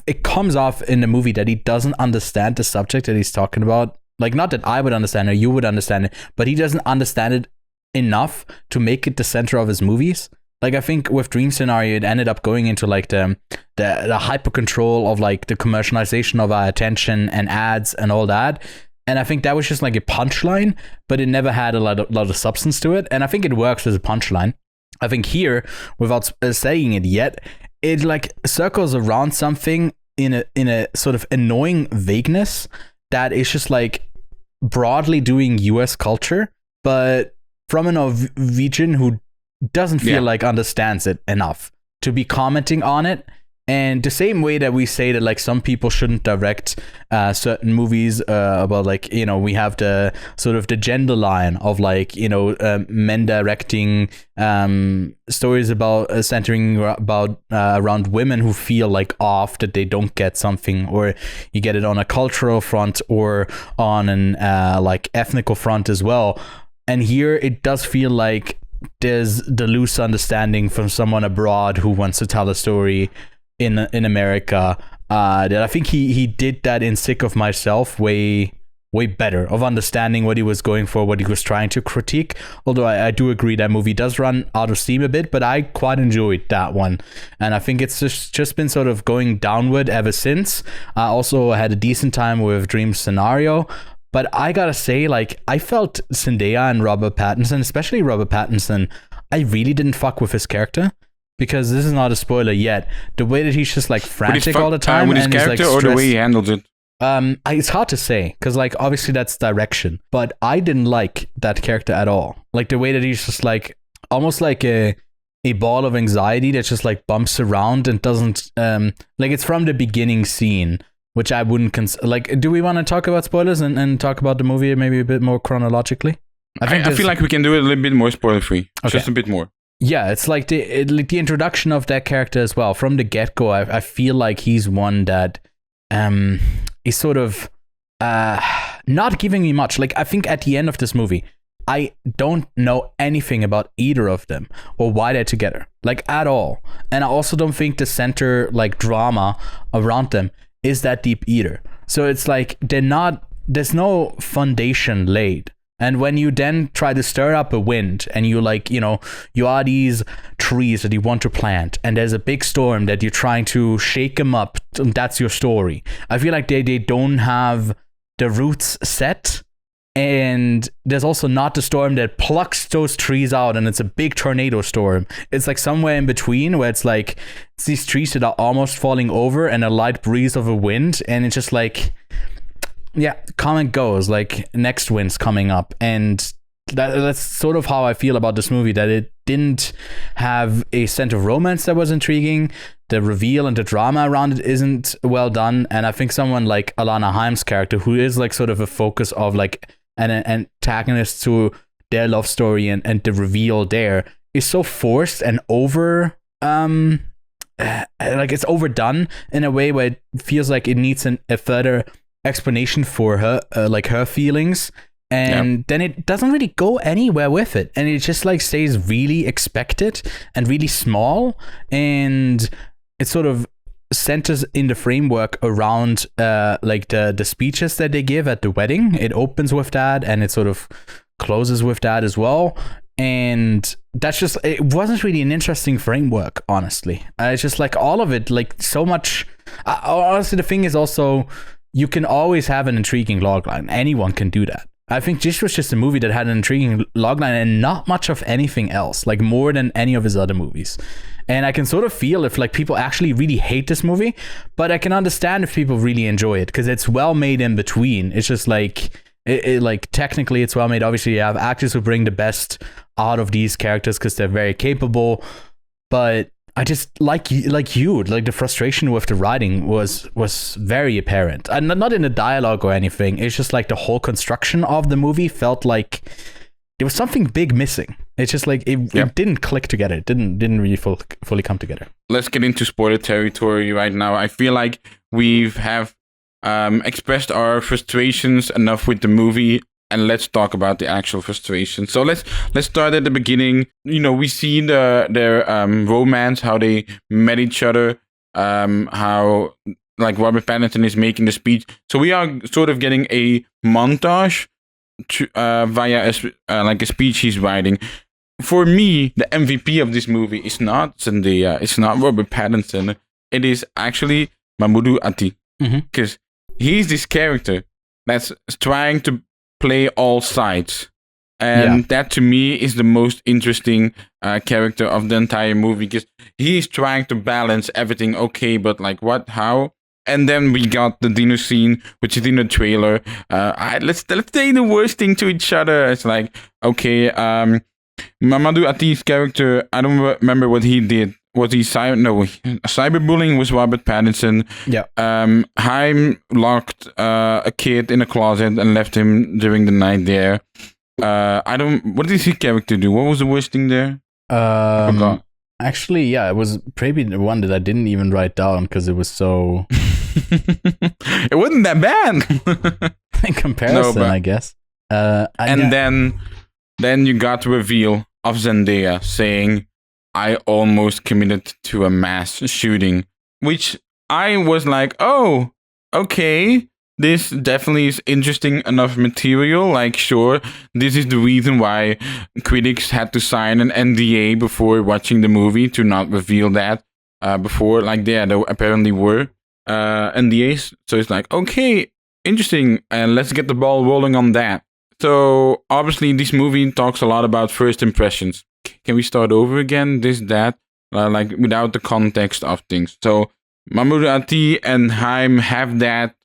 Speaker 1: it comes off in the movie that he doesn't understand the subject that he's talking about. Like, not that I would understand or you would understand it, but he doesn't understand it enough to make it the center of his movies. Like, I think with Dream Scenario, it ended up going into like the hyper control of like the commercialization of our attention and ads and all that. And I think that was just like a punchline, but it never had a lot of substance to it. And I think it works as a punchline. I think here, without saying it yet, it like circles around something in a sort of annoying vagueness that is just like broadly doing US culture, but from a Norwegian who doesn't feel like understands it enough to be commenting on it. And the same way that we say that like some people shouldn't direct certain movies about like, you know, we have the sort of the gender line of like, you know, men directing stories about centering about around women who feel like off, that they don't get something, or you get it on a cultural front or on an like ethnical front as well. And here it does feel like there's the loose understanding from someone abroad who wants to tell a story in America, that I think he did that in Sick of Myself way better, of understanding what he was going for, what he was trying to critique. Although I do agree that movie does run out of steam a bit, but I quite enjoyed that one. And I think it's just been sort of going downward ever since. I also had a decent time with Dream Scenario. But I gotta say, like, I felt Zendaya and Robert Pattinson, especially Robert Pattinson, I really didn't fuck with his character. Because this is not a spoiler yet. The way that he's just like frantic all the time,
Speaker 2: with his character, like, or the way he handles it.
Speaker 1: It's hard to say, because like obviously that's direction, but I didn't like that character at all. Like the way that he's just like almost like a ball of anxiety that just like bumps around and doesn't like, it's from the beginning scene, which I wouldn't like. Do we want to talk about spoilers and talk about the movie maybe a bit more chronologically?
Speaker 2: I feel like we can do it a little bit more spoiler free, just a bit more.
Speaker 1: Yeah, it's like the introduction of that character as well. From the get-go, I feel like he's one that is sort of not giving me much. Like, I think at the end of this movie, I don't know anything about either of them or why they're together, like, at all. And I also don't think the center, like, drama around them is that deep either. So it's like there's no foundation laid. And when you then try to stir up a wind and you like, you know, you are these trees that you want to plant and there's a big storm that you're trying to shake them up, that's your story. I feel like they don't have the roots set, and there's also not the storm that plucks those trees out and it's a big tornado storm. It's like somewhere in between where it's like it's these trees that are almost falling over and a light breeze of a wind, and it's just like, yeah, comment goes, like next wind's coming up. And that's sort of how I feel about this movie, that it didn't have a sense of romance that was intriguing. The reveal and the drama around it isn't well done. And I think someone like Alana Haim's character, who is like sort of a focus of like an antagonist to their love story and the reveal there, is so forced and over like it's overdone in a way where it feels like it needs a further explanation for her, like her feelings, and then it doesn't really go anywhere with it, and it just like stays really expected and really small, and it sort of centers in the framework around like the speeches that they give at the wedding. It opens with that and it sort of closes with that as well. And that's just, it wasn't really an interesting framework, honestly. It's just like all of it, like so much. Honestly, the thing is also, you can always have an intriguing logline. Anyone can do that. I think this was just a movie that had an intriguing logline and not much of anything else, like more than any of his other movies. And I can sort of feel if like people actually really hate this movie, but I can understand if people really enjoy it because it's well made in between. It's just like, it like technically it's well made. Obviously you have actors who bring the best out of these characters because they're very capable, but I just like the frustration with the writing was very apparent, and not in the dialogue or anything. It's just like the whole construction of the movie felt like there was something big missing, It's just like it didn't click together. It didn't really fully come together.
Speaker 2: Let's get into spoiler territory right now. I feel like we have expressed our frustrations enough with the movie, and let's talk about the actual frustration. So let's start at the beginning. You know, we see their romance, how they met each other, how like Robert Pattinson is making the speech. So we are sort of getting a montage via a speech he's writing. For me, the MVP of this movie is not Zendaya, it's not Robert Pattinson. It is actually Mamoudou Athie, because he's this character that's trying to play all sides. And that to me is the most interesting character of the entire movie, because he's trying to balance everything. Okay, but like what, how? And then we got the dinner scene, which is in the trailer. Let's say the worst thing to each other. It's like, okay, Mamoudou Athie's character, I don't remember what he did. Was he cyberbullying was Robert Pattinson.
Speaker 1: Yeah.
Speaker 2: Haim locked a kid in a closet and left him during the night there. What did his character do? What was the worst thing there? I forgot.
Speaker 1: Actually, it was probably the one that I didn't even write down because it was so.
Speaker 2: It wasn't that bad.
Speaker 1: In comparison, I guess.
Speaker 2: Then you got the reveal of Zendaya saying, "I almost committed to a mass shooting," which I was like, "Oh, okay. This definitely is interesting enough material. Like, sure, this is the reason why critics had to sign an NDA before watching the movie to not reveal that before. Like, there apparently were NDAs. So it's like, okay, interesting, and let's get the ball rolling on that. So obviously, this movie talks a lot about first impressions. Can we start over again? Like without the context of things. So Mamoudou Athie and Haim have that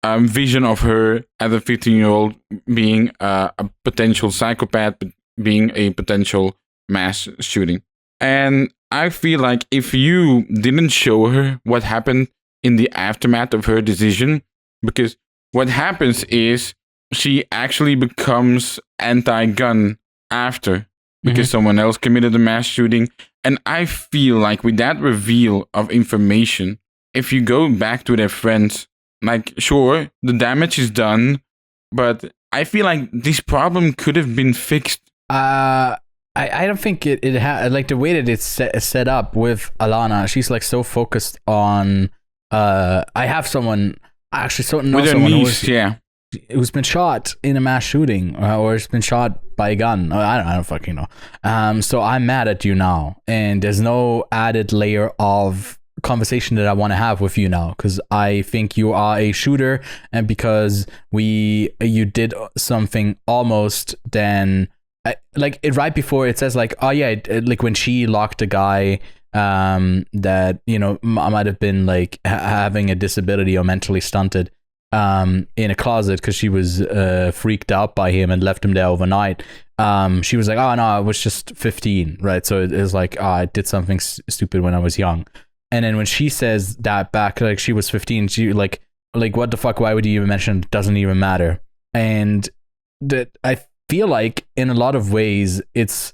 Speaker 2: vision of her as a 15-year-old being a potential psychopath, being a potential mass shooting. And I feel like if you didn't show her what happened in the aftermath of her decision, because what happens is she actually becomes anti-gun after, because someone else committed a mass shooting. And I feel like with that reveal of information, if you go back to their friends, like, sure, the damage is done, but I feel like this problem could have been fixed.
Speaker 1: I don't think it like the way that it's set up with Alana. She's like so focused on. I have someone actually with her niece, who's been shot in a mass shooting or has been shot by a gun. I don't fucking know. So I'm mad at you now, and there's no added layer of conversation that I want to have with you now, because I think you are a shooter, and because you did something almost then like it right before it says like, oh yeah, like when she locked a guy that, you know, might have been like having a disability or mentally stunted in a closet because she was freaked out by him and left him there overnight. She was like, oh no, I was just 15, right? So it was like, oh, I did something stupid when I was young. And then when she says that back, like she was 15, she like what the fuck, why would you even mention it? Doesn't even matter. And that I feel like in a lot of ways it's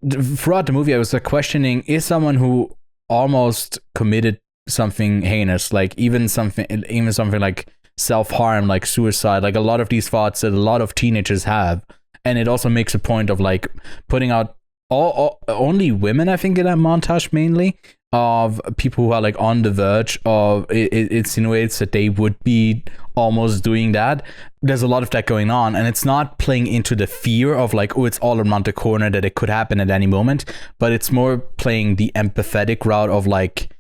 Speaker 1: throughout the movie I was like questioning, is someone who almost committed something heinous, like even something like self-harm, like suicide, like a lot of these thoughts that a lot of teenagers have. And it also makes a point of like putting out only women, I think, in that montage, mainly of people who are like on the verge of it insinuates that they would be almost doing that. There's a lot of that going on, and it's not playing into the fear of like, oh, it's all around the corner that it could happen at any moment, but it's more playing the empathetic route of like,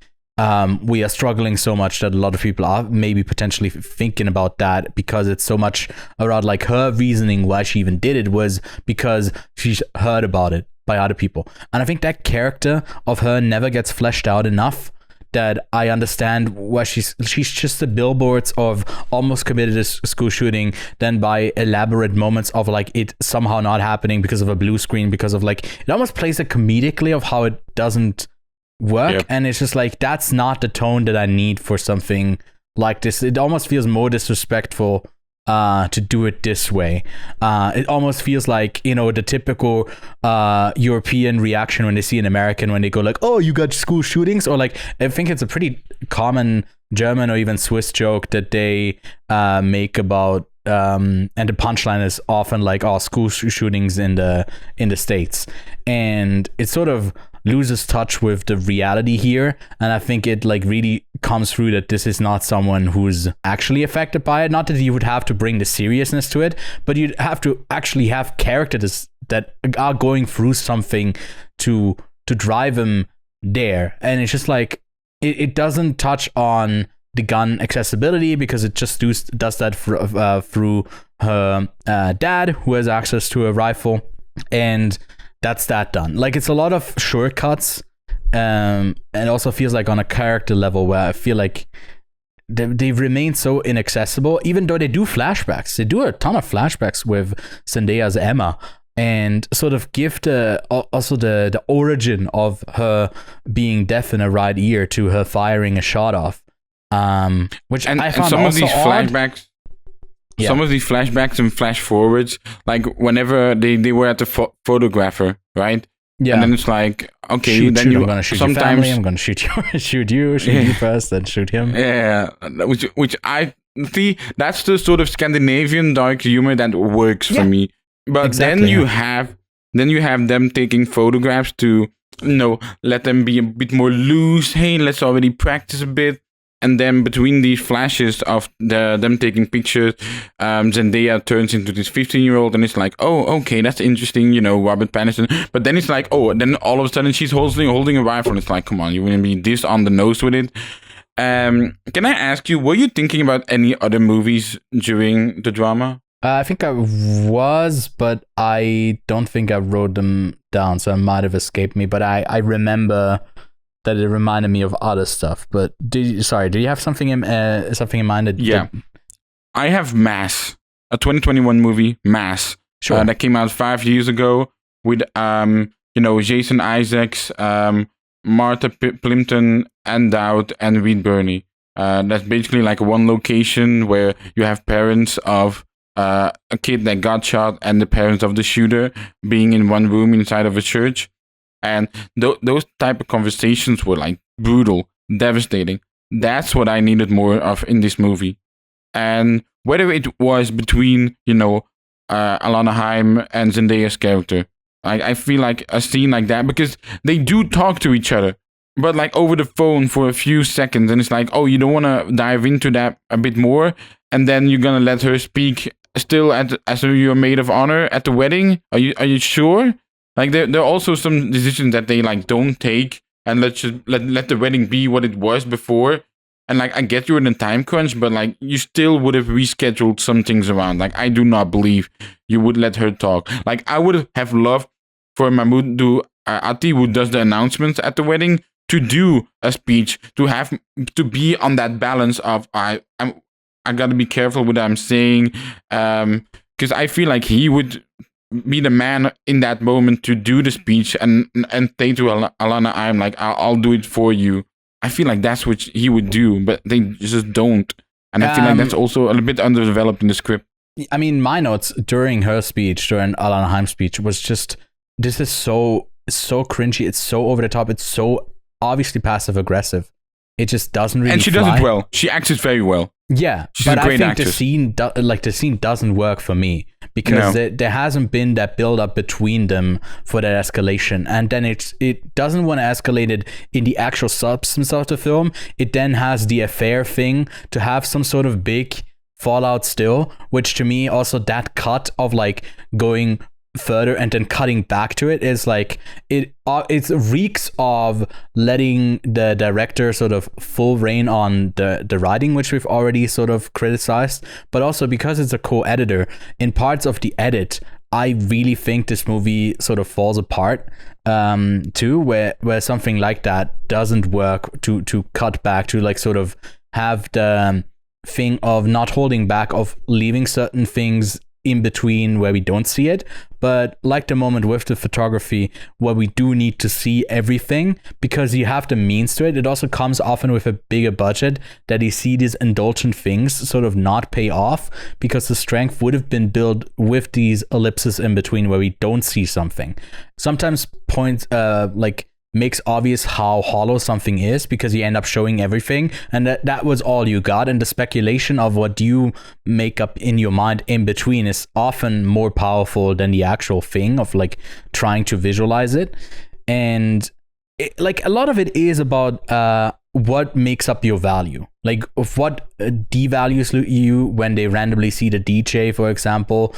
Speaker 1: we are struggling so much that a lot of people are maybe potentially thinking about that, because it's so much around like her reasoning why she even did it was because she heard about it by other people. And I think that character of her never gets fleshed out enough that I understand why she's just the billboards of almost committed a school shooting, then by elaborate moments of like it somehow not happening because of a blue screen, because of like, it almost plays it comedically of how it doesn't work. Yep. And it's just like, that's not the tone that I need for something like this. It almost feels more disrespectful to do it this way. It almost feels like, the typical European reaction when they see an American, when they go like, oh, you got school shootings, or like, I think it's a pretty common German or even Swiss joke that they make about, and the punchline is often like, oh, school shootings in the States, and it sort of loses touch with the reality here. And I think it like really comes through that this is not someone who's actually affected by it. Not that you would have to bring the seriousness to it, but you'd have to actually have characters that are going through something to drive them there. And it's just like, it doesn't touch on the gun accessibility, because it just does that through her dad, who has access to a rifle, and that's that done. Like, it's a lot of shortcuts, and it also feels like on a character level where I feel like they remain so inaccessible, even though they do flashbacks. They do a ton of flashbacks with Zendaya's Emma, and sort of give the origin of her being deaf in her right ear to her firing a shot off. Which I found
Speaker 2: some
Speaker 1: also
Speaker 2: of these
Speaker 1: odd.
Speaker 2: flashbacks.
Speaker 1: Yeah.
Speaker 2: Some of these flashbacks and flash forwards, like whenever they were at the photographer, right?
Speaker 1: Yeah.
Speaker 2: And then it's like, okay,
Speaker 1: shoot,
Speaker 2: then
Speaker 1: I'm gonna shoot
Speaker 2: sometimes
Speaker 1: your family, I'm gonna shoot you first, then shoot him.
Speaker 2: Yeah, which I see, that's the sort of Scandinavian dark humor that works for me. But
Speaker 1: exactly,
Speaker 2: then you have them taking photographs to, let them be a bit more loose. Hey, let's already practice a bit. And then between these flashes of them taking pictures, Zendaya turns into this 15-year-old, and it's like, oh, okay, that's interesting, Robert Pattinson. But then it's like, oh, then all of a sudden she's holding a rifle, and it's like, come on, you're gonna be this on the nose with it. Can I ask you, were you thinking about any other movies during the drama?
Speaker 1: I think I was, but I don't think I wrote them down, so it might have escaped me. But I remember that it reminded me of other stuff. But do you have something in mind?
Speaker 2: I have Mass, a 2021 movie, Mass.
Speaker 1: Sure.
Speaker 2: That came out 5 years ago with Jason Isaacs, Martha Plimpton, Ann Dowd, and Reed Birney. That's basically like one location where you have parents of a kid that got shot and the parents of the shooter being in one room inside of a church. And those type of conversations were like brutal, devastating. That's what I needed more of in this movie. And whether it was between, Alana Haim and Zendaya's character, I feel like a scene like that, because they do talk to each other, but like over the phone for a few seconds, and it's like, oh, you don't want to dive into that a bit more, and then you're gonna let her speak still as your maid of honor at the wedding? Are you sure? Like there are also some decisions that they like don't take, and let the wedding be what it was before. And like, I get you're in a time crunch, but like, you still would have rescheduled some things around. Like, I do not believe you would let her talk. Like, I would have loved for Mahmoud Ati, who does the announcements at the wedding, to do a speech, to be on that balance of I gotta be careful with what I'm saying, because I feel like he would be the man in that moment to do the speech and say to Alana, I'm like, I'll do it for you. I feel like that's what he would do, but they just don't. And I feel like that's also a little bit underdeveloped in the script.
Speaker 1: I mean, my notes during her speech, during Alana Haim's speech, was just, this is so cringy, it's so over the top, it's so obviously passive aggressive. It just doesn't really.
Speaker 2: And she does it well. She acts it very well.
Speaker 1: Yeah,
Speaker 2: she's
Speaker 1: but
Speaker 2: a great
Speaker 1: I think
Speaker 2: actress.
Speaker 1: the scene doesn't work for me, because there hasn't been that build up between them for that escalation, and then it doesn't want to escalate it in the actual substance of the film. It then has the affair thing to have some sort of big fallout still, which to me also, that cut of like going further and then cutting back to it is like, it reeks of letting the director sort of full reign on the writing, which we've already sort of criticized, but also because it's a co-editor in parts of the edit. I really think this movie sort of falls apart too, where something like that doesn't work, to cut back, to like sort of have the thing of not holding back, of leaving certain things in between where we don't see it, but like the moment with the photography where we do need to see everything because you have the means to it. It also comes often with a bigger budget that you see these indulgent things sort of not pay off because the strength would have been built with these ellipses in between where we don't see something. Sometimes points makes obvious how hollow something is because you end up showing everything, and that was all you got, and the speculation of what you make up in your mind in between is often more powerful than the actual thing of like trying to visualize it. And like a lot of it is about what makes up your value, like of what devalues you when they randomly see the DJ, for example,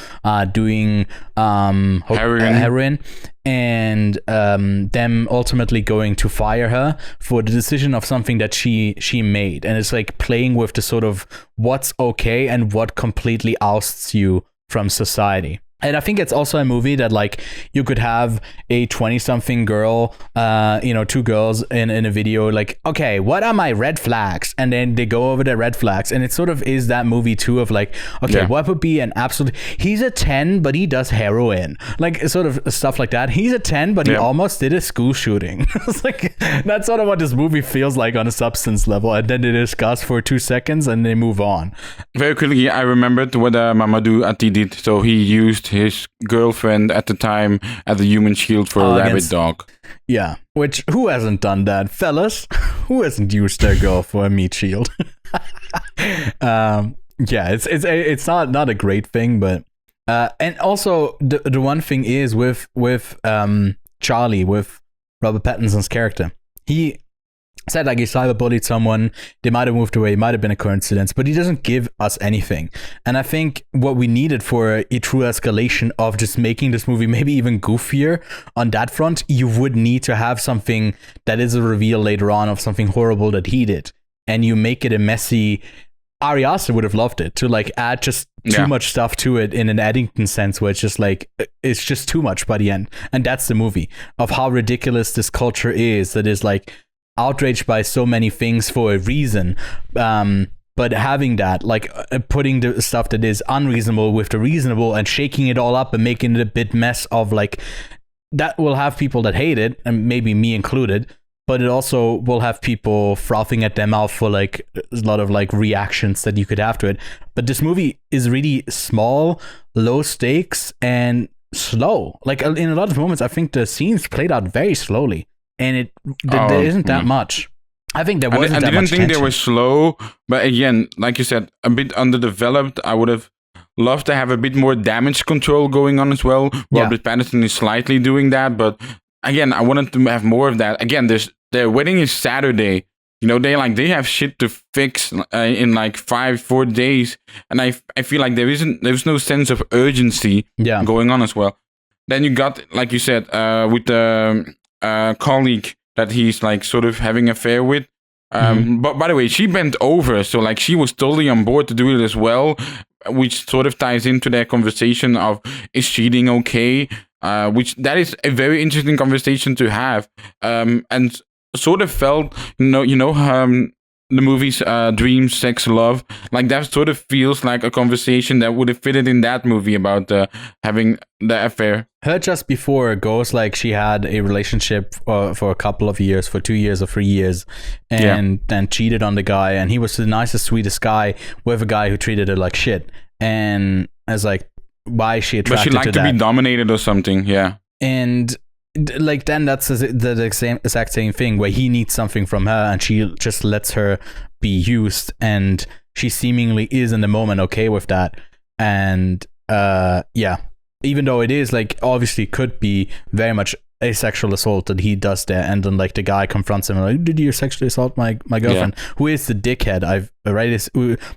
Speaker 1: doing heroin, and them ultimately going to fire her for the decision of something that she made. And it's like playing with the sort of what's okay and what completely ousts you from society. And I think it's also a movie that like you could have a 20-something girl, two girls in a video like, okay, what are my red flags? And then they go over the red flags. And it sort of is that movie too of like, okay, what would be an absolute, he's a 10, but he does heroin. Like sort of stuff like that. He's a 10, but he almost did a school shooting. It's like, that's sort of what this movie feels like on a substance level. And then they discuss for 2 seconds and they move on.
Speaker 2: Very quickly, I remembered what Mamadou Ati did. So he used his girlfriend at the time as a human shield for a rabbit dog.
Speaker 1: Yeah, which who hasn't done that, fellas? Who hasn't used their girl for a meat shield? It's not a great thing, but and also the one thing is with Charlie, with Robert Pattinson's character, he said like he cyberbullied someone, they might have moved away, it might have been a coincidence, but he doesn't give us anything. And I think what we needed for a true escalation of just making this movie maybe even goofier on that front, you would need to have something that is a reveal later on of something horrible that he did, and you make it a messy. Ari Aster would have loved it to like add just too much stuff to it in an Eddington sense where it's just like it's just too much by the end. And that's the movie of how ridiculous this culture is that is like outraged by so many things for a reason, but having that like putting the stuff that is unreasonable with the reasonable and shaking it all up and making it a bit mess of like that will have people that hate it, and maybe me included, but it also will have people frothing at their mouth for like a lot of like reactions that you could have to it. But this movie is really small, low stakes, and slow. Like in a lot of moments I think the scenes played out very slowly. And there isn't that much. I think there wasn't that much. I didn't think
Speaker 2: they were slow, but again, like you said, a bit underdeveloped. I would have loved to have a bit more damage control going on as well. Robert Pattinson is slightly doing that, but again, I wanted to have more of that. Again, their wedding is Saturday. You know, they have shit to fix in like 4 days, and I feel like there's no sense of urgency going on as well. Then you got, like you said, with the colleague that he's like sort of having an affair with. But by the way, she bent over, so like she was totally on board to do it as well, which sort of ties into their conversation of is cheating okay? Which that is a very interesting conversation to have. And sort of felt, the movies Dreams, Sex, Love, like that sort of feels like a conversation that would have fitted in that movie about having the affair.
Speaker 1: Her just before goes like she had a relationship for a couple of years, for 2 years or 3 years, and then cheated on the guy, and he was the nicest, sweetest guy with a guy who treated her like shit. And I was like, why is she attracted to that?
Speaker 2: But she liked to be dominated or something,
Speaker 1: And like then that's the exact same thing where he needs something from her and she just lets her be used, and she seemingly is in the moment okay with that. And even though it is like obviously could be very much a sexual assault that he does there, and then like the guy confronts him like, did you sexually assault my girlfriend, who is the dickhead?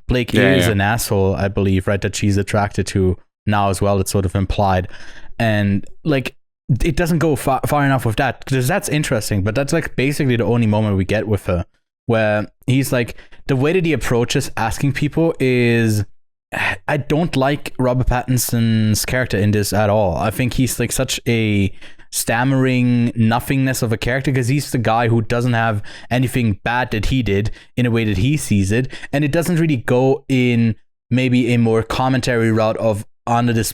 Speaker 1: Blake is an asshole, I believe, right, that she's attracted to now as well. It's sort of implied, and like it doesn't go far enough with that, because that's interesting, but that's like basically the only moment we get with her where he's like, the way that he approaches asking people is, I don't like Robert Pattinson's character in this at all. I think he's like such a stammering nothingness of a character, because he's the guy who doesn't have anything bad that he did in a way that he sees it, and it doesn't really go in maybe a more commentary route of under this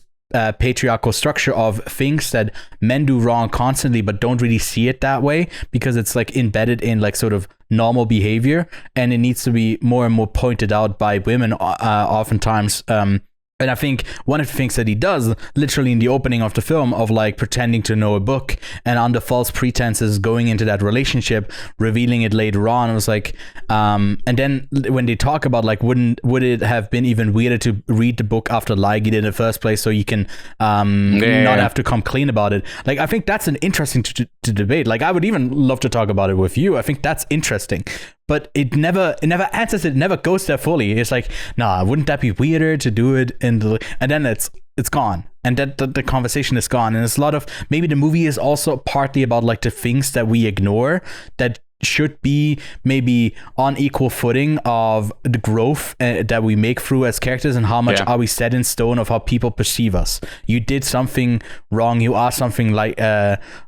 Speaker 1: patriarchal structure of things that men do wrong constantly but don't really see it that way because it's like embedded in like sort of normal behavior, and it needs to be more and more pointed out by women oftentimes. And I think one of the things that he does, literally in the opening of the film, of like pretending to know a book and under false pretenses going into that relationship, revealing it later on, it was like, and then when they talk about like, would it have been even weirder to read the book after lying it in the first place so you can not have to come clean about it? Like, I think that's an interesting to debate. Like, I would even love to talk about it with you. I think that's interesting. But it never answers it, never goes there fully. It's like, nah, wouldn't that be weirder to do it and then it's gone. And that the conversation is gone. And it's a lot of, maybe the movie is also partly about like the things that we ignore that should be maybe on equal footing of the growth that we make through as characters, and how much are we set in stone of how people perceive us. You did something wrong, you are something like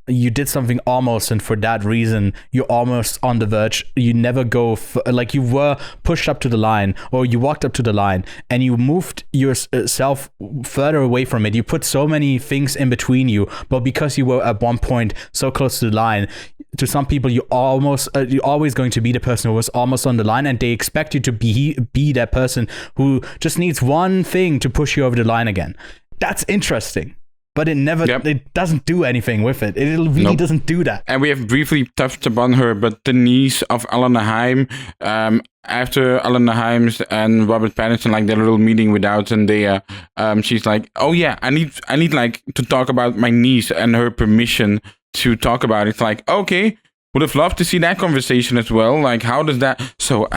Speaker 1: you did something almost, and for that reason you're almost on the verge. You never go like you were pushed up to the line, or you walked up to the line and you moved yourself further away from it. You put so many things in between you, but because you were at one point so close to the line, to some people you're always going to be the person who was almost on the line, and they expect you to be that person who just needs one thing to push you over the line again. That's interesting, but it never it doesn't do anything with it. It really doesn't do that.
Speaker 2: And we have briefly touched upon her, but the niece of Alana Haim, after Alana Haim's and Robert Pattinson, like their little meeting without Zendaya, she's like, oh yeah, I need like to talk about my niece and her permission to talk about it. It's like, okay, would have loved to see that conversation as well. Like, how does that? So,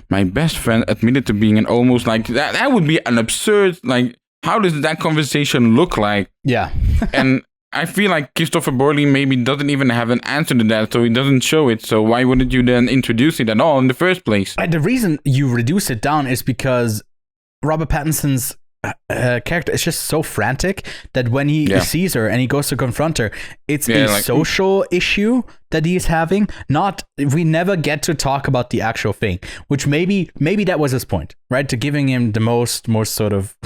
Speaker 2: my best friend admitted to being an almost, like that. That would be an absurd. Like, how does that conversation look like?
Speaker 1: Yeah.
Speaker 2: And I feel like Kristoffer Borgli maybe doesn't even have an answer to that, so he doesn't show it. So why wouldn't you then introduce it at all in the first place?
Speaker 1: The reason you reduce it down is because Robert Pattinson's character is just so frantic that when he sees her and he goes to confront her, it's a like, social issue that he's having. We never get to talk about the actual thing, which maybe that was his point, right? To giving him the most sort of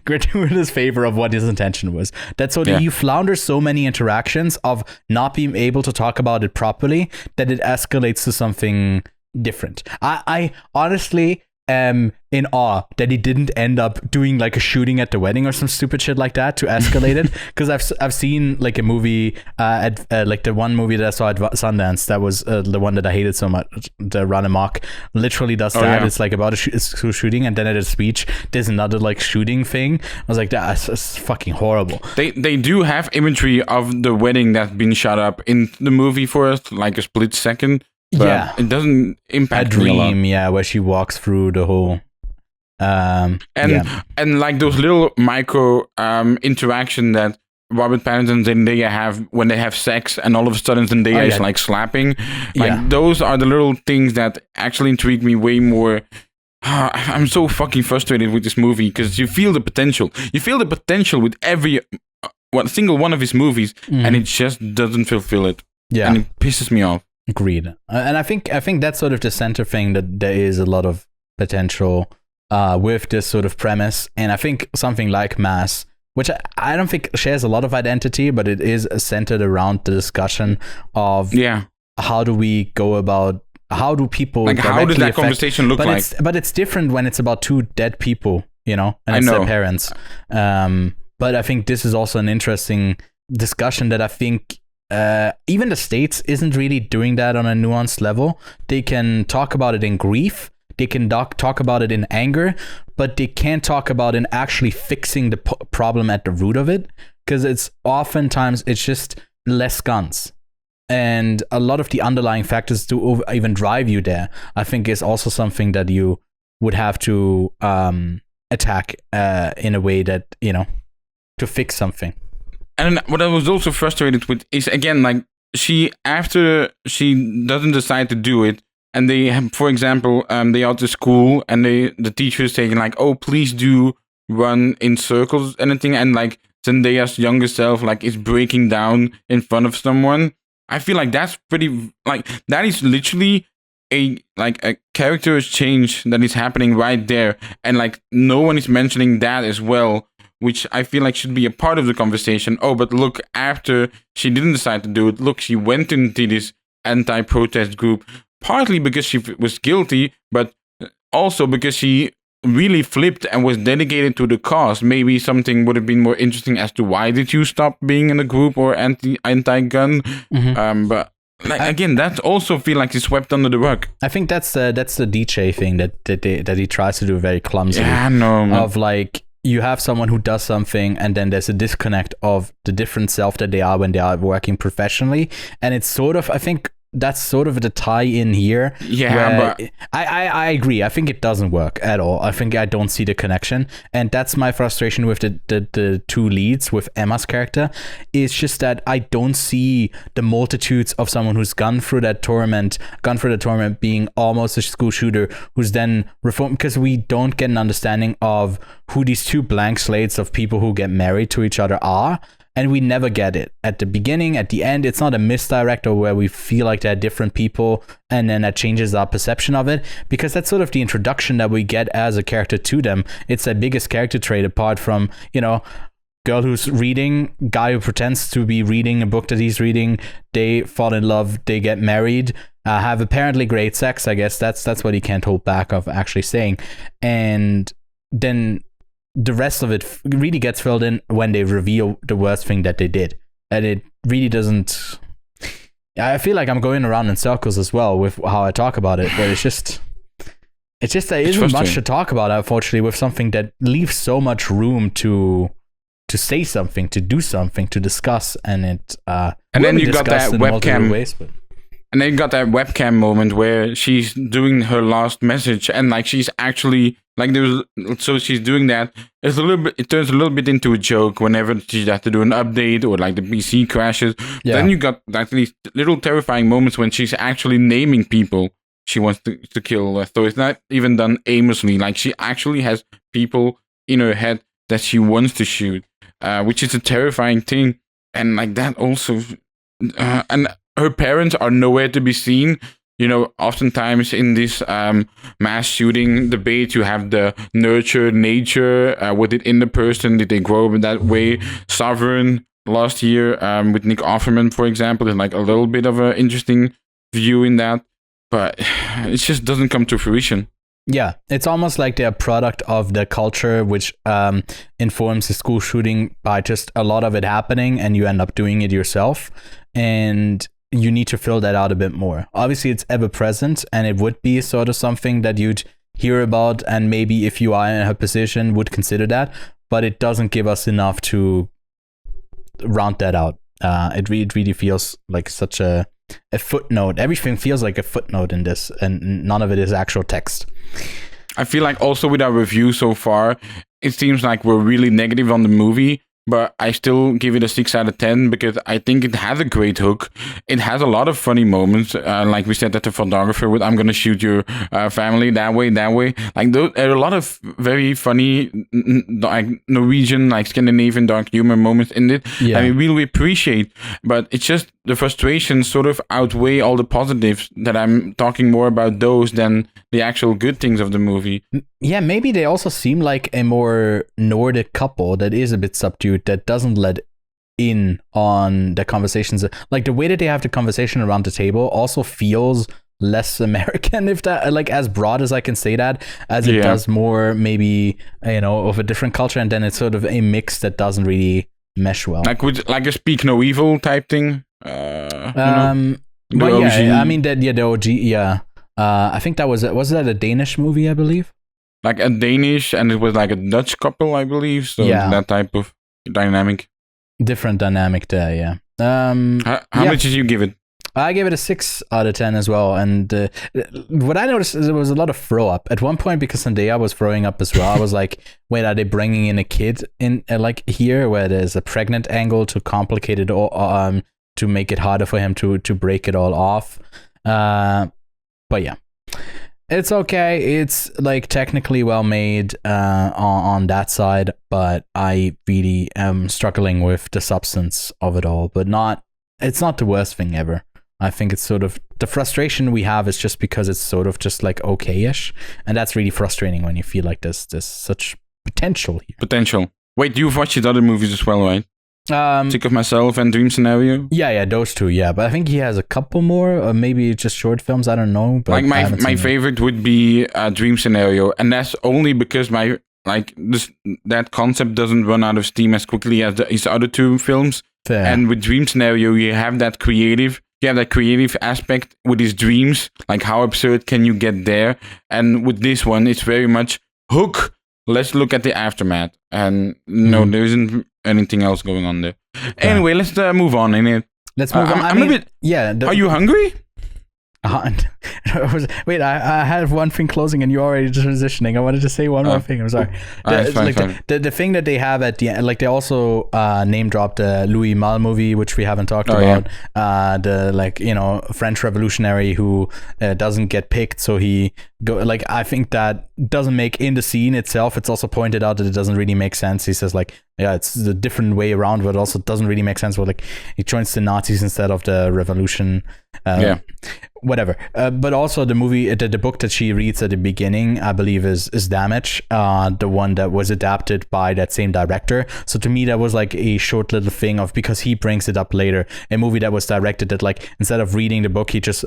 Speaker 1: gratuitous favor of what his intention was. That so that you flounder so many interactions of not being able to talk about it properly that it escalates to something different. I honestly am in awe that he didn't end up doing like a shooting at the wedding or some stupid shit like that to escalate it, because I've seen like a movie like the one movie that I saw at Sundance, that was the one that I hated so much, the Run Amok, literally does that. It's like about a shooting, and then at a speech there's another like shooting thing. I was like, that's fucking horrible.
Speaker 2: They do have imagery of the wedding that's been shot up in the movie for us, like a split second. But it doesn't impact
Speaker 1: a dream,
Speaker 2: me a lot.
Speaker 1: Where she walks through the whole
Speaker 2: and like those little micro interaction that Robert Pattinson and Zendaya have when they have sex, and all of a sudden Zendaya is like slapping. Like those are the little things that actually intrigue me way more. I'm so fucking frustrated with this movie because you feel the potential. You feel the potential with every single one of his movies, and it just doesn't fulfill it. Yeah, and it pisses me off.
Speaker 1: Agreed. And I think that's sort of the center thing, that there is a lot of potential with this sort of premise. And I think something like Mass, which I don't think shares a lot of identity, but it is centered around the discussion of how do we go about, how do people,
Speaker 2: like, how does that conversation look like?
Speaker 1: But it's different when it's about two dead people, you know, and it's their parents. But I think this is also an interesting discussion that I think even the States isn't really doing that on a nuanced level. They can talk about it in grief, they can talk about it in anger, but they can't talk about it actually fixing the problem at the root of it, because it's oftentimes it's just less guns, and a lot of the underlying factors to even drive you there, I think, is also something that you would have to attack in a way that, you know, to fix something.
Speaker 2: And what I was also frustrated with is, again, like, after she doesn't decide to do it, and they have, for example, they are to school, and the teacher is saying like, oh, please do run in circles, anything, and like Zendaya's younger self like is breaking down in front of someone. I feel like that's pretty, like, that is literally a character change that is happening right there, and like no one is mentioning that as well. which I feel like should be a part of the conversation. Oh, but look, after she didn't decide to do it, look, she went into this anti-protest group, partly because she was guilty, but also because she really flipped and was dedicated to the cause. Maybe something would have been more interesting as to why did you stop being in a group or anti-gun. But again, that also feel like it's swept under the rug.
Speaker 1: I think that's the DJ thing that he tries to do very clumsily.
Speaker 2: Yeah, no, man.
Speaker 1: Of like, you have someone who does something and then there's a disconnect of the different self that they are when they are working professionally, and it's sort of, I think that's sort of the tie-in here.
Speaker 2: Yeah, but
Speaker 1: I agree. I think it doesn't work at all. I think I don't see the connection, and that's my frustration with the two leads with Emma's character. It's just that I don't see the multitudes of someone who's gone through the torment being almost a school shooter who's then reformed, because we don't get an understanding of who these two blank slates of people who get married to each other are. And we never get it at the beginning, at the end. It's not a misdirect or where we feel like they're different people and then that changes our perception of it, because that's sort of the introduction that we get as a character to them. It's their biggest character trait, apart from, girl who's reading, guy who pretends to be reading a book that he's reading. They fall in love, they get married, have apparently great sex. I guess that's what he can't hold back of actually saying. And then the rest of it really gets filled in when they reveal the worst thing that they did. And it really doesn't... I feel like I'm going around in circles as well with how I talk about it, but it's just there isn't much to talk about, unfortunately, with something that leaves so much room to say something, to do something, to discuss, and it... and
Speaker 2: then you got that webcam...
Speaker 1: ways, but...
Speaker 2: And then you got that webcam moment where she's doing her last message, and like she's actually so she's doing that. It's a little bit. It turns a little bit into a joke whenever she has to do an update or like the PC crashes. Yeah. Then you got like these little terrifying moments when she's actually naming people she wants to kill. So it's not even done aimlessly. Like she actually has people in her head that she wants to shoot, which is a terrifying thing. And like that also, and her parents are nowhere to be seen. Oftentimes in this mass shooting debate, you have the nurture nature. Was it in the person? Did they grow up that way? Sovereign last year with Nick Offerman, for example, is like a little bit of an interesting view in that. But it just doesn't come to fruition.
Speaker 1: Yeah, it's almost like they're a product of the culture, which informs the school shooting by just a lot of it happening, and you end up doing it yourself. And you need to fill that out a bit more. Obviously, it's ever present, and it would be sort of something that you'd hear about, and maybe if you are in her position, would consider that. But it doesn't give us enough to round that out. It really feels like such a footnote. Everything feels like a footnote in this, and none of it is actual text.
Speaker 2: I feel like also with our review so far, it seems like we're really negative on the movie. But I still give it a 6 out of 10 because I think it has a great hook. It has a lot of funny moments. Like we said that the photographer with I'm going to shoot your family that way. Like there are a lot of very funny like Norwegian, like Scandinavian dark humor moments in it. Yeah. I really appreciate. But it's just the frustrations sort of outweigh all the positives that I'm talking more about those than the actual good things of the movie.
Speaker 1: Yeah, maybe they also seem like a more Nordic couple that is a bit subdued, that doesn't let in on the conversations. Like the way that they have the conversation around the table also feels less American, if that, like, as broad as I can say that, as it does more maybe, of a different culture, and then it's sort of a mix that doesn't really mesh well.
Speaker 2: Like with like a speak no evil type thing.
Speaker 1: But yeah, I mean that the OG, yeah. I think that was that a Danish movie, I believe?
Speaker 2: Like a Danish, and it was like a Dutch couple, I believe. So that type of dynamic.
Speaker 1: Different dynamic there, yeah.
Speaker 2: How much did you give it?
Speaker 1: I gave it a 6 out of 10 as well. And what I noticed is there was a lot of throw up. At one point, because Zendaya was throwing up as well, I was like, wait, are they bringing in a kid in like here where there's a pregnant angle to complicate it all, to make it harder for him to break it all off? But yeah, it's okay. It's like technically well made on that side, but I really am struggling with the substance of it all. But it's not the worst thing ever. I think it's sort of the frustration we have is just because it's sort of just like okay-ish, and that's really frustrating when you feel like there's such potential here.
Speaker 2: Potential. Wait, you've watched his other movies as well, right? Sick of Myself and Dream Scenario?
Speaker 1: Yeah, those two, yeah. But I think he has a couple more, or maybe just short films, I don't know. But
Speaker 2: like my favorite would be Dream Scenario, and that's only because that concept doesn't run out of steam as quickly as his other two films.
Speaker 1: Fair.
Speaker 2: And with Dream Scenario, you have that creative aspect with his dreams, like how absurd can you get there? And with this one, it's very much hook. Let's look at the aftermath. And no, there isn't anything else going on there. Okay. Anyway, let's move on in it.
Speaker 1: Let's move on.
Speaker 2: I'm a bit...
Speaker 1: Yeah.
Speaker 2: Are you hungry?
Speaker 1: Wait, I had one thing closing and you're already transitioning. I wanted to say one more thing. I'm sorry. The thing that they have at the end, like they also name dropped the Louis Malle movie, which we haven't talked about. Yeah. The French revolutionary who doesn't get picked, so he I think that doesn't make in the scene itself. It's also pointed out that it doesn't really make sense. He says it's a different way around, but also doesn't really make sense. But he joins the Nazis instead of the revolution. Whatever. But also the movie, the book that she reads at the beginning, I believe is Damage, the one that was adapted by that same director. So to me, that was like a short little thing of, because he brings it up later, a movie that was directed that instead of reading the book, he just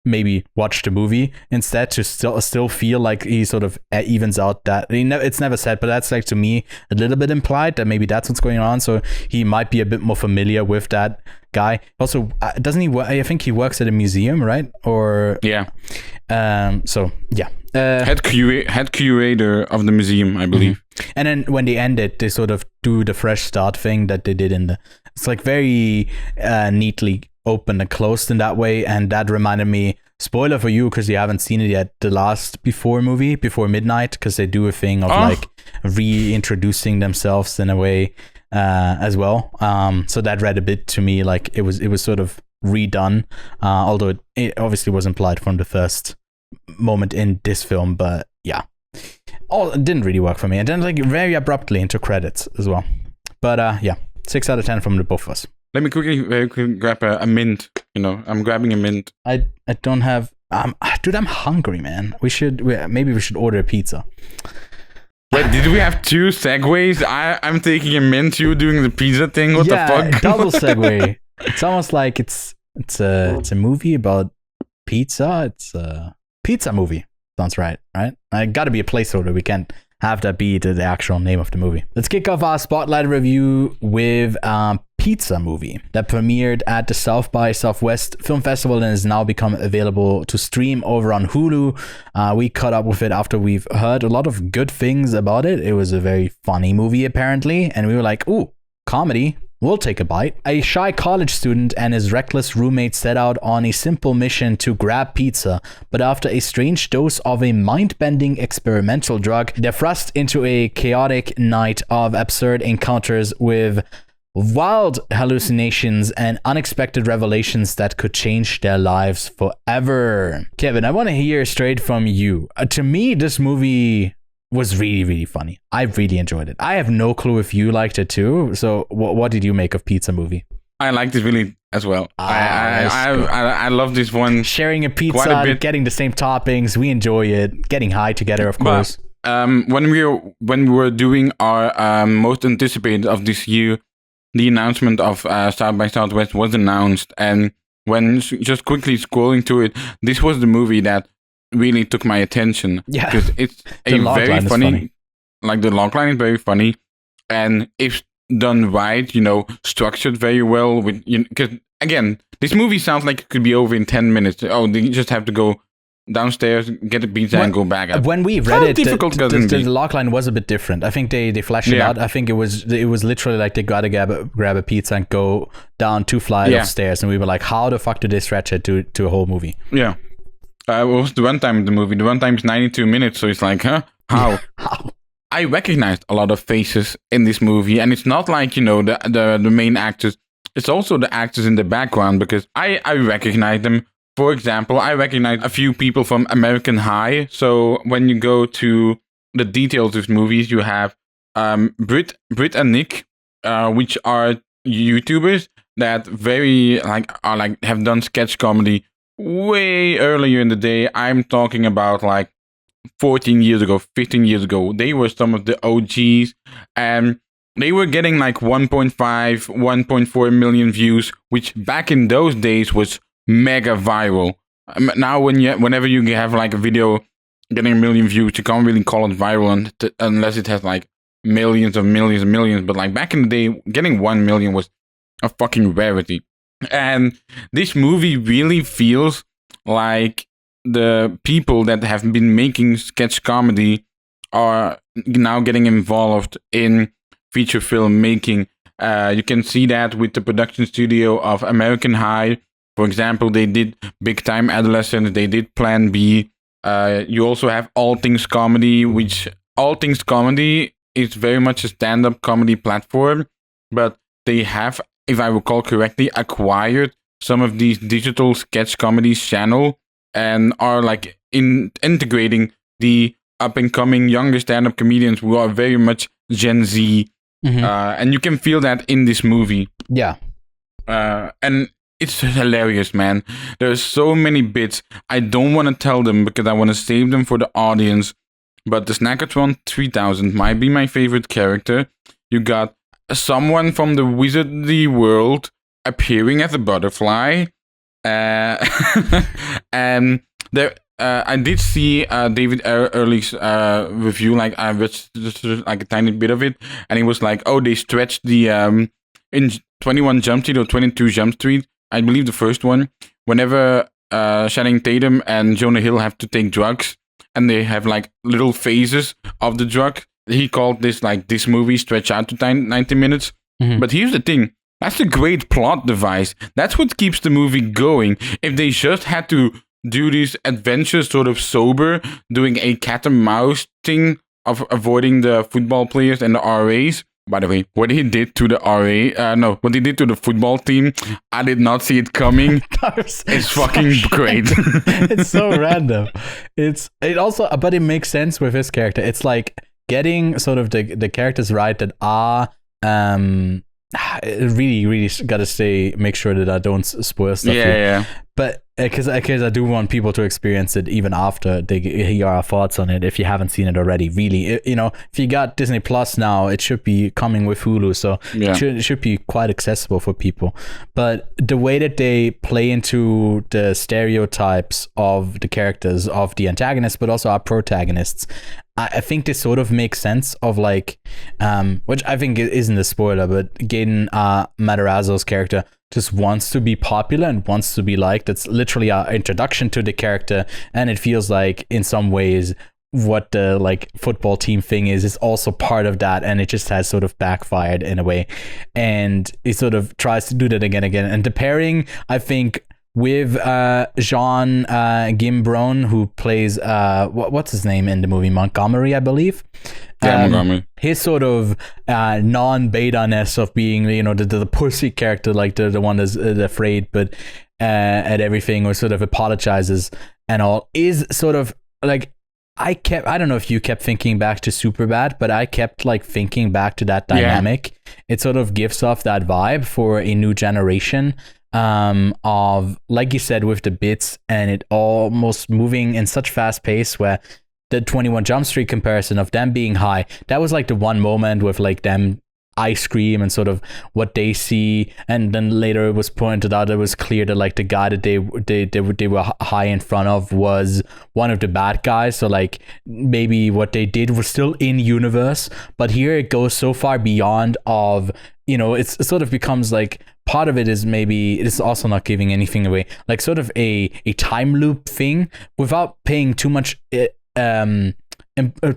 Speaker 1: maybe watch the movie instead to still feel like he sort of evens out that. It's never said, but that's to me a little bit implied that maybe that's what's going on. So he might be a bit more familiar with that guy. Also, doesn't he? I think he works at a museum, right? Or
Speaker 2: yeah.
Speaker 1: So yeah.
Speaker 2: Head curator of the museum, I believe.
Speaker 1: Mm-hmm. And then when they end it, they sort of do the fresh start thing that they did in the. It's very neatly open and closed in that way, and that reminded me, spoiler for you because you haven't seen it yet, the last Before movie, Before Midnight, because they do a thing of reintroducing themselves in a way as well. So that read a bit to me like it was sort of redone, although it obviously was implied from the first moment in this film, but yeah, it didn't really work for me, and then very abruptly into credits as well. But 6 out of 10 from the both of us.
Speaker 2: Let me very quickly grab a mint. I'm grabbing a mint.
Speaker 1: I don't have. Dude, I'm hungry, man. Maybe we should order a pizza.
Speaker 2: Wait, did we have two segues? I'm taking a mint. You doing the pizza thing? What the fuck?
Speaker 1: Double segue. It's almost like it's a movie about pizza. It's a pizza movie. Sounds right? I got to be a placeholder. We can't have that be the actual name of the movie. Let's kick off our spotlight review with Pizza movie that premiered at the South by Southwest Film Festival and has now become available to stream over on Hulu. We caught up with it after we've heard a lot of good things about it. It was a very funny movie apparently, and we were like, ooh, comedy. We'll take a bite. A shy college student and his reckless roommate set out on a simple mission to grab pizza, but after a strange dose of a mind-bending experimental drug, they're thrust into a chaotic night of absurd encounters with wild hallucinations and unexpected revelations that could change their lives forever. Kevin, I want to hear straight from you. To me, this movie was really, really funny. I really enjoyed it. I have no clue if you liked it too. So what did you make of Pizza movie?
Speaker 2: I liked it really as well. I love this one.
Speaker 1: Sharing a pizza, getting the same toppings. We enjoy it. Getting high together, of course.
Speaker 2: When we were doing our most anticipated of this year, the announcement of South by Southwest was announced, and when just quickly scrolling through it, this was the movie that really took my attention. Yeah, because it's a very funny. Like the logline is very funny, and if done right, structured very well. With because again, this movie sounds like it could be over in 10 minutes. Oh, they just have to go downstairs, get a pizza, and go back up.
Speaker 1: When we read it, the logline was a bit different. I think they fleshed it out. I think it was literally like they gotta grab a pizza and go down 2 flights of stairs, and we were like, how the fuck did they stretch it to a whole movie?
Speaker 2: Yeah. What was the runtime of the movie? The runtime is 92 minutes, so it's like, huh? How?
Speaker 1: How?
Speaker 2: I recognized a lot of faces in this movie, and it's not like, the main actors. It's also the actors in the background, because I recognize them. For example, I recognize a few people from American High. So when you go to the details of movies, you have Britt and Nick, which are YouTubers that have done sketch comedy way earlier in the day. I'm talking about 14 years ago, 15 years ago. They were some of the OGs, and they were getting like 1.5, 1.4 million views, which back in those days was mega viral. Now, whenever you have like a video getting a million views, you can't really call it viral unless it has like millions of millions and millions. But like back in the day, getting 1 million was a fucking rarity. And this movie really feels like the people that have been making sketch comedy are now getting involved in feature film making. You can see that with the production studio of American High. For example, they did Big Time Adolescents, they did Plan B. You also have All Things Comedy, which All Things Comedy is very much a stand-up comedy platform, but they have, if I recall correctly, acquired some of these digital sketch comedies channel and are like integrating the up-and-coming younger stand-up comedians who are very much Gen Z. And you can feel that in this movie.
Speaker 1: Yeah.
Speaker 2: And it's hilarious, man. There's so many bits. I don't want to tell them because I want to save them for the audience. But the Snackatron 3000 might be my favorite character. You got someone from the wizardly world appearing as a butterfly. And there, I did see David Ehrlich's review. Like I read just like a tiny bit of it, and he was like, "Oh, they stretched the in 21 Jump Street or 22 Jump Street, I believe the first one. Whenever Channing Tatum and Jonah Hill have to take drugs, and they have like little phases of the drug, he called this like this movie stretch out to 90 minutes. But here's the thing. That's a great plot device. That's what keeps the movie going. If they just had to do these adventures sort of sober, doing a cat and mouse thing of avoiding the football players and the RAs. By the way, what he did to the what he did to the football team, I did not see it coming. It's fucking great.
Speaker 1: It's so random. But it makes sense with his character. It's like getting sort of the characters right that are really gotta make sure that I don't spoil stuff here.
Speaker 2: Yeah.
Speaker 1: But because I do want people to experience it even after they hear our thoughts on it. If you haven't seen it already, really, if you got Disney Plus now, it should be coming with Hulu, so it should be quite accessible for people. But the way that they play into the stereotypes of the characters of the antagonists, but also our protagonists, I think this sort of makes sense of like, which I think isn't a spoiler, but Gaten Matarazzo's character just wants to be popular and wants to be liked. That's literally our introduction to the character, and it feels like in some ways what the like football team thing is also part of that, and it just has sort of backfired in a way, and it sort of tries to do that again, and the pairing, I think, with Jean Gimbron, who plays what's his name in the movie, Montgomery, I believe.
Speaker 2: Montgomery.
Speaker 1: His sort of non-beta-ness of being, the pussy character, like the one that's afraid, but at everything, or sort of apologizes and all, is sort of like, I don't know if you kept thinking back to Superbad, but I kept like thinking back to that dynamic. Yeah. It sort of gives off that vibe for a new generation. Of, like you said, with the bits and it almost moving in such fast pace, where the 21 Jump Street comparison of them being high, that was like the one moment with like them ice cream and sort of what they see, and then later it was pointed out, it was clear that like the guy that they were high in front of was one of the bad guys, so like maybe what they did was still in universe, but here it goes so far beyond of, it sort of becomes like, part of it is maybe, it is also not giving anything away, like sort of a time loop thing, without paying too much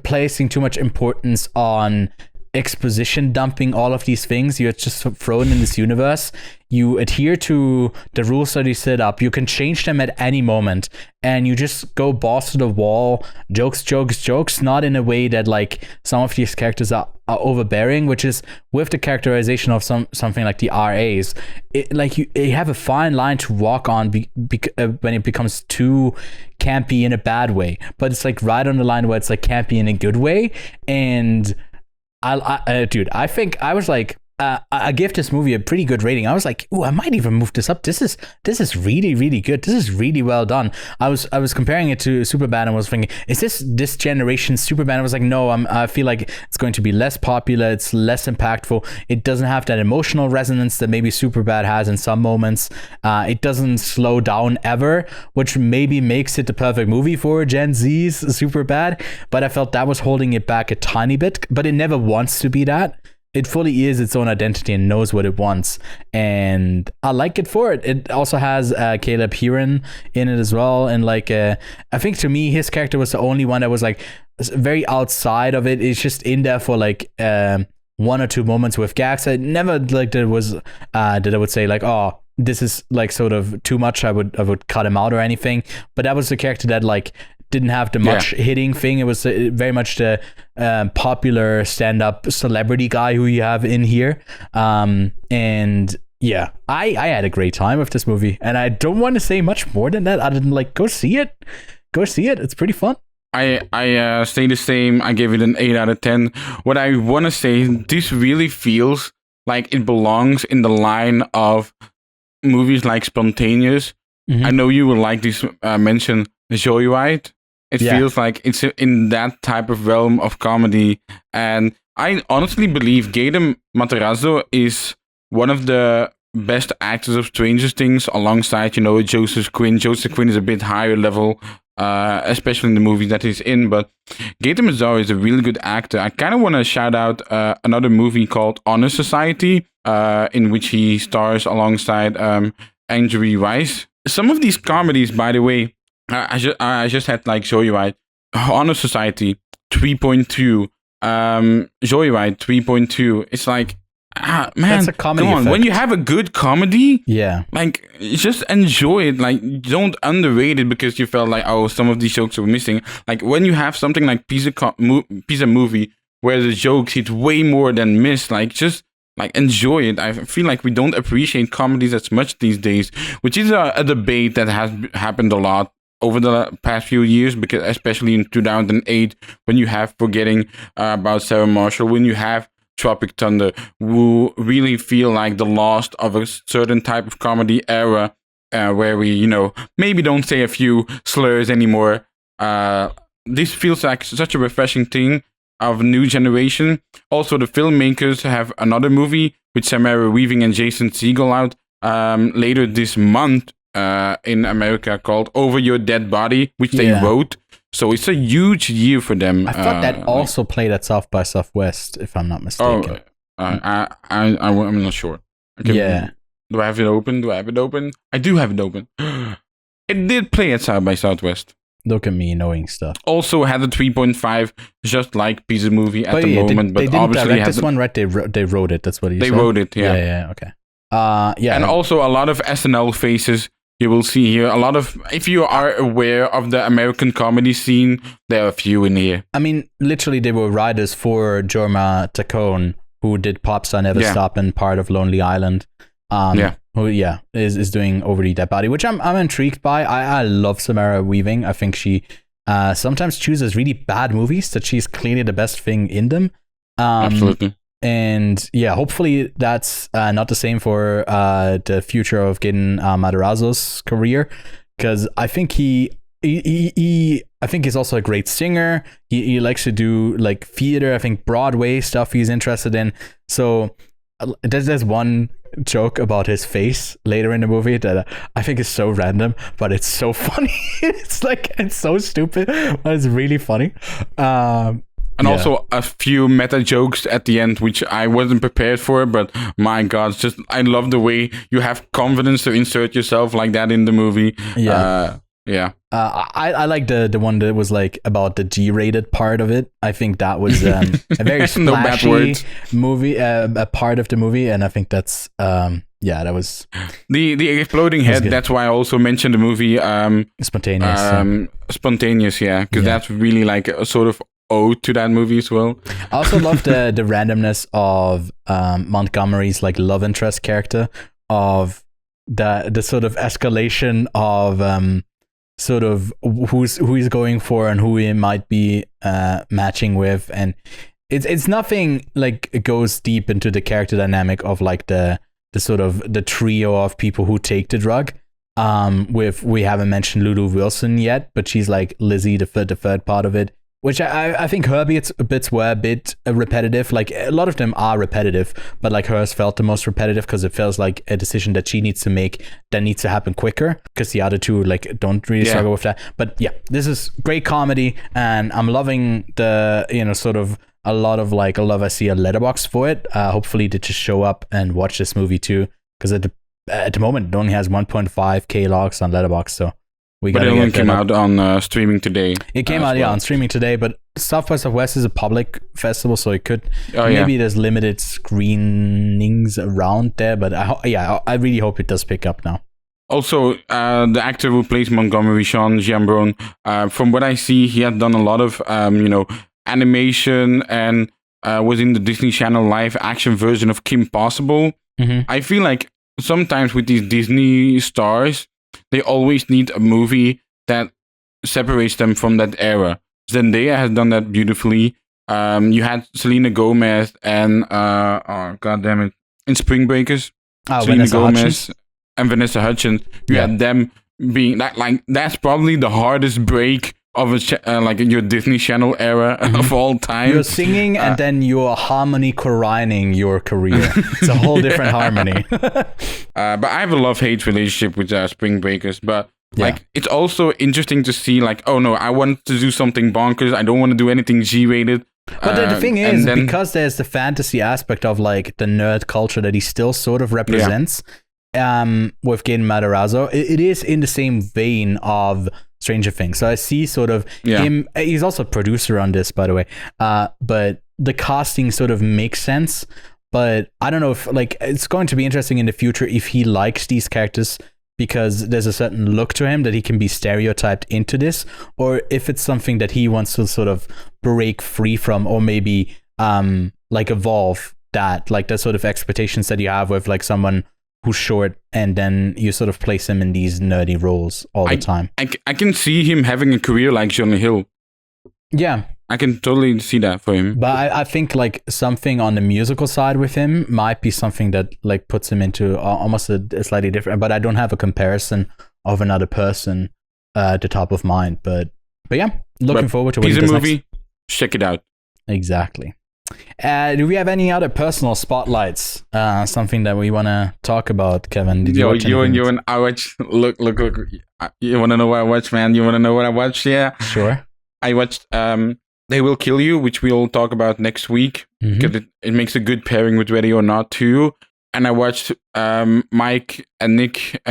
Speaker 1: placing too much importance on exposition dumping all of these things. You're just thrown in this universe. You adhere to the rules that you set up. You can change them at any moment, and you just go balls to the wall, jokes, not in a way that like some of these characters are overbearing, which is with the characterization of something like the RAs. You have a fine line to walk on when it becomes too campy in a bad way, but it's like right on the line where it's like campy in a good way. And I think I was like, I give this movie a pretty good rating. I was like, "Ooh, I might even move this up. This is really, really good. This is really well done." I was comparing it to Superbad and was thinking, "Is this generation's Superbad?" I was like, "No, I feel like it's going to be less popular. It's less impactful. It doesn't have that emotional resonance that maybe Superbad has in some moments. It doesn't slow down ever, which maybe makes it the perfect movie for Gen Z's Superbad. But I felt that was holding it back a tiny bit. But it never wants to be that. It fully is its own identity and knows what it wants, and I like it for it. It also has Caleb Heron in it as well, and like I think to me his character was the only one that was like very outside of it. It's just in there for like 1 or 2 moments with gags. I never like that was that I would say like, oh, this is like sort of too much. I would cut him out or anything. But that was the character that like didn't have the much hitting thing. It was very much the popular stand-up celebrity guy who you have in here. And yeah, I had a great time with this movie, and I don't want to say much more than that. I didn't like go see it. It's pretty fun.
Speaker 2: I stay the same. I gave it an 8 out of 10. What I want to say, this really feels like it belongs in the line of movies like Spontaneous. Mm-hmm. I know you will like this mention, Joyride. It feels like it's in that type of realm of comedy. And I honestly believe Gaten Matarazzo is one of the best actors of Stranger Things alongside, Joseph Quinn. Joseph Quinn is a bit higher level, especially in the movies that he's in. But Gaten Matarazzo is a really good actor. I kind of want to shout out another movie called Honor Society, in which he stars alongside Andrew Rice. Some of these comedies, by the way, I just had like Joyride, Honor Society 3.2, Joyride 3.2. It's like, man,
Speaker 1: that's a comedy
Speaker 2: come on.
Speaker 1: effect.
Speaker 2: When you have a good comedy,
Speaker 1: like
Speaker 2: just enjoy it. Like, don't underrate it because you felt like, oh, some of these jokes were missing. Like when you have something like Pizza Movie where the jokes hit way more than miss, like just like enjoy it. I feel like we don't appreciate comedies as much these days, which is a debate that has happened a lot over the past few years, because especially in 2008, when you have Forgetting About Sarah Marshall, when you have Tropic Thunder, who really feel like the lost of a certain type of comedy era, where we, maybe don't say a few slurs anymore. This feels like such a refreshing thing of a new generation. Also, the filmmakers have another movie with Samara Weaving and Jason Segel out later this month in America called Over Your Dead Body, which they wrote. So it's a huge year for them.
Speaker 1: I thought that also played at South by Southwest, if I'm not mistaken.
Speaker 2: I'm not sure. Okay, do I have it open? I do have it open. It did play at South by Southwest.
Speaker 1: Look at me knowing stuff.
Speaker 2: Also had a 3.5, just like Pizza Movie at the moment.
Speaker 1: They
Speaker 2: but
Speaker 1: didn't
Speaker 2: obviously
Speaker 1: direct this one, right? They wrote it. That's what you said.
Speaker 2: They wrote it, yeah.
Speaker 1: Yeah, okay. And
Speaker 2: also a lot of SNL faces you will see here. A lot of, if you are aware of the American comedy scene, there are a few in here.
Speaker 1: I mean, literally, they were writers for Jorma Taccone, who did Pop Star Never Stop and part of Lonely Island. Who is doing Over the Dead Body, which I'm intrigued by. I love Samara Weaving. I think she sometimes chooses really bad movies that she's clearly the best thing in them.
Speaker 2: Absolutely.
Speaker 1: And hopefully that's not the same for the future of Gaten Matarazzo's career, because I think he I think he's also a great singer. He likes to do like theater. I think Broadway stuff he's interested in. So there's one joke about his face later in the movie that I think is so random, but it's so funny. It's so stupid, but it's really funny.
Speaker 2: And also a few meta jokes at the end, which I wasn't prepared for, but my God, I love the way you have confidence to insert yourself like that in the movie.
Speaker 1: I like the one that was like about the G-rated part of it. I think that was a very splashy movie, a part of the movie, and I think that's that was
Speaker 2: the exploding head. That's why I also mentioned the movie
Speaker 1: Spontaneous.
Speaker 2: Spontaneous, because that's really like a sort of ode to that movie as well.
Speaker 1: I also love the randomness of Montgomery's like love interest character, of the sort of escalation of sort of who he's going for and who he might be matching with, and it's nothing like it goes deep into the character dynamic of like the sort of the trio of people who take the drug. We haven't mentioned Lulu Wilson yet, but she's like Lizzie, the third part of it, which I think her bits were a bit repetitive. Like a lot of them are repetitive, but like hers felt the most repetitive because it feels like a decision that she needs to make that needs to happen quicker, because the other two like don't really struggle with that. But yeah, this is great comedy, and I'm loving the sort of a lot of like a love I see a letterbox for it. Hopefully they just show up and watch this movie too, because at the moment it only has 1.5k logs on Letterboxd, so
Speaker 2: but it only came out on streaming today.
Speaker 1: It came out on streaming today, but South by Southwest is a public festival, so it could maybe there's limited screenings around there, but I really hope it does pick up now.
Speaker 2: Also, the actor who plays Montgomery, Sean Giambron, from what I see, he had done a lot of animation and was in the Disney Channel live action version of Kim Possible. I feel like sometimes with these Disney stars, they always need a movie that separates them from that era. Zendaya has done that beautifully. You had Selena Gomez and in Spring Breakers, Selena Gomez and Vanessa Hudgens. You had them being that, like, that's probably the hardest break of like your Disney Channel era of all time.
Speaker 1: You're singing and then you're harmony choriring your career. It's a whole different harmony.
Speaker 2: But I have a love-hate relationship with Spring Breakers. But like, it's also interesting to see like, oh no, I want to do something bonkers. I don't want to do anything G-rated.
Speaker 1: But the thing is, because there's the fantasy aspect of like the nerd culture that he still sort of represents, with Gaten Matarazzo, it is in the same vein of Stranger Things. So I see sort of him. He's also a producer on this, by the way. But the casting sort of makes sense. But I don't know if like it's going to be interesting in the future if he likes these characters because there's a certain look to him that he can be stereotyped into this, or if it's something that he wants to sort of break free from, or maybe like evolve that, like the sort of expectations that you have with like someone who's short and then you sort of place him in these nerdy roles all the time.
Speaker 2: I can see him having a career like Jonah Hill.
Speaker 1: Yeah.
Speaker 2: I can totally see that for him.
Speaker 1: But I think like something on the musical side with him might be something that like puts him into almost a slightly different, but I don't have a comparison of another person at the top of mind. But yeah, looking forward to what he does
Speaker 2: movie,
Speaker 1: next.
Speaker 2: Check it out.
Speaker 1: Exactly. Do we have any other personal spotlights? Something that we want to talk about, Kevin? Did you watch anything?
Speaker 2: You and I watch. Look. You want to know what I watched, man? You want to know what I watched? Yeah.
Speaker 1: Sure.
Speaker 2: I watched They Will Kill You, which we'll talk about next week. Because it makes a good pairing with Ready or Not too. And I watched Mike and Nick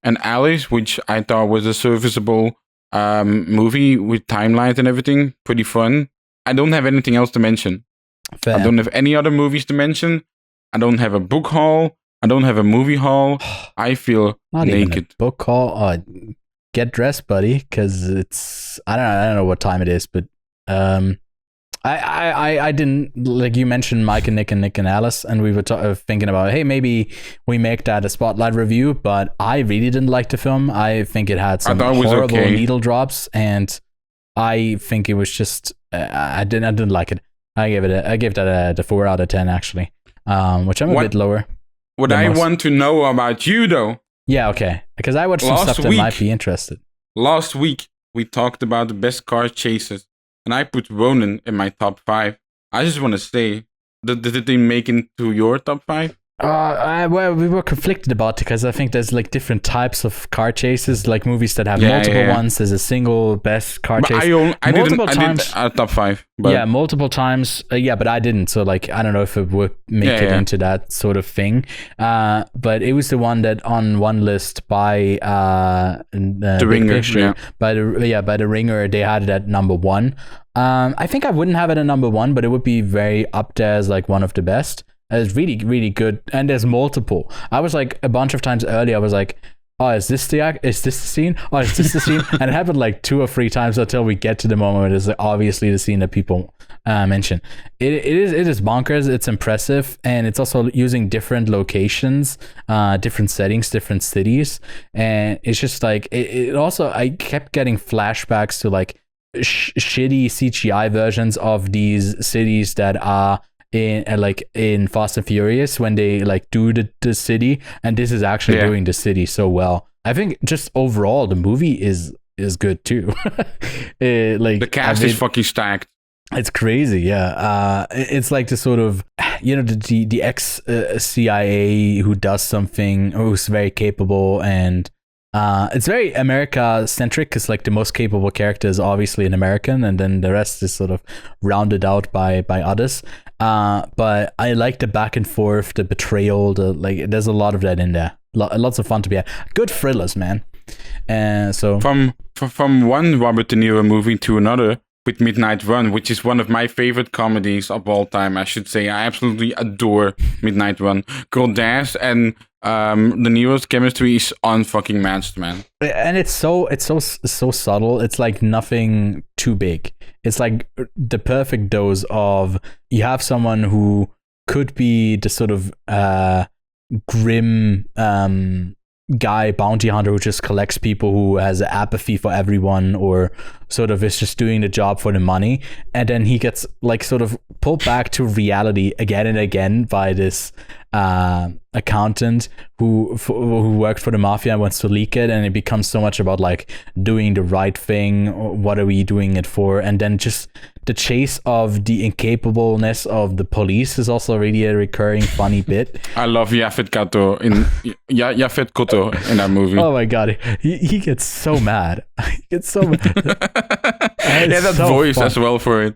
Speaker 2: and Alice, which I thought was a serviceable movie with timelines and everything. Pretty fun. I don't have anything else to mention. Fair. I don't have any other movies to mention. I don't have a book haul. I don't have a movie haul. I feel
Speaker 1: Not
Speaker 2: naked.
Speaker 1: Even a book haul. Get dressed, buddy, because it's I don't know what time it is, but I didn't, like you mentioned Mike and Nick and Alice, and we were thinking about, hey, maybe we make that a spotlight review, but I really didn't like the film. I think it had some horrible needle drops, and I think it was just I didn't like it. I gave that a 4 out of 10 actually, which I'm a bit lower.
Speaker 2: What I want to know about you though.
Speaker 1: Yeah, okay, because I watched some stuff that might be interested.
Speaker 2: Last week we talked about the best car chases, and I put Ronin in my top 5. I just want to say, did they make into your top 5?
Speaker 1: Well, we were conflicted about it because I think there's like different types of car chases, like movies that have multiple ones. There's a single best car chase.
Speaker 2: I did a top 5. But
Speaker 1: yeah, multiple times. But I didn't. So like, I don't know if it would make it into that sort of thing. But it was the one that on one list by
Speaker 2: The Ringer.
Speaker 1: By the Ringer, they had it at number 1. I think I wouldn't have it at number 1, but it would be very up there as like one of the best. It's really, really good, and there's multiple. I was like a bunch of times earlier. I was like, "Oh, is this the scene? Oh, is this the scene?" And it happened like 2 or 3 times until we get to the moment where it's like obviously the scene that people mention. It is bonkers. It's impressive, and it's also using different locations, different settings, different cities, and it's just like it also. I kept getting flashbacks to like shitty CGI versions of these cities that are in Fast and Furious when they like do the city, and this is actually doing the city so well. I think just overall the movie is good too.
Speaker 2: The cast is fucking stacked.
Speaker 1: It's crazy, yeah. It's like the sort of, the ex CIA who does something, who's very capable, and it's very America centric because like the most capable character is obviously an American, and then the rest is sort of rounded out by others. But I like the back and forth, the betrayal, there's a lot of that in there. Lots of fun to be had. Good thrillers, man. So
Speaker 2: from one Robert De Niro movie to another, with Midnight Run, which is one of my favorite comedies of all time, I should say. I absolutely adore Midnight Run. Godaz and De Niro's chemistry is unfucking matched, man.
Speaker 1: And it's so subtle. It's like nothing too big. It's like the perfect dose of, you have someone who could be the sort of grim guy bounty hunter who just collects people, who has apathy for everyone, or sort of is just doing the job for the money, and then he gets like sort of pulled back to reality again and again by this accountant who worked for the mafia and wants to leak it, and it becomes so much about like doing the right thing, or what are we doing it for, and then just the chase of the incapableness of the police is also really a recurring funny bit.
Speaker 2: I love Yaphet Kotto in that movie.
Speaker 1: Oh my god, he gets so mad. He gets so mad.
Speaker 2: That so voice fun. As well for it.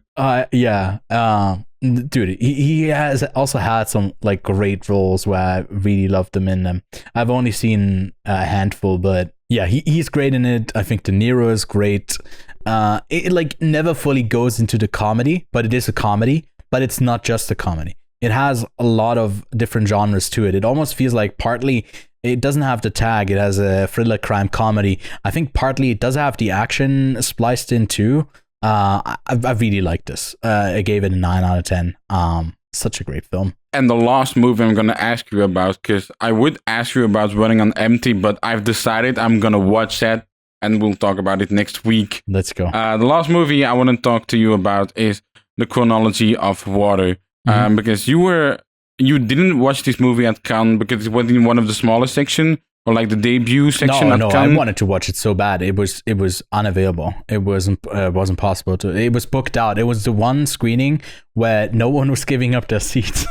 Speaker 1: Dude, he has also had some like great roles where I really loved him in them. I've only seen a handful, but yeah, he's great in it. I think De Niro is great. It like never fully goes into the comedy, but it is a comedy, but it's not just a comedy. It has a lot of different genres to it. It almost feels like partly it doesn't have the tag. It has a thriller crime comedy. I think partly it does have the action spliced in too. I really like this. I gave it a 9 out of 10. Such a great film.
Speaker 2: And the last movie I'm going to ask you about, because I would ask you about Running on Empty, but I've decided I'm going to watch that, and we'll talk about it next week.
Speaker 1: Let's go.
Speaker 2: The last movie I want to talk to you about is The Chronology of Water. Because you didn't watch this movie at Cannes because it was in one of the smaller section, or like the debut section at Cannes.
Speaker 1: I wanted to watch it so bad. It was unavailable. It wasn't possible to. It was booked out. It was the one screening where no one was giving up their seats.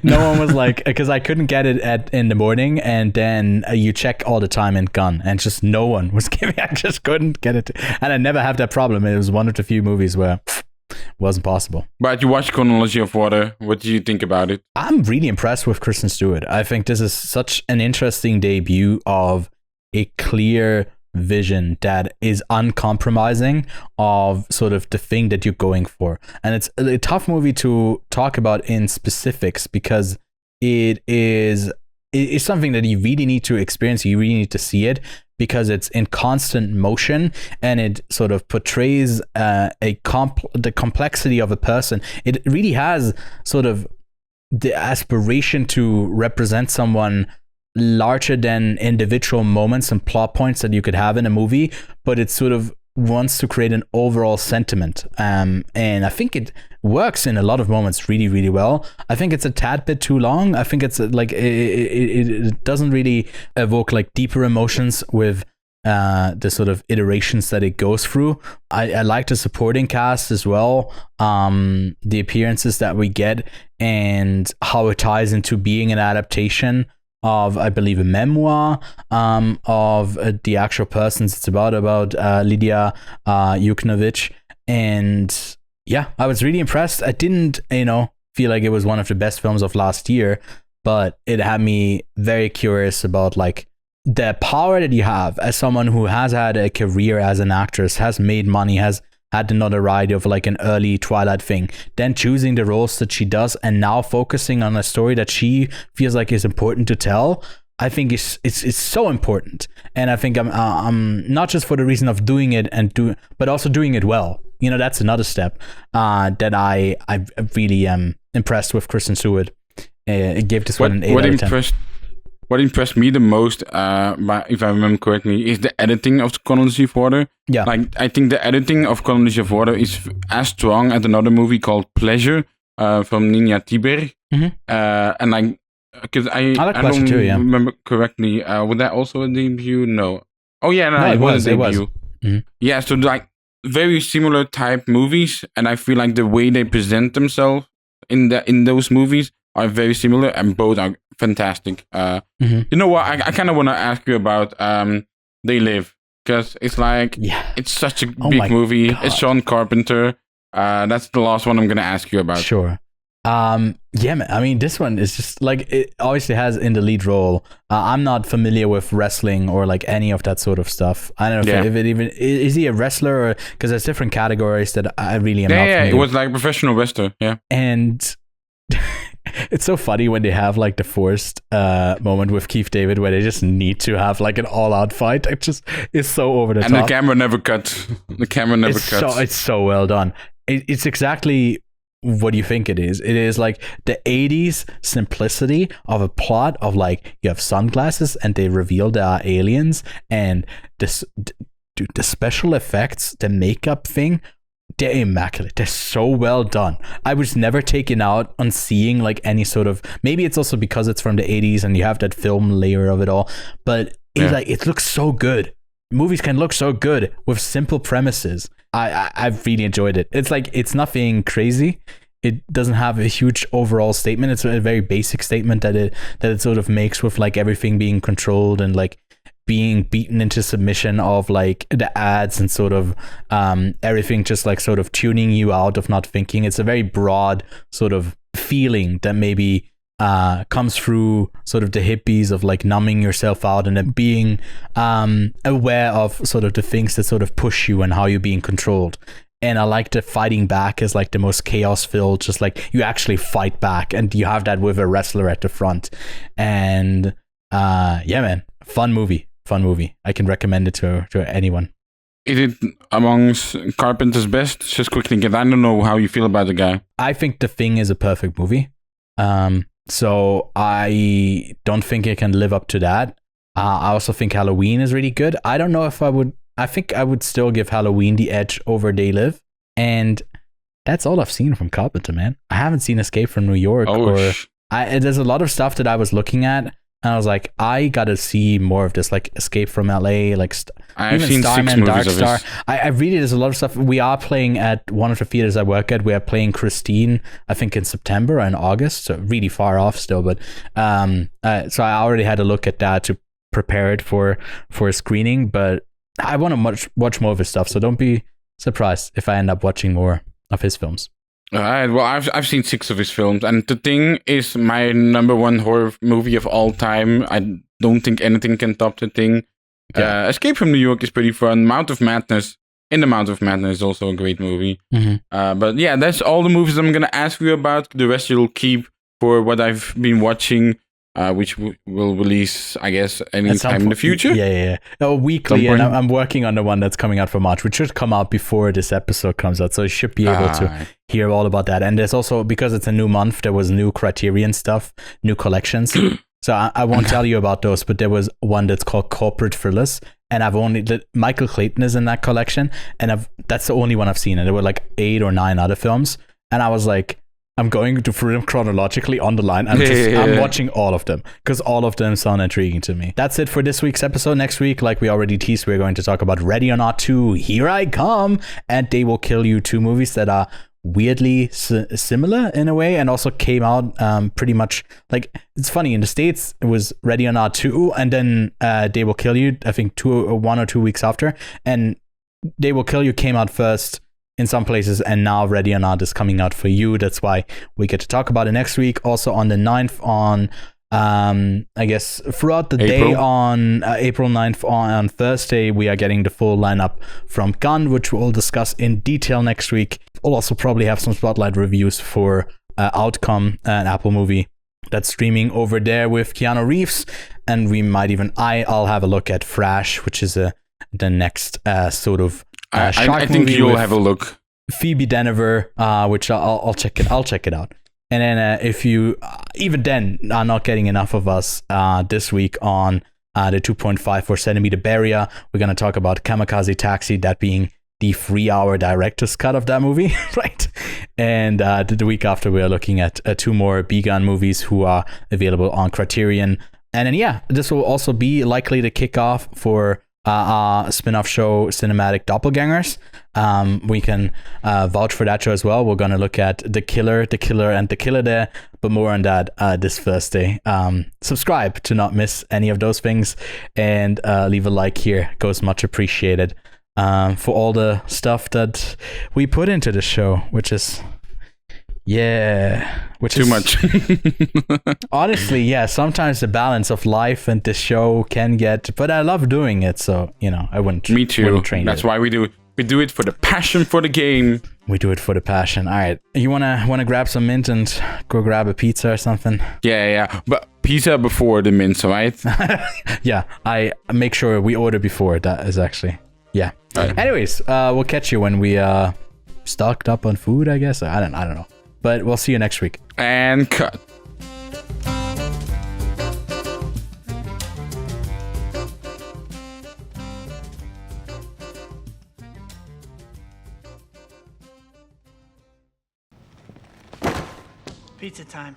Speaker 1: No one was like, because I couldn't get it in the morning, and then you check all the time in Cannes, and just no one was giving. I just couldn't get it, and I never have that problem. It was one of the few movies where wasn't possible.
Speaker 2: But you watched Chronology of Water. What do you think about it?
Speaker 1: I'm really impressed with Kristen Stewart. I think this is such an interesting debut of a clear vision that is uncompromising of sort of the thing that you're going for. And it's a tough movie to talk about in specifics because it's something that you really need to experience. You really need to see it, because it's in constant motion, and it sort of portrays the complexity of a person. It really has sort of the aspiration to represent someone larger than individual moments and plot points that you could have in a movie, but it sort of wants to create an overall sentiment. And I think it works in a lot of moments really, really well. I think it's a tad bit too long. I think it's like it doesn't really evoke like deeper emotions with the sort of iterations that it goes through. I like the supporting cast as well, the appearances that we get, and how it ties into being an adaptation of, I believe, a memoir of the actual persons it's about Lydia Yuknovich. And yeah, I was really impressed. I didn't, feel like it was one of the best films of last year, but it had me very curious about like the power that you have as someone who has had a career as an actress, has made money, has had the notoriety of like an early Twilight thing, then choosing the roles that she does, and now focusing on a story that she feels like is important to tell. I think it's so important, and I think I'm not just for the reason of doing it but also doing it well. That's another step that I really am impressed with Kristen Stewart. It gave this one an 8 out of 10.
Speaker 2: what impressed me the most, if I remember correctly, is the editing of the Chronology of Water.
Speaker 1: Yeah.
Speaker 2: Like, I think the editing of Chronology of Water is as strong as another movie called Pleasure from Nina Tiber. And like, because I
Speaker 1: like
Speaker 2: don't
Speaker 1: too, yeah.
Speaker 2: remember correctly, was that also a debut? No. Oh yeah, no,
Speaker 1: it was
Speaker 2: a debut. Yeah, so like very similar type movies, and I feel like the way they present themselves in those movies are very similar, and both are fantastic. You know what? I kind of want to ask you about They Live, because it's like it's such a big movie.
Speaker 1: God.
Speaker 2: It's John Carpenter. That's the last one I'm gonna ask you about.
Speaker 1: Sure. Yeah, man. I mean, this one is just like, it obviously has in the lead role. I'm not familiar with wrestling or like any of that sort of stuff. I don't know if it even is he a wrestler, or because there's different categories that I really am not familiar.
Speaker 2: It was like a professional wrestler. Yeah,
Speaker 1: and it's so funny when they have like the forced moment with Keith David where they just need to have like an all-out fight. It just is so over the top.
Speaker 2: And the camera never cuts.
Speaker 1: It's so well done. It's exactly what do you think it is? It is like the 80s simplicity of a plot of like, you have sunglasses and they reveal they are aliens, and this, dude, the special effects, the makeup thing, they're immaculate. They're so well done. I was never taken out on seeing like any sort of, maybe it's also because it's from the 80s and you have that film layer of it all, but it looks so good. Movies can look so good with simple premises. I've really enjoyed it. It's like, it's nothing crazy. It doesn't have a huge overall statement. It's a very basic statement that it sort of makes with like everything being controlled and like being beaten into submission of like the ads and sort of everything just like sort of tuning you out of not thinking. It's a very broad sort of feeling that maybe comes through sort of the hippies of like numbing yourself out and then being aware of sort of the things that sort of push you and how you're being controlled. And I like the fighting back is like the most chaos filled, just like you actually fight back, and you have that with a wrestler at the front. And yeah, man, fun movie. I can recommend it to anyone.
Speaker 2: Is it amongst Carpenter's best? Just quickly, because I don't know how you feel about the guy. I
Speaker 1: think The Thing is a perfect movie. So I don't think it can live up to that. I also think Halloween is really good. I don't know if I think I would still give Halloween the edge over They Live. And that's all I've seen from Carpenter, man. I haven't seen Escape from New York. There's a lot of stuff that I was looking at, and I was like, I gotta see more of this, like Escape from LA, like
Speaker 2: I've seen
Speaker 1: Starman,
Speaker 2: 6 movies
Speaker 1: Dark
Speaker 2: of
Speaker 1: Star.
Speaker 2: this.
Speaker 1: I really, there's a lot of stuff. We are playing at one of the theaters I work at. We are playing Christine, I think in September and August, so really far off still. But so I already had a look at that to prepare it for a screening. But I want to watch more of his stuff, so don't be surprised if I end up watching more of his films.
Speaker 2: All right. Well, I've seen 6 of his films, and The Thing is my number 1 horror movie of all time. I don't think anything can top The Thing. Yeah. Escape from New York is pretty fun. Mount of Madness is also a great movie. But yeah, that's all the movies I'm gonna ask you about. The rest you'll keep for what I've been watching, which will release, I guess, anytime in the future.
Speaker 1: Yeah. Weekly, and I'm working on the one that's coming out for March, which should come out before this episode comes out, so you should be able to hear all about that. And there's also, because it's a new month, there was new Criterion stuff, new collections. So I won't tell you about those, but there was one that's called Corporate Thrillers, and Michael Clayton is in that collection, and that's the only one I've seen, and there were like 8 or 9 other films, and I was like, I'm going through them chronologically on the line. I'm watching all of them because all of them sound intriguing to me. That's it for this week's episode. Next week, like we already teased, we're going to talk about Ready or Not 2, Here I Come, and They Will Kill You, 2 movies that are weirdly similar in a way, and also came out pretty much like, it's funny, in the States it was Ready or Not 2, and then They Will Kill You, I think 1 or 2 weeks after, and They Will Kill You came out first in some places, and now Ready or Not is coming out for you. That's why we get to talk about it next week. Also on the 9th, on I guess throughout the day on April 9th, on Thursday, we are getting the full lineup from Gunn, which we'll discuss in detail next week. We'll also probably have some spotlight reviews for Outcome, an Apple movie that's streaming over there with Keanu Reeves, and we might even I'll have a look at Thrash, which is the next sort of shark
Speaker 2: I think
Speaker 1: movie
Speaker 2: you'll have a look.
Speaker 1: Phoebe Dynevor, which I'll check it out. And then if you even then are not getting enough of us this week on the 2.54 centimeter barrier, we're going to talk about Kamikaze Taxi, that being the 3-hour director's cut of that movie, right? And the week after, we are looking at 2 more Begun movies who are available on Criterion. And then, yeah, this will also be likely to kick off for our spin-off show, Cinematic Doppelgangers. We can vouch for that show as well. We're going to look at The Killer, and The Killer there, but more on that this Thursday. Subscribe to not miss any of those things, and leave a like here. Goes much appreciated for all the stuff that we put into the show, which is...
Speaker 2: too much.
Speaker 1: Honestly, yeah, sometimes the balance of life and the show can get, but I love doing it, so I wouldn't.
Speaker 2: Me too.
Speaker 1: Wouldn't train
Speaker 2: That's
Speaker 1: it.
Speaker 2: why we do it. We do it for the passion for the game.
Speaker 1: We do it for the passion. All right, you wanna grab some mint and go grab a pizza or something?
Speaker 2: Yeah. But pizza before the mince, right?
Speaker 1: Yeah, I make sure we order before. That is actually yeah.
Speaker 2: Right.
Speaker 1: Anyways, we'll catch you when we stocked up on food, I guess. I don't know. But we'll see you next week.
Speaker 2: And cut.
Speaker 3: Pizza time.